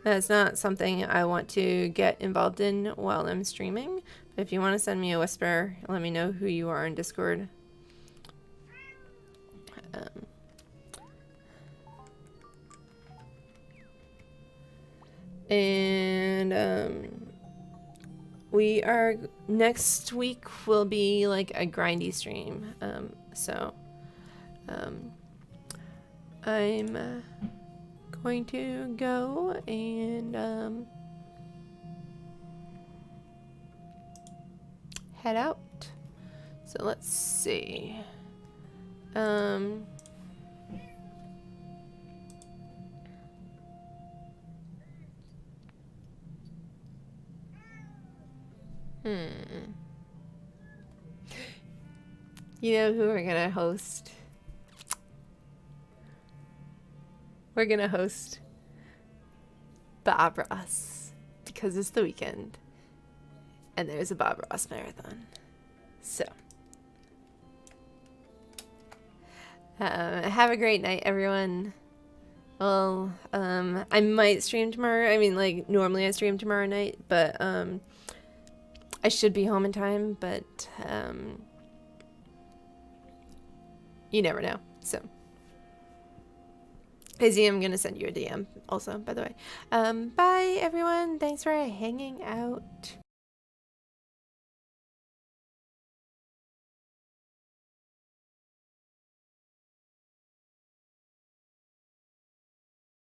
that's not something I want to get involved in while I'm streaming. But if you want to send me a whisper, let me know who you are in Discord. We are, next week will be like a grindy stream. I'm going to go and head out. So let's see. You know who we're gonna host? We're gonna host Bob Ross because it's the weekend and there's a Bob Ross marathon. So, have a great night, everyone. Well, I might stream tomorrow. I mean, like, normally I stream tomorrow night, but, I should be home in time, but, you never know, so. Izzy, I'm gonna send you a DM also, by the way. Bye, everyone. Thanks for hanging out.